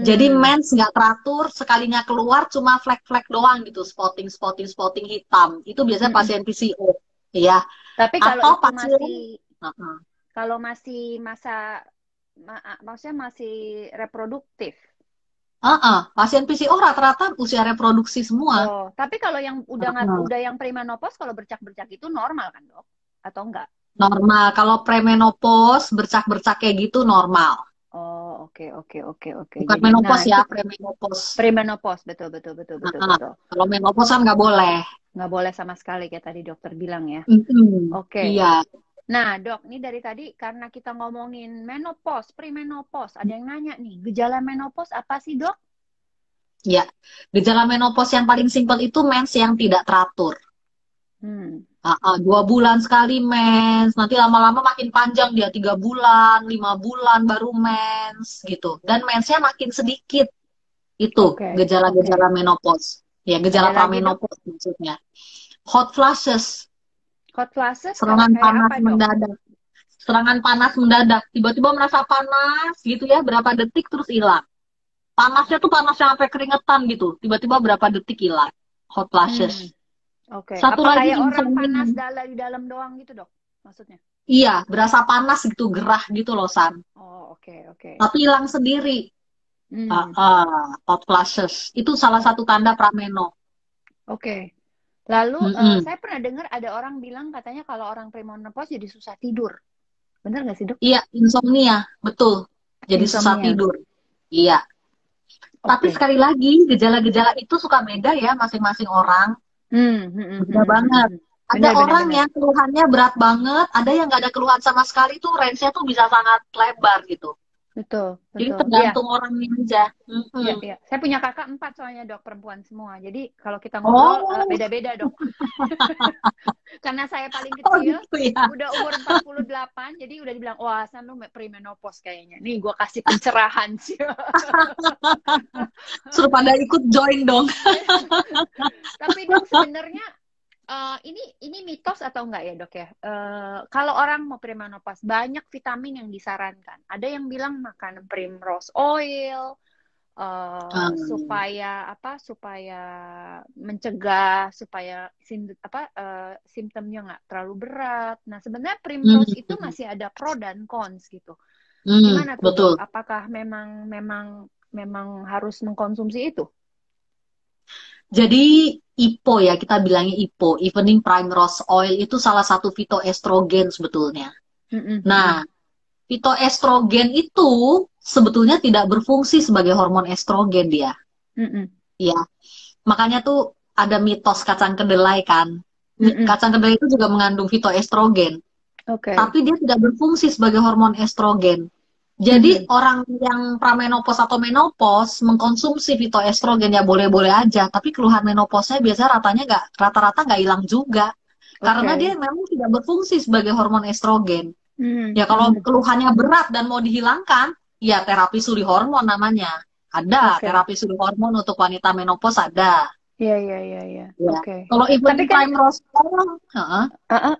Jadi Hmm. mens nggak teratur, sekalinya keluar cuma flek-flek doang gitu, spotting, spotting, spotting hitam. Itu biasanya Mm-mm. pasien PCO, ya. Tapi kalau Atau itu pasien, masih uh-uh. kalau masih masa maksudnya masih reproduktif. Pasien PCO rata-rata usia reproduksi semua. Oh, tapi kalau yang udah Uh-uh. udah yang premenopause kalau bercak-bercak itu normal kan, Dok? Atau enggak? Normal. Kalau premenopause, bercak-bercak kayak gitu normal. Oh, oke, oke, oke, oke. Bukan Jadi, nah menopause ya, itu premenopause. premenopause, betul, betul, betul, betul, Uh-uh. betul. Kalau menopause kan nggak boleh. Nggak boleh sama sekali kayak tadi dokter bilang ya. Mm-mm. Oke. Iya. Nah, Dok, ini dari tadi karena kita ngomongin menopause, premenopause, ada yang nanya nih, gejala menopause apa sih, Dok? Ya, gejala menopause yang paling simpel itu mens yang tidak teratur. Hmm. 2 bulan sekali mens, nanti lama-lama makin panjang dia 3 bulan, 5 bulan baru mens gitu. Dan mensnya makin sedikit. Itu Oke. gejala-gejala menopause. Ya, gejala Ada lagi, Dok? pramenopause maksudnya. Hot flashes, Hot flashes serangan kayak panas apa, Dok? mendadak. Serangan panas mendadak, tiba-tiba merasa panas gitu ya, berapa detik terus hilang. Panasnya tuh panas yang sampai keringetan gitu, tiba-tiba berapa detik hilang. Hot Hmm, flashes. oke. Satu Apa lagi kayak orang panas insomnia. di dalam doang gitu, Dok? Maksudnya? Iya, berasa panas gitu, gerah gitu loh, San. Oh, oke, oke. Tapi hilang sendiri. Hmm, Hot flashes. Itu salah oh, satu tanda prameno. oke. Lalu Mm-mm. saya pernah dengar ada orang bilang katanya kalau orang premenopause jadi susah tidur. Bener nggak sih, Dok? Iya, insomnia, betul. Jadi susah Insomnia. tidur. Iya. Tapi Oke. sekali lagi, gejala-gejala itu suka beda ya masing-masing orang. Beda banget. Ada Bener, bener, orang bener. yang keluhannya berat banget, ada yang nggak ada keluhan sama sekali tuh range-nya tuh bisa sangat lebar gitu. Betul, Jadi betul. Iya, tergantung orangnya aja. iya, Mm-mm. iya. Saya punya kakak 4 soalnya, Dok, perempuan semua. Jadi kalau kita ngobrol Oh, beda-beda, Dok. Karena saya paling oh kecil, gitu ya. udah umur 48, jadi udah dibilang, wah, San lu premenopause kayaknya. Nih, gue kasih pencerahan sih. Suruh pada ikut join dong. Tapi, Dok, sebenarnya ini mitos atau enggak ya, Dok ya? Kalau orang mau premenopause, banyak vitamin yang disarankan. Ada yang bilang makan primrose oil, Hmm. supaya apa? Supaya mencegah, supaya simptomnya nggak terlalu berat. Nah, sebenarnya primrose itu Hmm. masih ada pro dan cons gitu. Hmm. Gimana tuh, Dok? Betul. Apakah memang harus mengkonsumsi itu? Jadi IPO ya, kita bilangnya IPO, Evening Primrose Oil itu salah satu fitoestrogen sebetulnya. Mm-mm, mm-mm, Nah, fitoestrogen itu sebetulnya tidak berfungsi sebagai hormon estrogen dia. mm-mm, Ya, makanya tuh ada mitos kacang kedelai kan. mm-mm. Kacang kedelai itu juga mengandung fitoestrogen, Oke. tapi dia tidak berfungsi sebagai hormon estrogen. Jadi Mhm. orang yang pramenopause atau menopause mengkonsumsi fitoestrogen ya boleh-boleh aja, tapi keluhan menopausnya biasanya rata-rata nggak hilang juga, karena dia Oke. memang tidak berfungsi sebagai hormon estrogen. Mhm, Ya kalau mhm. keluhannya berat dan mau dihilangkan, ya terapi suri hormon namanya. Ada Oke. terapi suri hormon untuk wanita menopause ada. Iya, iya, iya, iya. Ya. Oke. Kalau Tapi evening kan, primrose oil, heeh.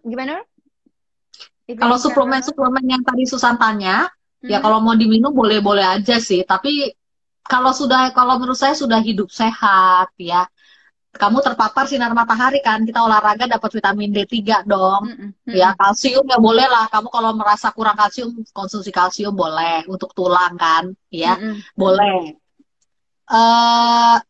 gimana? Kalau Evening primrose oil? suplemen-suplemen yang tadi Susan tanya, ya Mhm. kalau mau diminum boleh-boleh aja sih. Tapi kalau menurut saya sudah hidup sehat ya. Kamu terpapar sinar matahari kan, kita olahraga dapat vitamin D3 dong. Mhm, Ya, mhm, kalsium ya boleh lah. Kamu kalau merasa kurang kalsium, konsumsi kalsium boleh untuk tulang kan, ya. mhm, mhm. Boleh.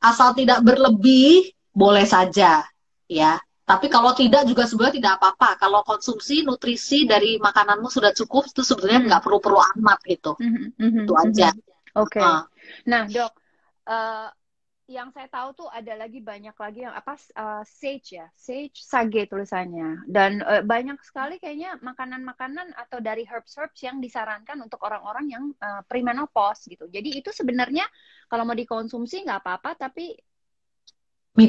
Asal tidak berlebih, boleh saja, ya. Tapi kalau tidak juga sebenarnya tidak apa-apa. Kalau konsumsi nutrisi dari makananmu sudah cukup, itu sebenarnya Mhm, nggak perlu-perlu amat gitu. mhm, mhm, Itu aja. mhm. Oke. Heeh. Nah, Dok, eh, yang saya tahu tuh ada lagi banyak lagi yang apa sage ya, sage sage tulisannya. Dan banyak sekali kayaknya makanan-makanan atau dari herbs-herbs yang disarankan untuk orang-orang yang premenopause gitu. Jadi itu sebenarnya kalau mau dikonsumsi nggak apa-apa, tapi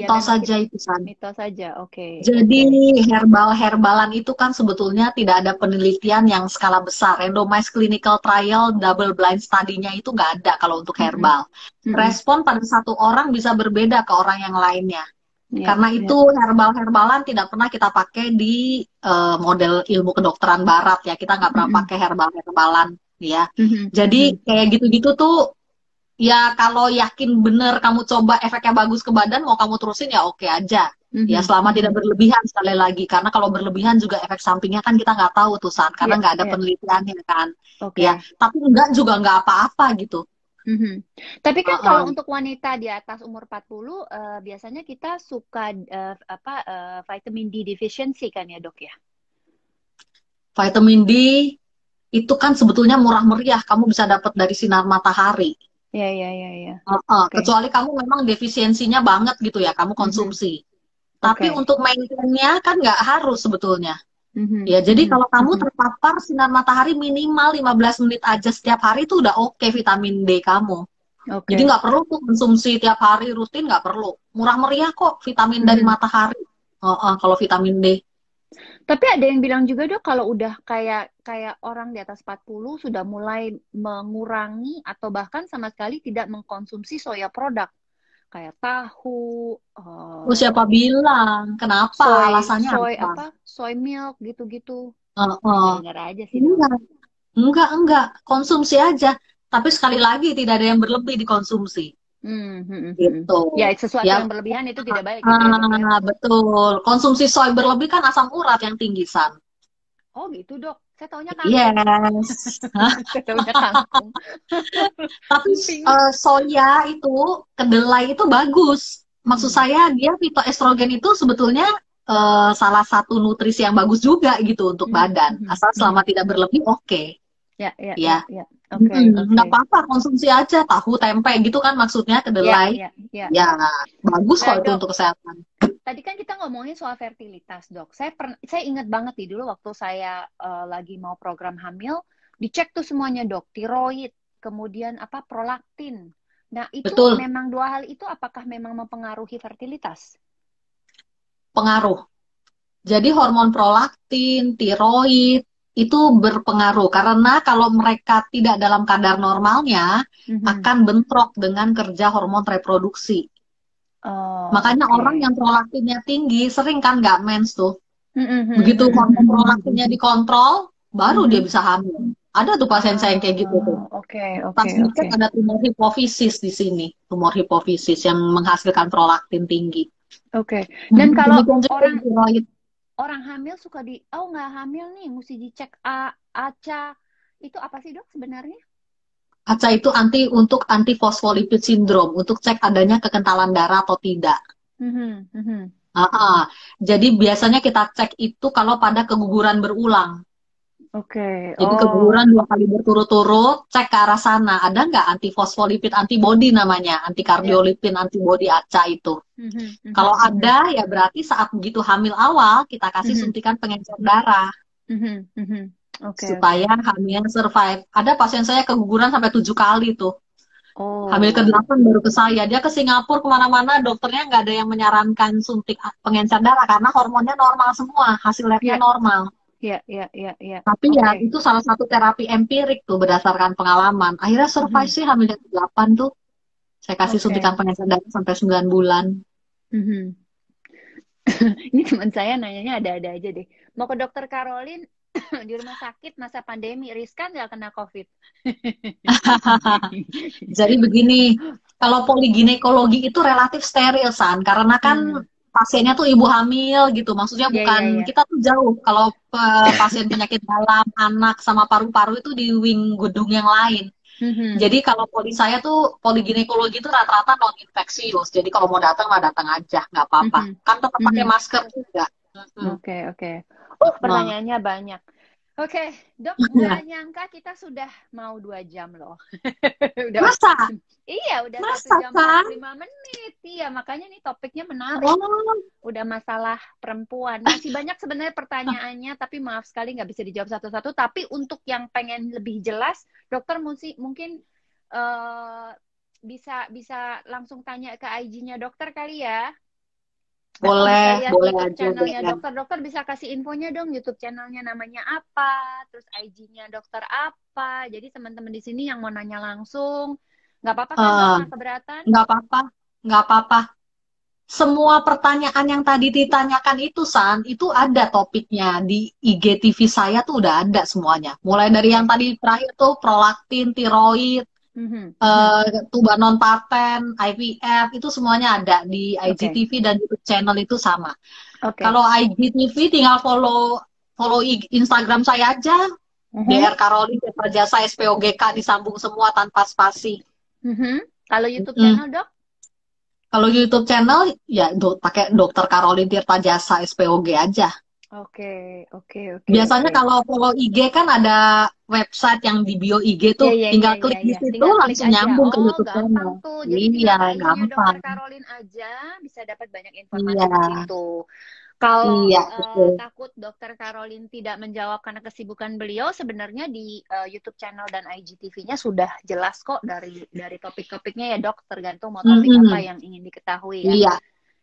ya Mitos memang saja itu, San. mitos saja. Oke, Jadi oke. herbal-herbalan itu kan sebetulnya tidak ada penelitian yang skala besar. Randomized clinical trial double blind study-nya itu nggak ada kalau untuk Mm-mm, herbal. mm-mm. Respon pada satu orang bisa berbeda ke orang yang lainnya. Ya, Karena itu ya. herbal-herbalan tidak pernah kita pakai di model ilmu kedokteran barat ya. Kita nggak pernah Mm-mm, pakai herbal-herbalan ya. mhm, Jadi mhm, kayak gitu-gitu tuh ya kalau yakin bener kamu coba efeknya bagus ke badan, mau kamu terusin ya oke aja. Ya mhm, selama tidak mhm. berlebihan sekali lagi. Karena kalau berlebihan juga efek sampingnya kan kita nggak tahu tuh San. Karena Ya, nggak ada ya. penelitiannya kan. Ya, Oke. tapi enggak juga nggak apa-apa gitu. Mhm. Tapi kan kalau Heeh. untuk wanita di atas umur 40, biasanya kita suka vitamin D deficiency kan ya, Dok ya? Vitamin D itu kan sebetulnya murah meriah. Kamu bisa dapat dari sinar matahari. Ya, ya, ya, ya. Oke. Kecuali kamu memang defisiensinya banget gitu ya, kamu Mhm. konsumsi. Tapi Oke. untuk maintainnya kan nggak harus sebetulnya. Mhm, Ya, jadi mhm, kalau kamu mhm. terpapar sinar matahari minimal 15 menit aja setiap hari itu udah oke vitamin D kamu. Jadi Oke. nggak perlu tuh konsumsi tiap hari rutin nggak perlu. Murah meriah kok vitamin dari Mhm. matahari. Kalau vitamin D. Tapi ada yang bilang juga dok kalau udah kayak kayak orang di atas 40 sudah mulai mengurangi atau bahkan sama sekali tidak mengkonsumsi soya produk kayak tahu, Oh, siapa bilang? Kenapa? soy Alasannya soy apa? apa soy milk gitu-gitu. Heeh. Dengar-dengar aja sih dok. Enggak, enggak. Konsumsi aja. Tapi sekali lagi tidak ada yang berlebih dikonsumsi. Hmm. Gitu. Ya sesuatu Ya, yang berlebihan itu tidak baik gitu ya dok ya. betul. Konsumsi soy berlebih kan asam urat yang tinggi, San. Oh gitu dok. Saya taunya kangkung. Yes. Saya taunya kangkung. Tapi Bingung. soya itu, kedelai itu bagus. Maksud Hmm. saya dia fitoestrogen itu sebetulnya salah satu nutrisi yang bagus juga gitu untuk Mhm, badan. mhm, Asal selama mhm. tidak berlebih, oke. Ya. Ya, Oke, nggak oke. apa-apa konsumsi aja tahu tempe gitu kan maksudnya kedelai. Ya. Ya, bagus Nah, kok itu dok, untuk kesehatan. tadi kan kita ngomongin soal fertilitas, dok. Saya ingat banget nih dulu waktu saya lagi mau program hamil, dicek tuh semuanya, dok. Tiroid, kemudian apa prolaktin. Nah, itu Betul, memang dua hal itu apakah memang mempengaruhi fertilitas? pengaruh. Jadi hormon prolaktin, tiroid itu berpengaruh karena kalau mereka tidak dalam kadar normalnya Mhm. akan bentrok dengan kerja hormon reproduksi. Oh, Makanya orang oke. yang prolaktinnya tinggi sering kan nggak mens tuh. Mhm, Begitu mhm, hormon mhm, prolaktinnya dikontrol, baru dia mhm. bisa hamil. Ada tuh pasien saya yang kayak gitu tuh. Oke, oke, Pas oke. dicek ada tumor hipofisis di sini, tumor hipofisis yang menghasilkan prolaktin tinggi. Oke. Dan kalau Demikian juga orang tiroid. orang hamil suka oh nggak hamil nih, mesti dicek ACA. Itu apa sih dok sebenarnya? ACA itu untuk anti fosfolipid syndrome, untuk cek adanya kekentalan darah atau tidak. Mhm, mhm. Jadi biasanya kita cek itu kalau pada keguguran berulang. Oke. Jadi Oh. keguguran 2 kali berturut-turut, cek ke arah sana. Ada nggak anti fosfolipid antibody namanya, anti Ya. kardiolipin antibody ACA itu. Mhm, Kalau mhm, mhm, ada, ya berarti saat begitu hamil awal, kita kasih mhm, suntikan pengencer darah mhm, mhm. Oke, oke. supaya hamilnya survive. Ada pasien saya keguguran sampai 7 kali tuh. Hamil Oh. ke-8 baru ke saya. Dia ke Singapura kemana-mana, dokternya nggak ada yang menyarankan suntik pengencer darah karena hormonnya normal semua, hasil labnya Ya, normal. ya. Tapi ya Oke, itu salah satu terapi empirik tuh berdasarkan pengalaman. Akhirnya survive mhm, sih hamilnya ke-8 tuh. Saya kasih suntikan oke. pengencer darah sampai 9 bulan. Mhm. Ini teman saya nanyanya ada-ada aja deh. Mau ke dokter Karolin di rumah sakit masa pandemi, riskan nggak kena COVID? Jadi begini, kalau poliginekologi itu relatif steril, San, karena kan Hmm. pasiennya tuh ibu hamil gitu. Maksudnya bukan, Ya. kita tuh jauh. Kalau pasien penyakit dalam, anak, sama paru-paru itu di wing gedung yang lain. Mhm. Jadi kalau poli saya tuh, poliginekologi itu rata-rata non-infeksius. Jadi kalau mau datang, mah datang aja, nggak apa-apa. Mhm. Kan tetap pakai Mhm. masker juga. Mm-mm. Oke. Nah, Pertanyaannya banyak. Oke, dok, nggak ya. nyangka kita sudah mau 2 jam loh. Udah, Masa? iya, udah satu Masa, jam empat kan? puluh lima menit. Iya, makanya nih topiknya menarik. Oh, Udah masalah perempuan. Masih banyak sebenarnya pertanyaannya, tapi maaf sekali nggak bisa dijawab satu-satu. Tapi untuk yang pengen lebih jelas, dokter mungkin eh, bisa bisa langsung tanya ke IG-nya dokter kali ya. Atau bisa boleh, lihat boleh YouTube aja, channelnya DM. dokter. Dokter bisa kasih infonya dong YouTube channelnya namanya apa, terus IG-nya dokter apa. Jadi teman-teman di sini yang mau nanya langsung, nggak apa-apa kan dok, Eh, nggak keberatan? nggak apa-apa, nggak apa-apa. Semua pertanyaan yang tadi ditanyakan itu, San, itu ada topiknya di IGTV saya tuh udah ada semuanya. Mulai dari yang Oke. tadi terakhir tuh prolaktin, tiroid, Mhm, mhm. eh, tuba non paten, IVF itu semuanya ada di Oke. IGTV dan YouTube channel itu sama. Oke. Kalau IGTV tinggal follow follow Instagram saya aja, Mhm, DR Karolin Tirta Jasa SPOGK disambung semua tanpa spasi. mhm. Kalau YouTube Mm. channel dok? Kalau YouTube channel ya pakai Dokter Karolin Tirta Jasa SPOG aja. Oke. Biasanya kalau follow IG kan ada website yang di bio IG tuh, tinggal klik di Ya. situ Tinggal klik langsung aja. nyambung ke Oh, YouTube gampang channel. tuh. Jadi Iya, tinggal ke IG-nya Dokter gampang. Karolin aja, bisa dapat banyak Iya, informasi di situ. Kalau iya betul. takut Dokter Karolin tidak menjawab karena kesibukan beliau, sebenarnya di YouTube channel dan IGTV-nya sudah jelas kok dari topik-topiknya ya dok, tergantung mau topik apa Mm-mm. yang ingin diketahui ya. Iya,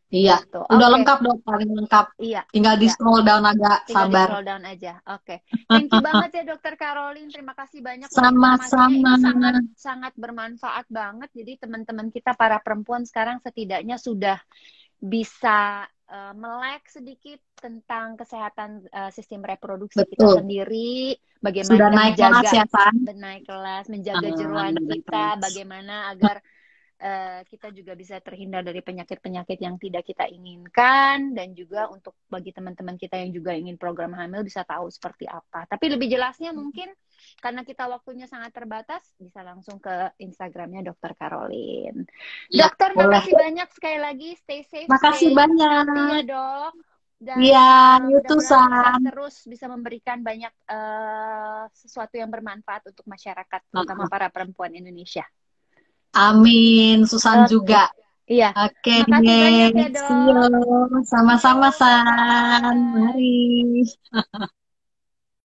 Iya, Gitu. udah Oke. lengkap dok, paling lengkap. Iya, Tinggal di iya. scroll down agak, Tinggal di sabar. scroll down aja. Oke. Thank you banget ya Dokter Caroline. Terima kasih banyak loh informasinya. Sama-sama. Ini sangat sangat bermanfaat banget. Jadi teman-teman kita para perempuan sekarang setidaknya sudah bisa melek sedikit tentang kesehatan sistem reproduksi kita Betul. sendiri, bagaimana Sudah kita naik kelas menjaga ya, San? naik kelas, menjaga jeroan Naik kita, kelas. bagaimana agar kita juga bisa terhindar dari penyakit-penyakit yang tidak kita inginkan, dan juga untuk bagi teman-teman kita yang juga ingin program hamil bisa tahu seperti apa. Tapi lebih jelasnya mungkin karena kita waktunya sangat terbatas, bisa langsung ke Instagramnya Dokter Caroline. Ya, Dokter, boleh. makasih banyak sekali lagi. Stay safe, Makasih stay banyak. healthy ya dok. Dan Iya, mudah-mudahan sukses Yutusan. terus bisa memberikan banyak sesuatu yang bermanfaat untuk masyarakat, terutama para perempuan Indonesia. Amin, Susan Oke. juga. Iya. Oke, Makasih banyak ya see you. dok. See you. Sama-sama, San. Bye-bye. Mari.